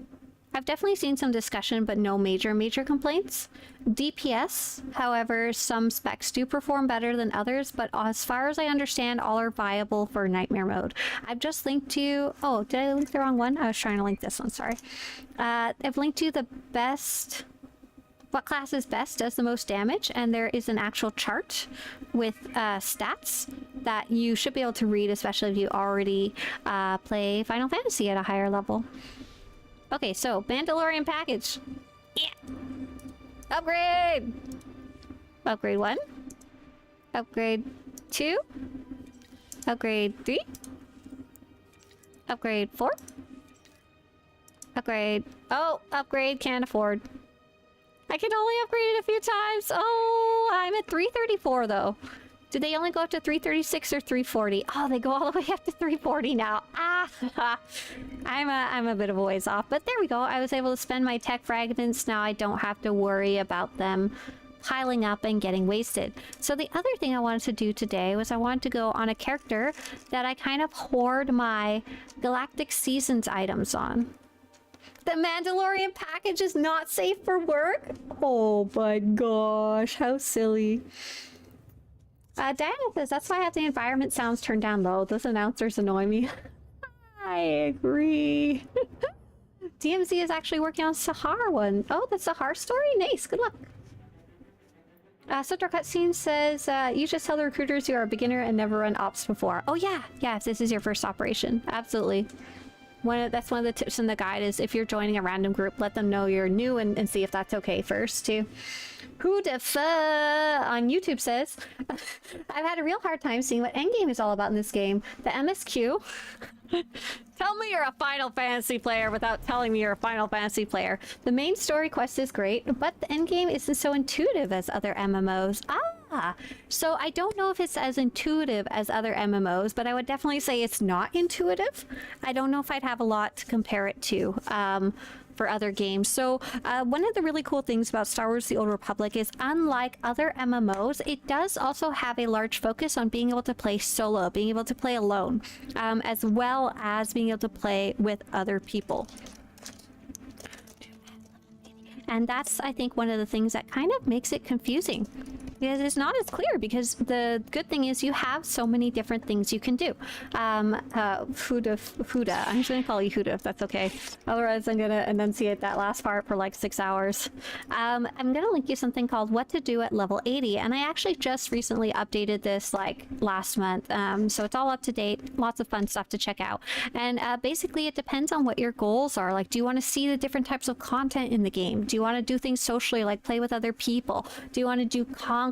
[SPEAKER 1] I've definitely seen some discussion, but no major complaints. DPS, however, some specs do perform better than others, but as far as I understand, all are viable for Nightmare mode. I've just linked to... Oh, did I link the wrong one? I was trying to link this one, sorry. I've linked to the best... What class is best, does the most damage, and there is an actual chart with stats that you should be able to read, especially if you already play Final Fantasy at a higher level. Okay, so Mandalorian package. Yeah. Upgrade. Upgrade 1. Upgrade 2. Upgrade 3. Upgrade 4. Upgrade. Oh, upgrade can't afford. I can only upgrade it a few times. Oh, I'm at 334 though. Do they only go up to 336 or 340? Oh, they go all the way up to 340 now. Ah, I'm a bit of a ways off, but there we go. I was able to spend my tech fragments. Now I don't have to worry about them piling up and getting wasted. So the other thing I wanted to do today was I wanted to go on a character that I kind of hoard my Galactic Seasons items on. The Mandalorian package is not safe for work? Oh my gosh, how silly. Diana says, that's why I have the environment sounds turned down low. Those announcers annoy me. I agree. DMZ is actually working on Sahar one. Oh, the Sahar story? Nice, good luck. Subtor Cutscene says, you just tell the recruiters you are a beginner and never run ops before. Oh yeah, yeah, if this is your first operation. Absolutely. That's one of the tips in the guide is if you're joining a random group, let them know you're new and see if that's okay first too. Who the fuck on YouTube says, I've had a real hard time seeing what Endgame is all about in this game. The MSQ. Tell me you're a Final Fantasy player without telling me you're a Final Fantasy player. The main story quest is great, but the endgame isn't so intuitive as other MMOs. So I don't know if it's as intuitive as other MMOs, but I would definitely say it's not intuitive. I don't know if I'd have a lot to compare it to. For other games. So one of the really cool things about Star Wars The Old Republic is unlike other MMOs, it does also have a large focus on being able to play solo, being able to play alone, as well as being able to play with other people. And that's, I think, one of the things that kind of makes it confusing. Because it's not as clear, because the good thing is you have so many different things you can do. Huda. I'm just going to call you Huda if that's okay. Otherwise, I'm going to enunciate that last part for like 6 hours. I'm going to link you something called What to Do at Level 80. And I actually just recently updated this like last month. So it's all up to date. Lots of fun stuff to check out. And basically, it depends on what your goals are. Like, do you want to see the different types of content in the game? Do you want to do things socially, like play with other people? Do you want to do conquest?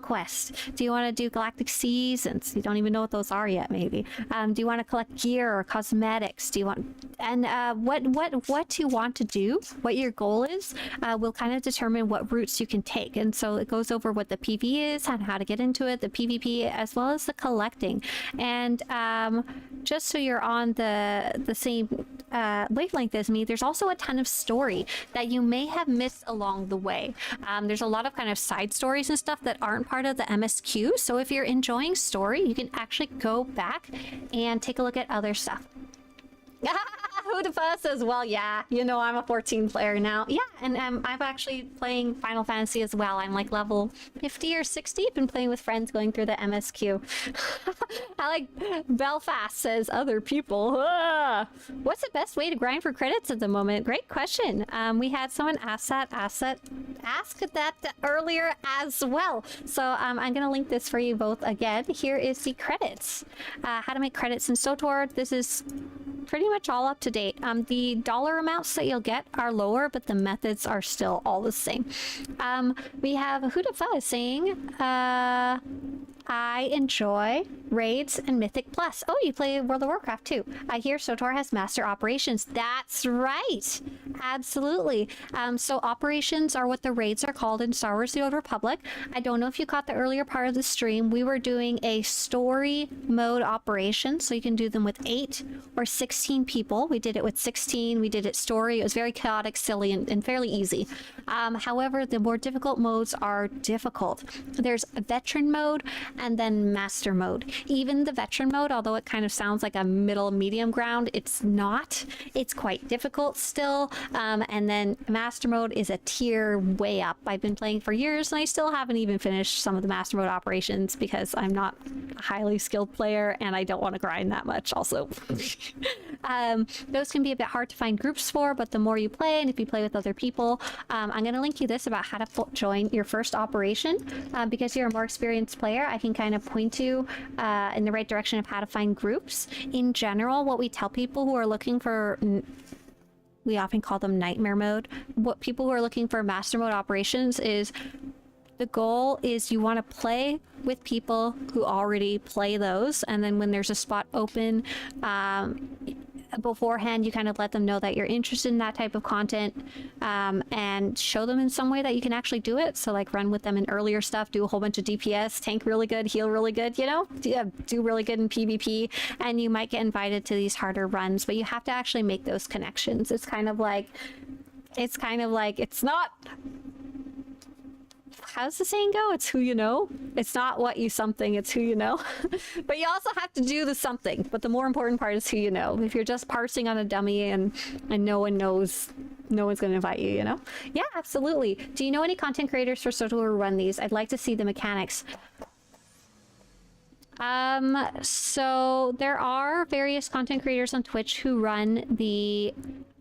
[SPEAKER 1] Do you want to do Galactic Seasons? You don't even know what those are yet, maybe. Do you want to collect gear or cosmetics? Do you want... And what you want to do, what your goal is, will kind of determine what routes you can take. And so it goes over what the PV is and how to get into it, the PvP, as well as the collecting. And just so you're on the same wavelength as me, there's also a ton of story that you may have missed along the way. There's a lot of kind of side stories and stuff that aren't part of the MSQ. So if you're enjoying story, you can actually go back and take a look at other stuff. Who the fuss says, well, yeah, you know, I'm a 14 player now. Yeah, and I'm actually playing Final Fantasy as well. I'm like level 50 or 60. Been playing with friends going through the MSQ. I like Belfast says, other people. What's the best way to grind for credits at the moment? Great question. We had someone ask that earlier as well. So I'm going to link this for you both again. Here is the credits. How to make credits in SWTOR. This is pretty much all up to date. The dollar amounts that you'll get are lower, but the methods are still all the same. We have Hudafa saying, I enjoy raids and Mythic Plus. Oh, you play World of Warcraft too. I hear SWTOR has master operations. That's right. Absolutely. So operations are what the raids are called in Star Wars The Old Republic. I don't know if you caught the earlier part of the stream. We were doing a story mode operation, so you can do them with 8 or 16 people. We did it with 16. We did it story. It was very chaotic, silly, and fairly easy. However, the more difficult modes are difficult. There's a veteran mode and then master mode. Even the veteran mode, although it kind of sounds like a middle medium ground, it's not. It's quite difficult still. And then master mode is a tier way up. I've been playing for years and I still haven't even finished some of the master mode operations because I'm not a highly skilled player and I don't want to grind that much also. Those can be a bit hard to find groups for, but the more you play and if you play with other people, I'm going to link you this about how to join your first operation. Because you're a more experienced player, I can kind of point you in the right direction of how to find groups. In general, what we tell people who are looking for, we often call them nightmare mode, what people who are looking for master mode operations is, the goal is you want to play with people who already play those, and then when there's a spot open beforehand, you kind of let them know that you're interested in that type of content, and show them in some way that you can actually do it. So like run with them in earlier stuff, do a whole bunch of DPS, tank really good, heal really good, you know, do really good in PvP, and you might get invited to these harder runs, but you have to actually make those connections. It's kind of like, it's not, how's the saying go? It's who you know. It's not what you something, it's who you know. But you also have to do the something. But the more important part is who you know. If you're just parsing on a dummy and no one knows, no one's going to invite you, you know? Yeah, absolutely. Do you know any content creators for SWTOR who run these? I'd like to see the mechanics. So there are various content creators on Twitch who run the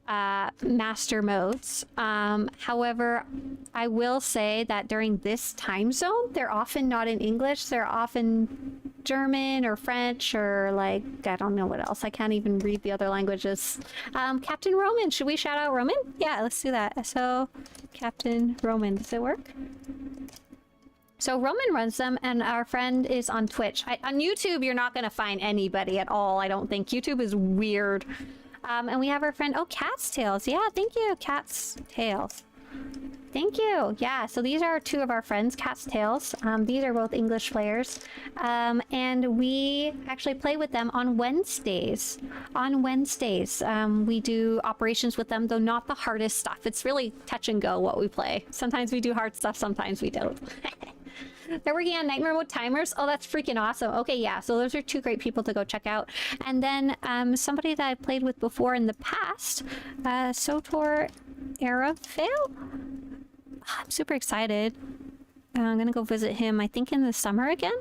[SPEAKER 1] master modes. However, I will say that during this time zone, they're often not in English. They're often German or French or like, I don't know what else. I can't even read the other languages. Captain Roman, should we shout out Roman? Yeah, let's do that. So, Captain Roman, does it work? So Roman runs them, and our friend is on Twitch. On YouTube, you're not going to find anybody at all, I don't think. YouTube is weird. And we have our friend, oh, Cat's Tails. Yeah, thank you, Cat's Tails. Thank you. Yeah, so these are two of our friends, Cat's Tails. These are both English players. And we actually play with them on Wednesdays. On Wednesdays, we do operations with them, though not the hardest stuff. It's really touch and go what we play. Sometimes we do hard stuff, sometimes we don't. They're working on Nightmare Mode timers. Oh, that's freaking awesome. Okay, yeah, so those are two great people to go check out. And then somebody that I played with before in the past, Swtorista Livestream. I'm super excited. I'm gonna go visit him, I think in the summer again.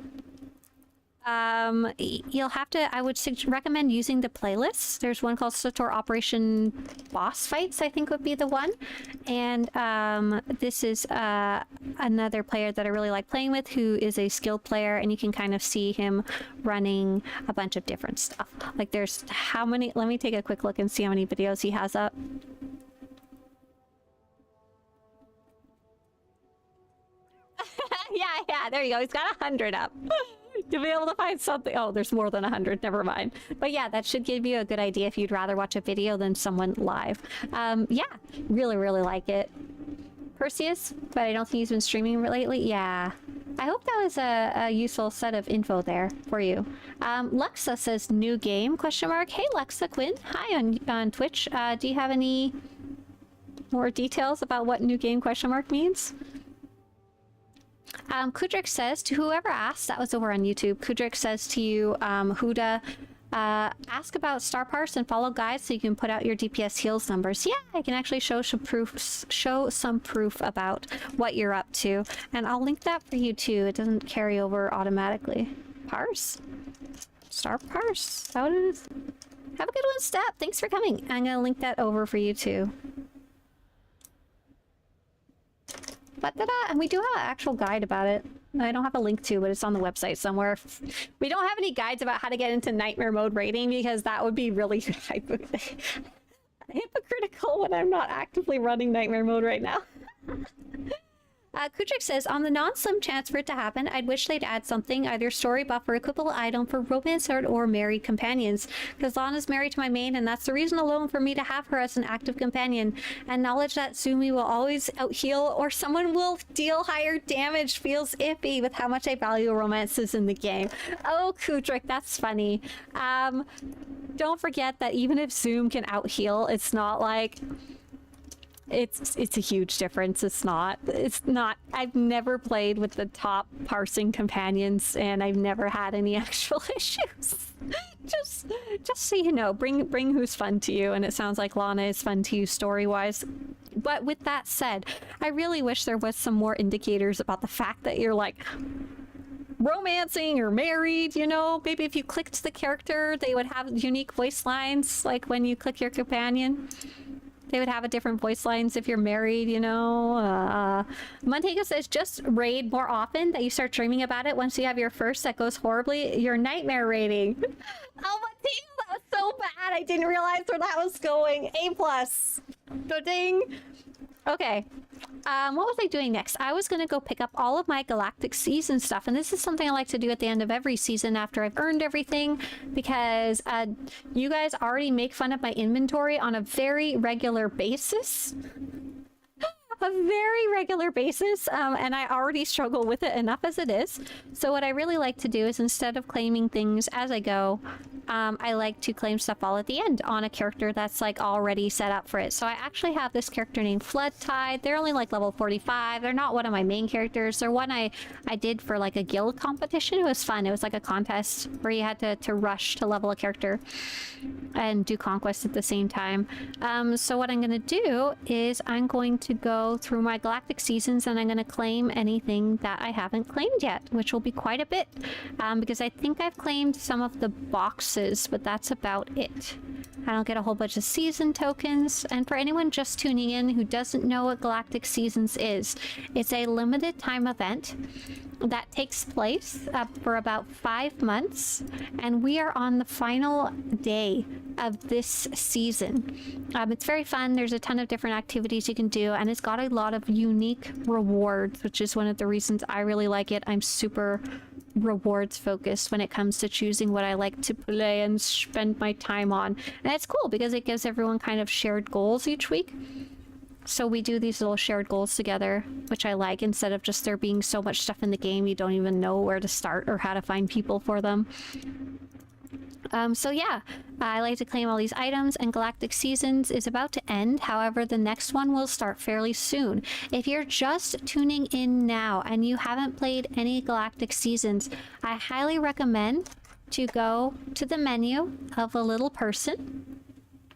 [SPEAKER 1] You'll have to, I would recommend using the playlists. There's one called Swtor Operation Boss Fights, I think would be the one. And this is another player that I really like playing with who is a skilled player, and you can kind of see him running a bunch of different stuff. Like there's how many, let me take a quick look and see how many videos he has up. yeah, there you go. He's got 100 up. To be able to find something. Oh, there's more than 100. Never mind. But yeah, that should give you a good idea if you'd rather watch a video than someone live. Yeah, really, really like it. Perseus, but I don't think he's been streaming lately. Yeah. I hope that was a useful set of info there for you. Luxa says new game, question mark. Hey, Luxa Quinn. Hi on Twitch. Do you have any more details about what new game question mark means? Kudrik says to whoever asked, that was over on YouTube. Kudrik says to you, Huda, ask about Star Parse and follow guides so you can put out your DPS heals numbers. Yeah, I can actually show some proof about what you're up to, and I'll link that for you too. It doesn't carry over automatically. Parse? Star Parse? Is that what it is? Have a good one, Step. Thanks for coming. I'm gonna link that over for you too. And we do have an actual guide about it. I don't have a link to, but it's on the website somewhere. We don't have any guides about how to get into Nightmare Mode raiding because that would be really hypocritical when I'm not actively running Nightmare Mode right now. Kudrik says, on the non-slim chance for it to happen, I'd wish they'd add something, either story buff or equipable item for romance or married companions. Because Lana's married to my main, and that's the reason alone for me to have her as an active companion. And knowledge that Sumi will always out-heal or someone will deal higher damage feels iffy with how much I value romances in the game. Oh, Kudrik, that's funny. Don't forget that even if Zoom can out-heal, it's not like... It's a huge difference. It's not I've never played with the top parsing companions, and I've never had any actual issues. just so you know, bring who's fun to you, and it sounds like Lana is fun to you story-wise. But with that said, I really wish there was some more indicators about the fact that you're like romancing or married, you know. Maybe if you clicked the character, they would have unique voice lines, like when you click your companion. They would have a different voice lines if you're married, you know. Montego says, just raid more often, that you start dreaming about it. Once you have your first that goes horribly, your nightmare raiding. Oh, Montego, that was so bad. I didn't realize where that was going. A+. Ding. Okay. What was I doing next? I was going to go pick up all of my Galactic Season stuff, and this is something I like to do at the end of every season after I've earned everything, because you guys already make fun of my inventory on a very regular basis. And I already struggle with it enough as it is. So what I really like to do is, instead of claiming things as I go, I like to claim stuff all at the end on a character that's like already set up for it. So I actually have this character named Flood Tide. They're only like level 45. They're not one of my main characters. They're one I did for like a guild competition. It was fun. It was like a contest where you had to rush to level a character and do conquest at the same time. So what I'm going to do is I'm going to go through my Galactic Seasons, and I'm going to claim anything that I haven't claimed yet, which will be quite a bit, because I think I've claimed some of the box bonuses, but that's about it. I don't get a whole bunch of season tokens. And for anyone just tuning in who doesn't know what Galactic Seasons is, it's a limited time event that takes place for about 5 months, and we are on the final day of this season. It's very fun. There's a ton of different activities you can do, and it's got a lot of unique rewards, which is one of the reasons I really like it. I'm super rewards focused when it comes to choosing what I like to play and spend my time on. And it's cool because it gives everyone kind of shared goals each week. So we do these little shared goals together, which I like, instead of just there being so much stuff in the game you don't even know where to start or how to find people for them. So yeah, I like to claim all these items, and Galactic Seasons is about to end. However, the next one will start fairly soon. If you're just tuning in now and you haven't played any Galactic Seasons, I highly recommend to go to the menu of a little person,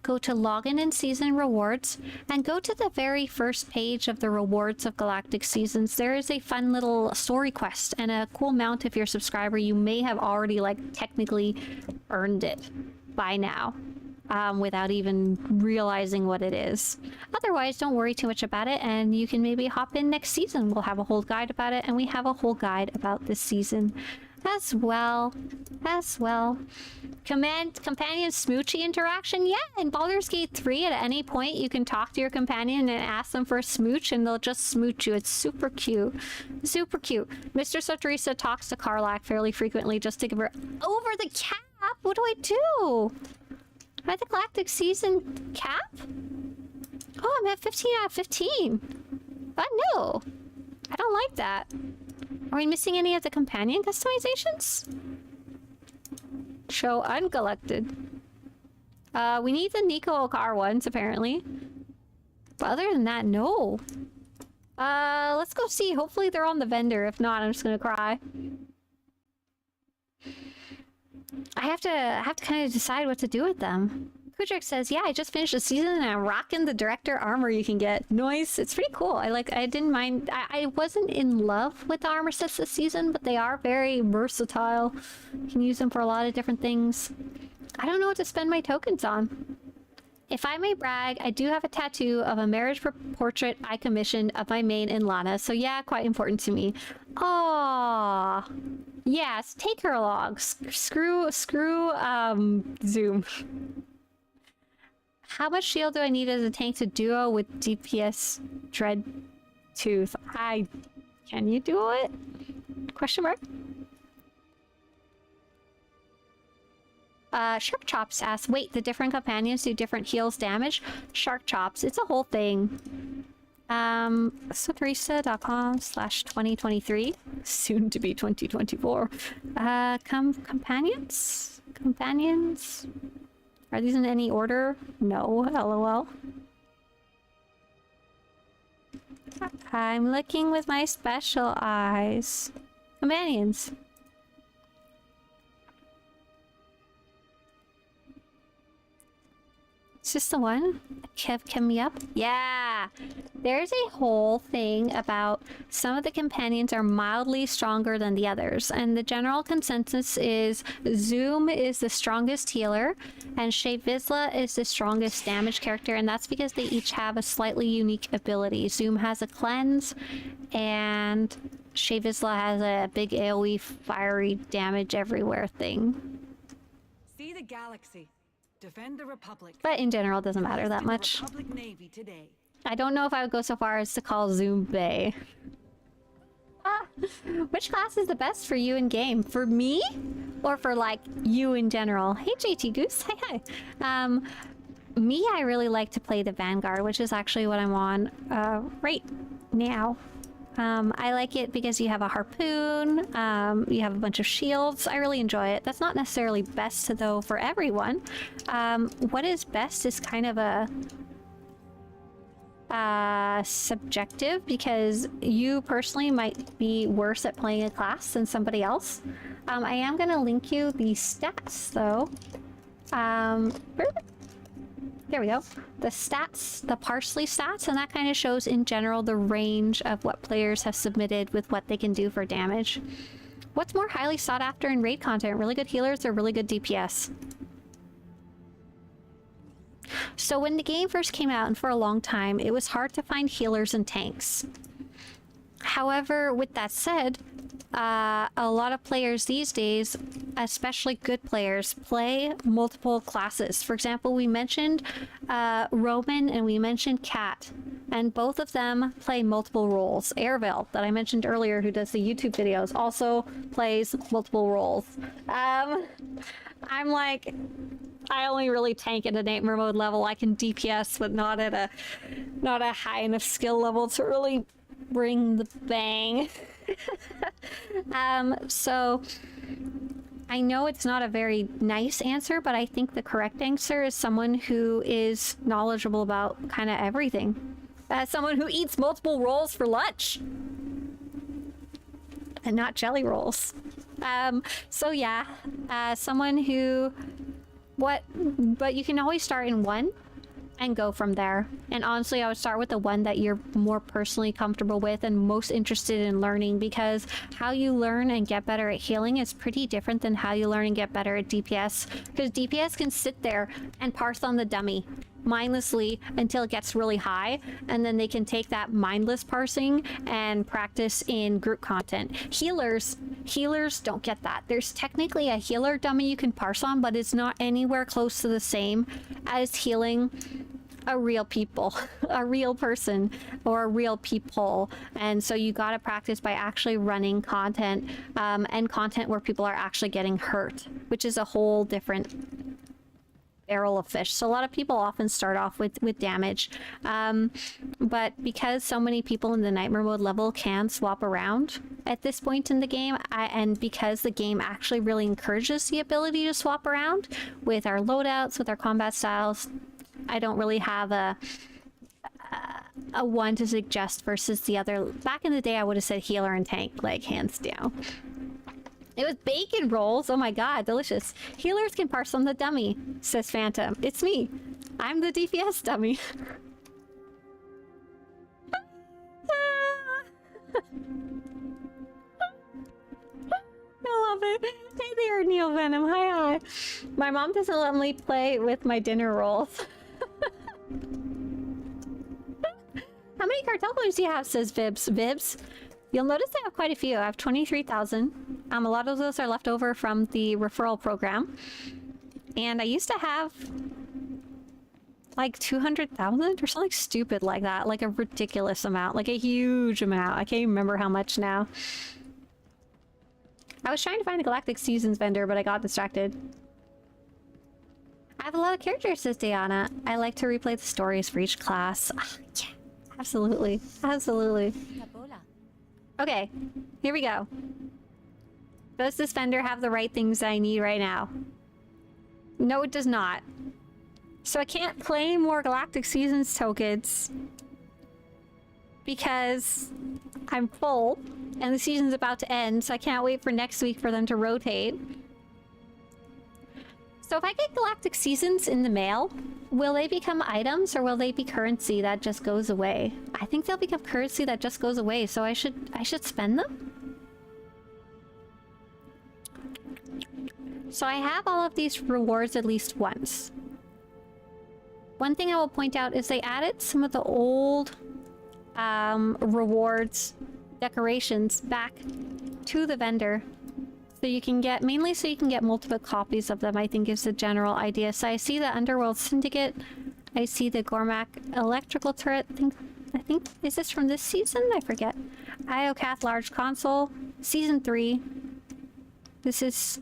[SPEAKER 1] go to Login and Season Rewards, and go to the very first page of the rewards of Galactic Seasons. There is a fun little story quest and a cool mount. If you're a subscriber, you may have already technically earned it by now, without even realizing what it is. Otherwise, don't worry too much about it, and you can maybe hop in next season. We'll have a whole guide about it, and we have a whole guide about this season as well. Companion smoochy interaction. Yeah, in Baldur's Gate 3, at any point you can talk to your companion and ask them for a smooch, and they'll just smooch you. It's super cute. Super cute. Mr. Swtorista talks to Karlach fairly frequently just to give her over the cap. What do I do? Am I the Galactic Season cap? Oh, I'm at 15 out of 15. But no, I don't like that. Are we missing any of the companion customizations? Show uncollected. We need the Nico Okar ones, apparently. But other than that, no. Let's go see. Hopefully they're on the vendor. If not, I'm just gonna cry. I have to kind of decide what to do with them. Kudrik says, yeah, I just finished the season and I'm rocking the director armor you can get. Nice. It's pretty cool. I didn't mind. I wasn't in love with the armor sets this season, but they are very versatile. You can use them for a lot of different things. I don't know what to spend my tokens on. If I may brag, I do have a tattoo of a marriage portrait I commissioned of my main in Lana, so yeah, quite important to me. Aww. Yes, take her along. Screw Zoom. How much shield do I need as a tank to duo with DPS Dread Tooth? Can you do it? Question mark? Shark Chops asks, wait, the different companions do different heals damage? Shark Chops, it's a whole thing. Swtorista.com/2023, soon to be 2024. Companions? Companions? Are these in any order? No, lol. I'm looking with my special eyes. Companions. Is this the one? Kev me up? Yeah! There's a whole thing about some of the companions are mildly stronger than the others, and the general consensus is Zoom is the strongest healer, and Shae Vizla is the strongest damage character, and that's because they each have a slightly unique ability. Zoom has a cleanse, and Shae Vizla has a big AoE fiery damage everywhere thing.
[SPEAKER 12] See the galaxy. Defend the Republic.
[SPEAKER 1] But in general, it doesn't matter that much.
[SPEAKER 12] Navy today.
[SPEAKER 1] I don't know if I would go so far as to call Zoom Bay. Which class is the best for you in game? For me? Or for, like, you in general? Hey, JT Goose. Hi. Me, I really like to play the Vanguard, which is actually what I'm on right now. I like it because you have a harpoon, you have a bunch of shields. I really enjoy it. That's not necessarily best, though, for everyone. What is best is kind of a subjective, because you personally might be worse at playing a class than somebody else. I am going to link you the stats, though. There we go. The stats, the parsley stats, and that kind of shows in general the range of what players have submitted with what they can do for damage. What's more highly sought after in raid content? Really good healers or really good DPS? So when the game first came out, and for a long time, it was hard to find healers and tanks. However, with that said, a lot of players these days, especially good players, play multiple classes. For example, we mentioned Roman and we mentioned Cat, and both of them play multiple roles. Airville, that I mentioned earlier, who does the YouTube videos, also plays multiple roles. I'm like, I only really tank at a nightmare mode level. I can DPS, but not at a high enough skill level to really bring the bang. So I know it's not a very nice answer, but I think the correct answer is someone who is knowledgeable about kind of everything. Someone who eats multiple rolls for lunch and not jelly rolls. So yeah, someone who but you can always start in one and go from there. And honestly, I would start with the one that you're more personally comfortable with and most interested in learning, because how you learn and get better at healing is pretty different than how you learn and get better at DPS, because DPS can sit there and parse on the dummy mindlessly until it gets really high, and then they can take that mindless parsing and practice in group content. Healers don't get that. There's technically a healer dummy you can parse on, but it's not anywhere close to the same as healing a real person or a real people. And so you got to practice by actually running content, and content where people are actually getting hurt, which is a whole different barrel of fish. So a lot of people often start off with damage, but because so many people in the nightmare mode level can swap around at this point in the game, and because the game actually really encourages the ability to swap around with our loadouts, with our combat styles, I don't really have a one to suggest versus the other. Back in the day, I would have said healer and tank, like hands down. It was bacon rolls. Oh my god, delicious. Healers can parse on the dummy, says Phantom. It's me. I'm the DPS dummy. I love it. Hey there, Neil Venom. Hi. My mom doesn't let me play with my dinner rolls. How many cartel points do you have, says Vibs. Vibs? You'll notice I have quite a few. I have 23,000. A lot of those are left over from the referral program. And I used to have like 200,000 or something stupid like that. Like a ridiculous amount. Like a huge amount. I can't even remember how much now. I was trying to find the Galactic Seasons vendor, but I got distracted. I have a lot of characters, says Diana. I like to replay the stories for each class. Yeah, absolutely. Absolutely. Okay, here we go. Does this vendor have the right things I need right now? No, it does not. So I can't claim more Galactic Seasons tokens because I'm full and the season's about to end, so I can't wait for next week for them to rotate. So if I get Galactic Seasons in the mail, will they become items or will they be currency that just goes away? I think they'll become currency that just goes away, so I should spend them? So I have all of these rewards at least once. One thing I will point out is they added some of the old rewards decorations back to the vendor. So you can get, mainly so you can get multiple copies of them, I think is the general idea. So I see the Underworld Syndicate. I see the Gormak Electrical Turret. I think, is this from this season? I forget. Iocath Large Console. Season 3. This is...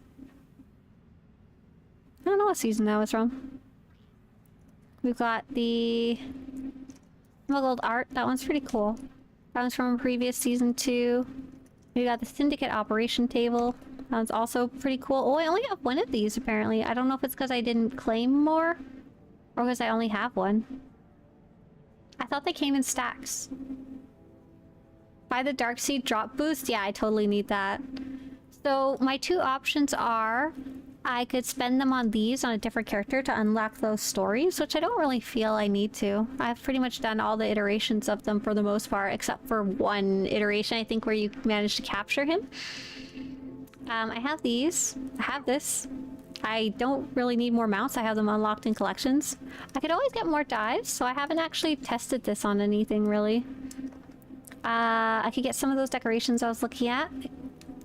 [SPEAKER 1] I don't know what season that was from. We've got the... Smuggled Art. That one's pretty cool. That one's from a previous season 2. We got the Syndicate Operation Table. That one's also pretty cool. Oh, I only have one of these, apparently. I don't know if it's because I didn't claim more, or because I only have one. I thought they came in stacks. Buy the Darkseid drop boost? Yeah, I totally need that. So, my two options are... I could spend them on these on a different character to unlock those stories, which I don't really feel I need to. I've pretty much done all the iterations of them for the most part, except for one iteration, I think, where you managed to capture him. I have these. I have this. I don't really need more mounts. I have them unlocked in collections. I could always get more dives, so I haven't actually tested this on anything really. I could get some of those decorations I was looking at.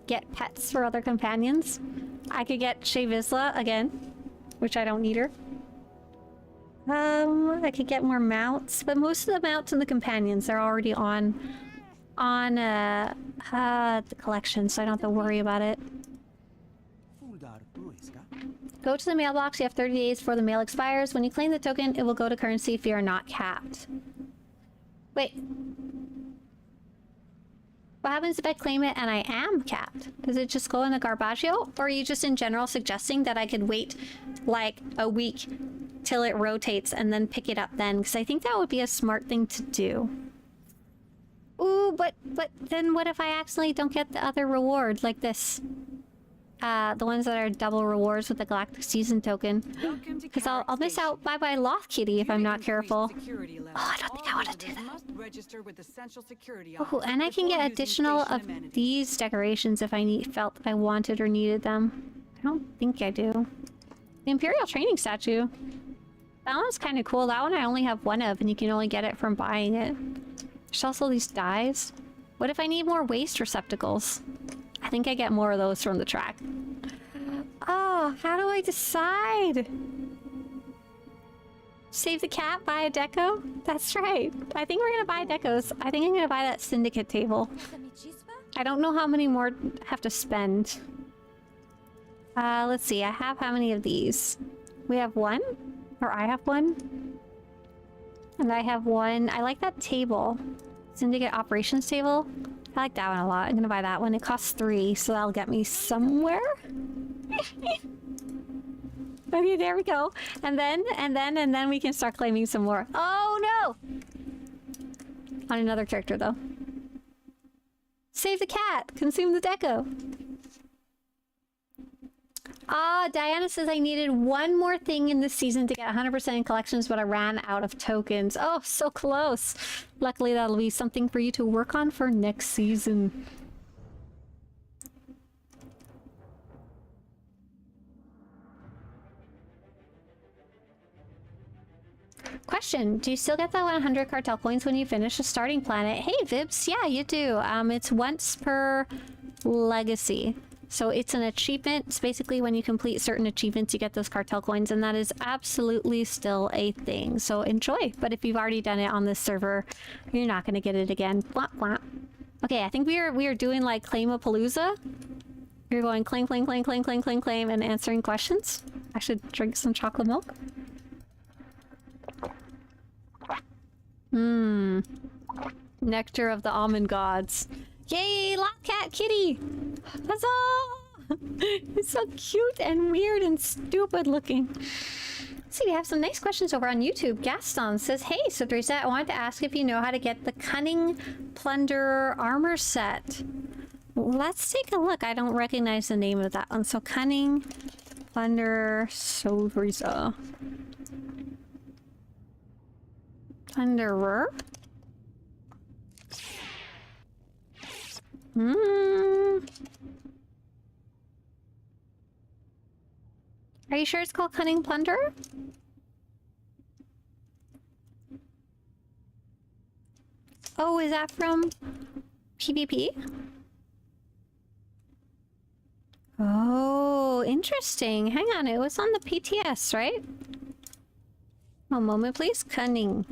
[SPEAKER 1] Get pets for other companions. I could get Shae Vizla again, which I don't need her. I could get more mounts, but most of the mounts and the companions are already on the collection, so I don't have to worry about it. Go to the mailbox. You have 30 days before the mail expires. When you claim the token, it will go to currency if you are not capped. Wait. What happens if I claim it and I am capped? Does it just go in the garbaggio? Or are you just in general suggesting that I could wait like a week till it rotates and then pick it up then? Because I think that would be a smart thing to do. Ooh, but then what if I accidentally don't get the other reward like this? The ones that are double rewards with the Galactic Season token. Because I'll miss out bye-bye Loth Kitty if I'm not careful. Oh, I don't think I want to do that. Oh, and I can get additional of these decorations if I felt I wanted or needed them. I don't think I do. The Imperial Training Statue. That one's kind of cool. That one I only have one of, and you can only get it from buying it. There's also these dies. What if I need more waste receptacles? I think I get more of those from the track. Oh, how do I decide? Save the cat, buy a deco? That's right. I think we're gonna buy decos. I think I'm gonna buy that syndicate table. I don't know how many more I have to spend. Let's see. I have how many of these? We have one? Or I have one? And I have one. I like that table. Syndicate operations table. I like that one a lot. I'm gonna buy that one. It costs 3, so that'll get me somewhere. Okay, there we go. And then we can start claiming some more. Oh no! On another character though. Save the cat! Consume the deco! Ah, Diana says I needed one more thing in this season to get 100% in collections, but I ran out of tokens. Oh, so close. Luckily, that'll be something for you to work on for next season. Question, do you still get the 100 cartel coins when you finish a starting planet? Hey, Vibs, yeah, you do. It's once per legacy. So it's an achievement. It's basically when you complete certain achievements, you get those cartel coins, and that is absolutely still a thing. So enjoy. But if you've already done it on this server, you're not going to get it again. Blah, blah. Okay, I think we are doing like Claim-a-Palooza. We're going claim, claim, claim, claim, claim, claim, claim, and answering questions. I should drink some chocolate milk. Nectar of the almond gods. Yay, Lotcat Kitty! That's all! It's so cute and weird and stupid looking. Let's see, we have some nice questions over on YouTube. Gaston says, hey, Swtorista, I wanted to ask if you know how to get the Cunning Plunder armor set. Let's take a look. I don't recognize the name of that one. So Cunning Plunder Swtorista. Plunderer? Are you sure it's called Cunning Plunderer? Oh, is that from PvP? Oh, interesting. Hang on, it was on the PTS, right? One moment, please. Cunning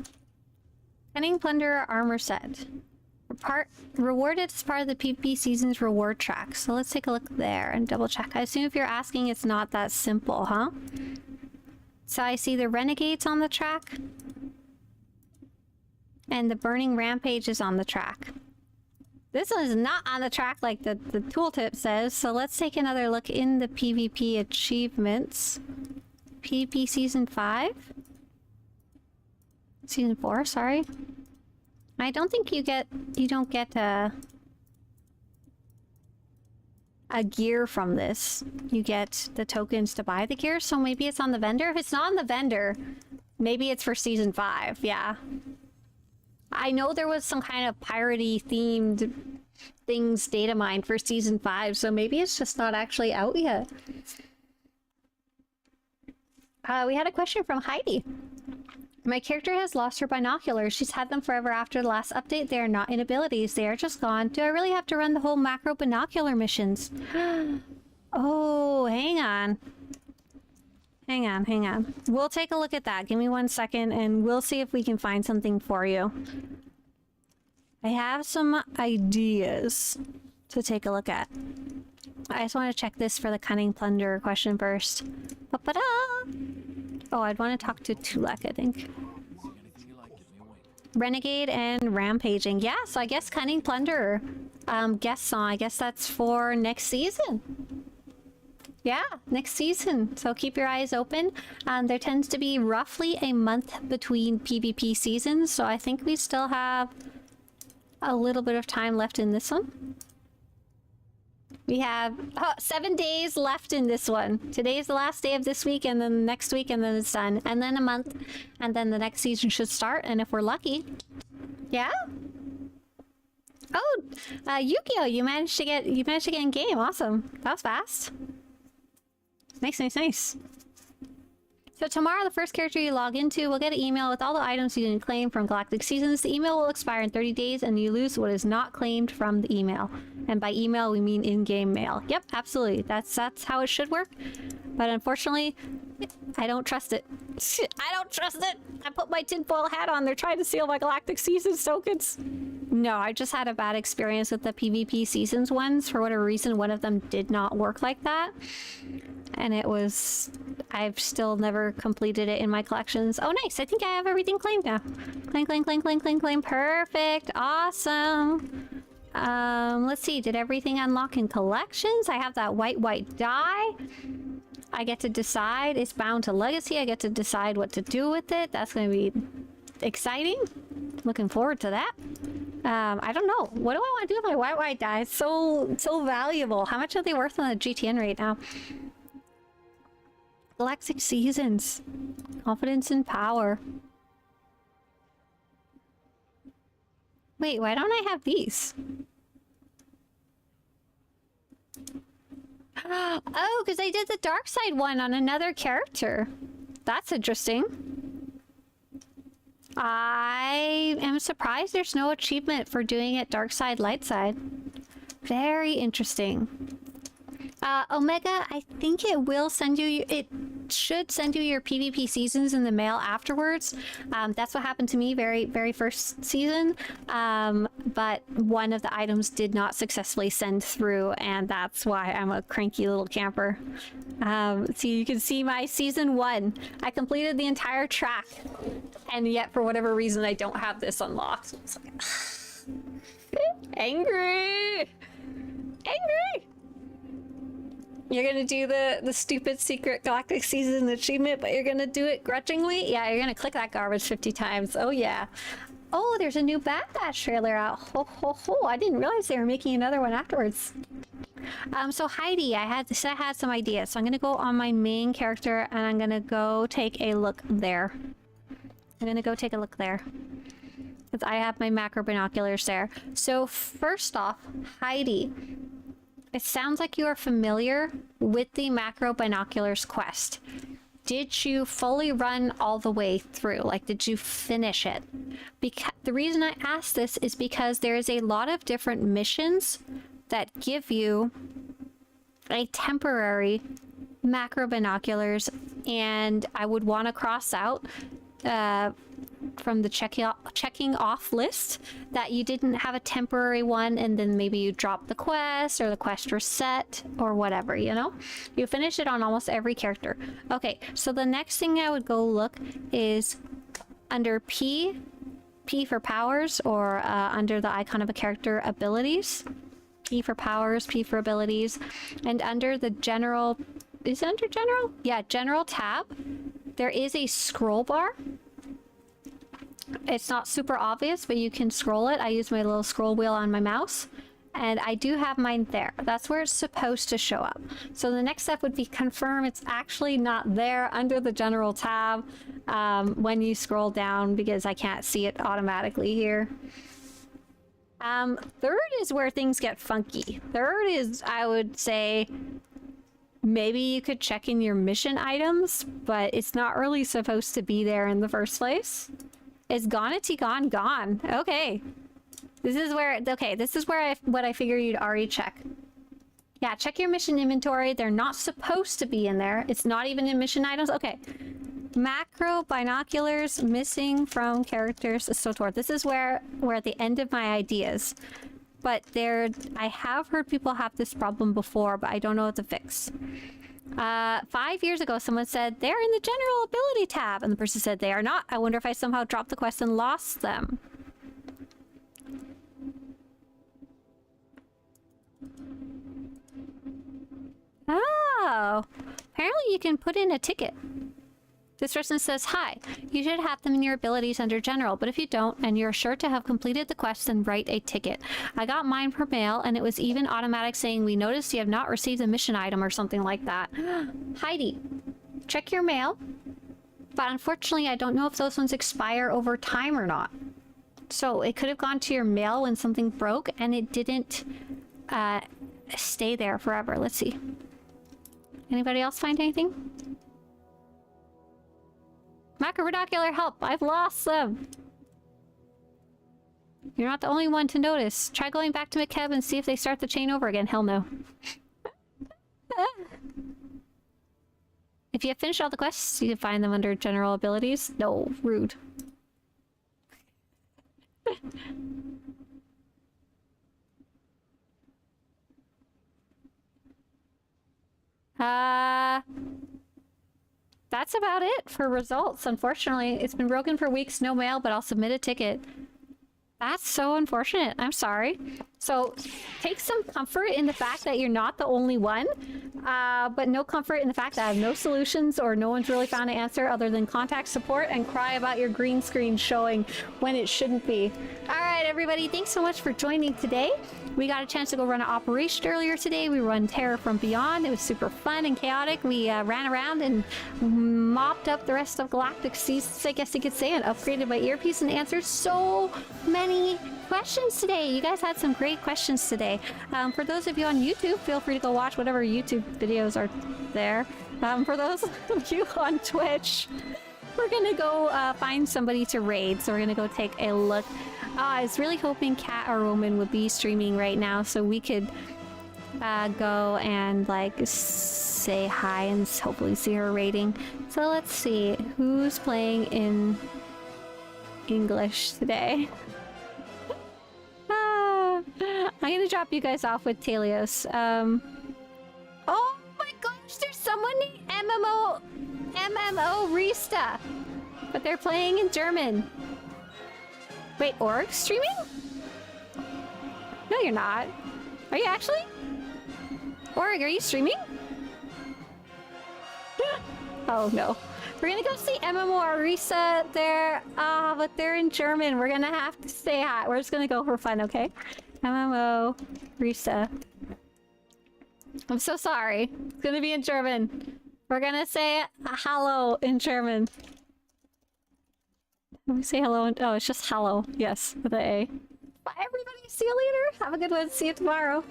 [SPEAKER 1] Plunderer armor set. Rewarded as part of the PvP Seasons reward track. So let's take a look there and double check. I assume if you're asking, it's not that simple, huh? So I see the Renegades on the track. And the Burning Rampage is on the track. This one is not on the track like the tooltip says. So let's take another look in the PvP achievements. PvP Season 5? Season 4, sorry. I don't think you don't get a gear from this. You get the tokens to buy the gear, so maybe it's on the vendor. If it's not on the vendor, maybe it's for Season 5, yeah. I know there was some kind of piratey themed things data mined for season 5, so maybe it's just not actually out yet. We had a question from Heidi. My character has lost her binoculars. She's had them forever after the last update. They are not inabilities. They are just gone. Do I really have to run the whole macro binocular missions? Oh, hang on. Hang on, hang on. We'll take a look at that. Give me 1 second and we'll see if we can find something for you. I have some ideas to take a look at. I just want to check this for the cunning plunder question first. Ba-ba-da! Oh, I'd want to talk to Tulek, I think. Renegade and Rampaging. Yeah, so I guess Cunning Plunderer. Guest song. I guess that's for next season. Yeah, next season. So keep your eyes open. There tends to be roughly a month between PvP seasons, so I think we still have a little bit of time left in this one. We have 7 days left in this one. Today's the last day of this week, and then next week, and then it's done. And then a month, and then the next season should start, and if we're lucky. Yeah? Oh, Yukio, you managed to get in game. Awesome. That was fast. Nice, nice, nice. So tomorrow, the first character you log into will get an email with all the items you didn't claim from Galactic Seasons. The email will expire in 30 days, and you lose what is not claimed from the email. And by email, we mean in-game mail. Yep, absolutely. That's how it should work. But unfortunately, I don't trust it. I don't trust it! I put my tinfoil hat on. They're trying to steal my Galactic Seasons tokens. No, I just had a bad experience with the PvP Seasons ones. For whatever reason, one of them did not work like that. And it was... I've still never completed it in my collections. Oh, nice. I think I have everything claimed now. Claim, claim, claim, claim, claim, claim. Perfect. Awesome. Let's see. Did everything unlock in collections? I have that white die. I get to decide. It's bound to legacy. I get to decide what to do with it. That's going to be exciting. Looking forward to that. I don't know. What do I want to do with my white die? It's so valuable. How much are they worth on the GTN right now? Galactic Seasons. Confidence and power. Wait, why don't I have these? Oh, because I did the dark side one on another character. That's interesting. I am surprised there's no achievement for doing it dark side, light side. Very interesting. Omega, I think it will send you... It should send you your PvP seasons in the mail afterwards. That's what happened to me very first season. But one of the items did not successfully send through, and that's why I'm a cranky little camper. So you can see my season 1. I completed the entire track, and yet for whatever reason I don't have this unlocked. It's like... Angry! Angry! You're gonna do the stupid secret Galactic Season achievement, but you're gonna do it grudgingly? Yeah, you're gonna click that garbage 50 times. Oh yeah. Oh, there's a new Bad Batch trailer out. Ho ho ho, I didn't realize they were making another one afterwards. So Heidi, I had some ideas. So I'm gonna go on my main character and I'm gonna go take a look there. I'm gonna go take a look there. Because I have my macro binoculars there. So first off, Heidi, it sounds like you are familiar with the macro binoculars quest. Did you fully run all the way through? Like, did you finish it? Because the reason I ask this is because there is a lot of different missions that give you a temporary macro binoculars, and I would want to cross out from the checking off list that you didn't have a temporary one, and then maybe you dropped the quest or the quest reset or whatever, you know? You finish it on almost every character. Okay, so the next thing I would go look is under P for powers, or under the icon of a character, abilities. P for powers, P for abilities, and under the general, is it under general? Yeah, general tab, there is a scroll bar. It's not super obvious, but you can scroll it. I use my little scroll wheel on my mouse, and I do have mine there. That's where it's supposed to show up. So the next step would be confirm it's actually not there under the general tab when you scroll down, because I can't see it automatically here. Third is where things get funky. Third is, I would say, maybe you could check in your mission items, but it's not really supposed to be there in the first place. Is Gonity gone? Okay. This is where, what I figure you'd already check. Yeah, check your mission inventory. They're not supposed to be in there. It's not even in mission items. Okay. Macro binoculars missing from characters SWTOR. This is where we're at the end of my ideas. But I have heard people have this problem before, but I don't know what to fix. 5 years ago, someone said, they're in the general ability tab. And the person said, they are not. I wonder if I somehow dropped the quest and lost them. Oh, apparently you can put in a ticket. This person says, hi, you should have them in your abilities under general, but if you don't, and you're sure to have completed the quest, then write a ticket. I got mine per mail, and it was even automatic saying, we noticed you have not received a mission item or something like that. Heidi, check your mail, but unfortunately, I don't know if those ones expire over time or not. So it could have gone to your mail when something broke, and it didn't stay there forever. Let's see. Anybody else find anything? Macro binocular help! I've lost them! You're not the only one to notice. Try going back to McKeb and see if they start the chain over again. Hell no. If you have finished all the quests, you can find them under general abilities. No, rude. That's about it for results, unfortunately. It's been broken for weeks, no mail, but I'll submit a ticket. That's so unfortunate. I'm sorry. So take some comfort in the fact that you're not the only one, but no comfort in the fact that I have no solutions or no one's really found an answer other than contact support and cry about your green screen showing when it shouldn't be. All right, everybody, thanks so much for joining today. We got a chance to go run an operation earlier today. We run Terror from Beyond. It was super fun and chaotic. We ran around and mopped up the rest of Galactic Seasons, I guess you could say, and upgraded my earpiece and answered so many questions today. You guys had some great questions today. For those of you on YouTube, feel free to go watch whatever YouTube videos are there. For those of you on Twitch, we're gonna go find somebody to raid, so we're gonna go take a look. I was really hoping Kat or Roman would be streaming right now so we could go and like say hi and hopefully see her rating. So let's see who's playing in English today. I'm gonna drop you guys off with Telios. Oh my gosh, there's someone named MMO but they're playing in German. Wait, Org streaming? No, you're not. Are you actually? Org, are you streaming? Oh no. We're gonna go see MMO Arisa there. But they're in German. We're gonna have to say hi. We're just gonna go for fun, okay? MMO Arisa. I'm so sorry. It's gonna be in German. We're gonna say hello in German. Let me say hello. Oh, it's just hello. Yes, with an A. Bye, everybody. See you later. Have a good one. See you tomorrow.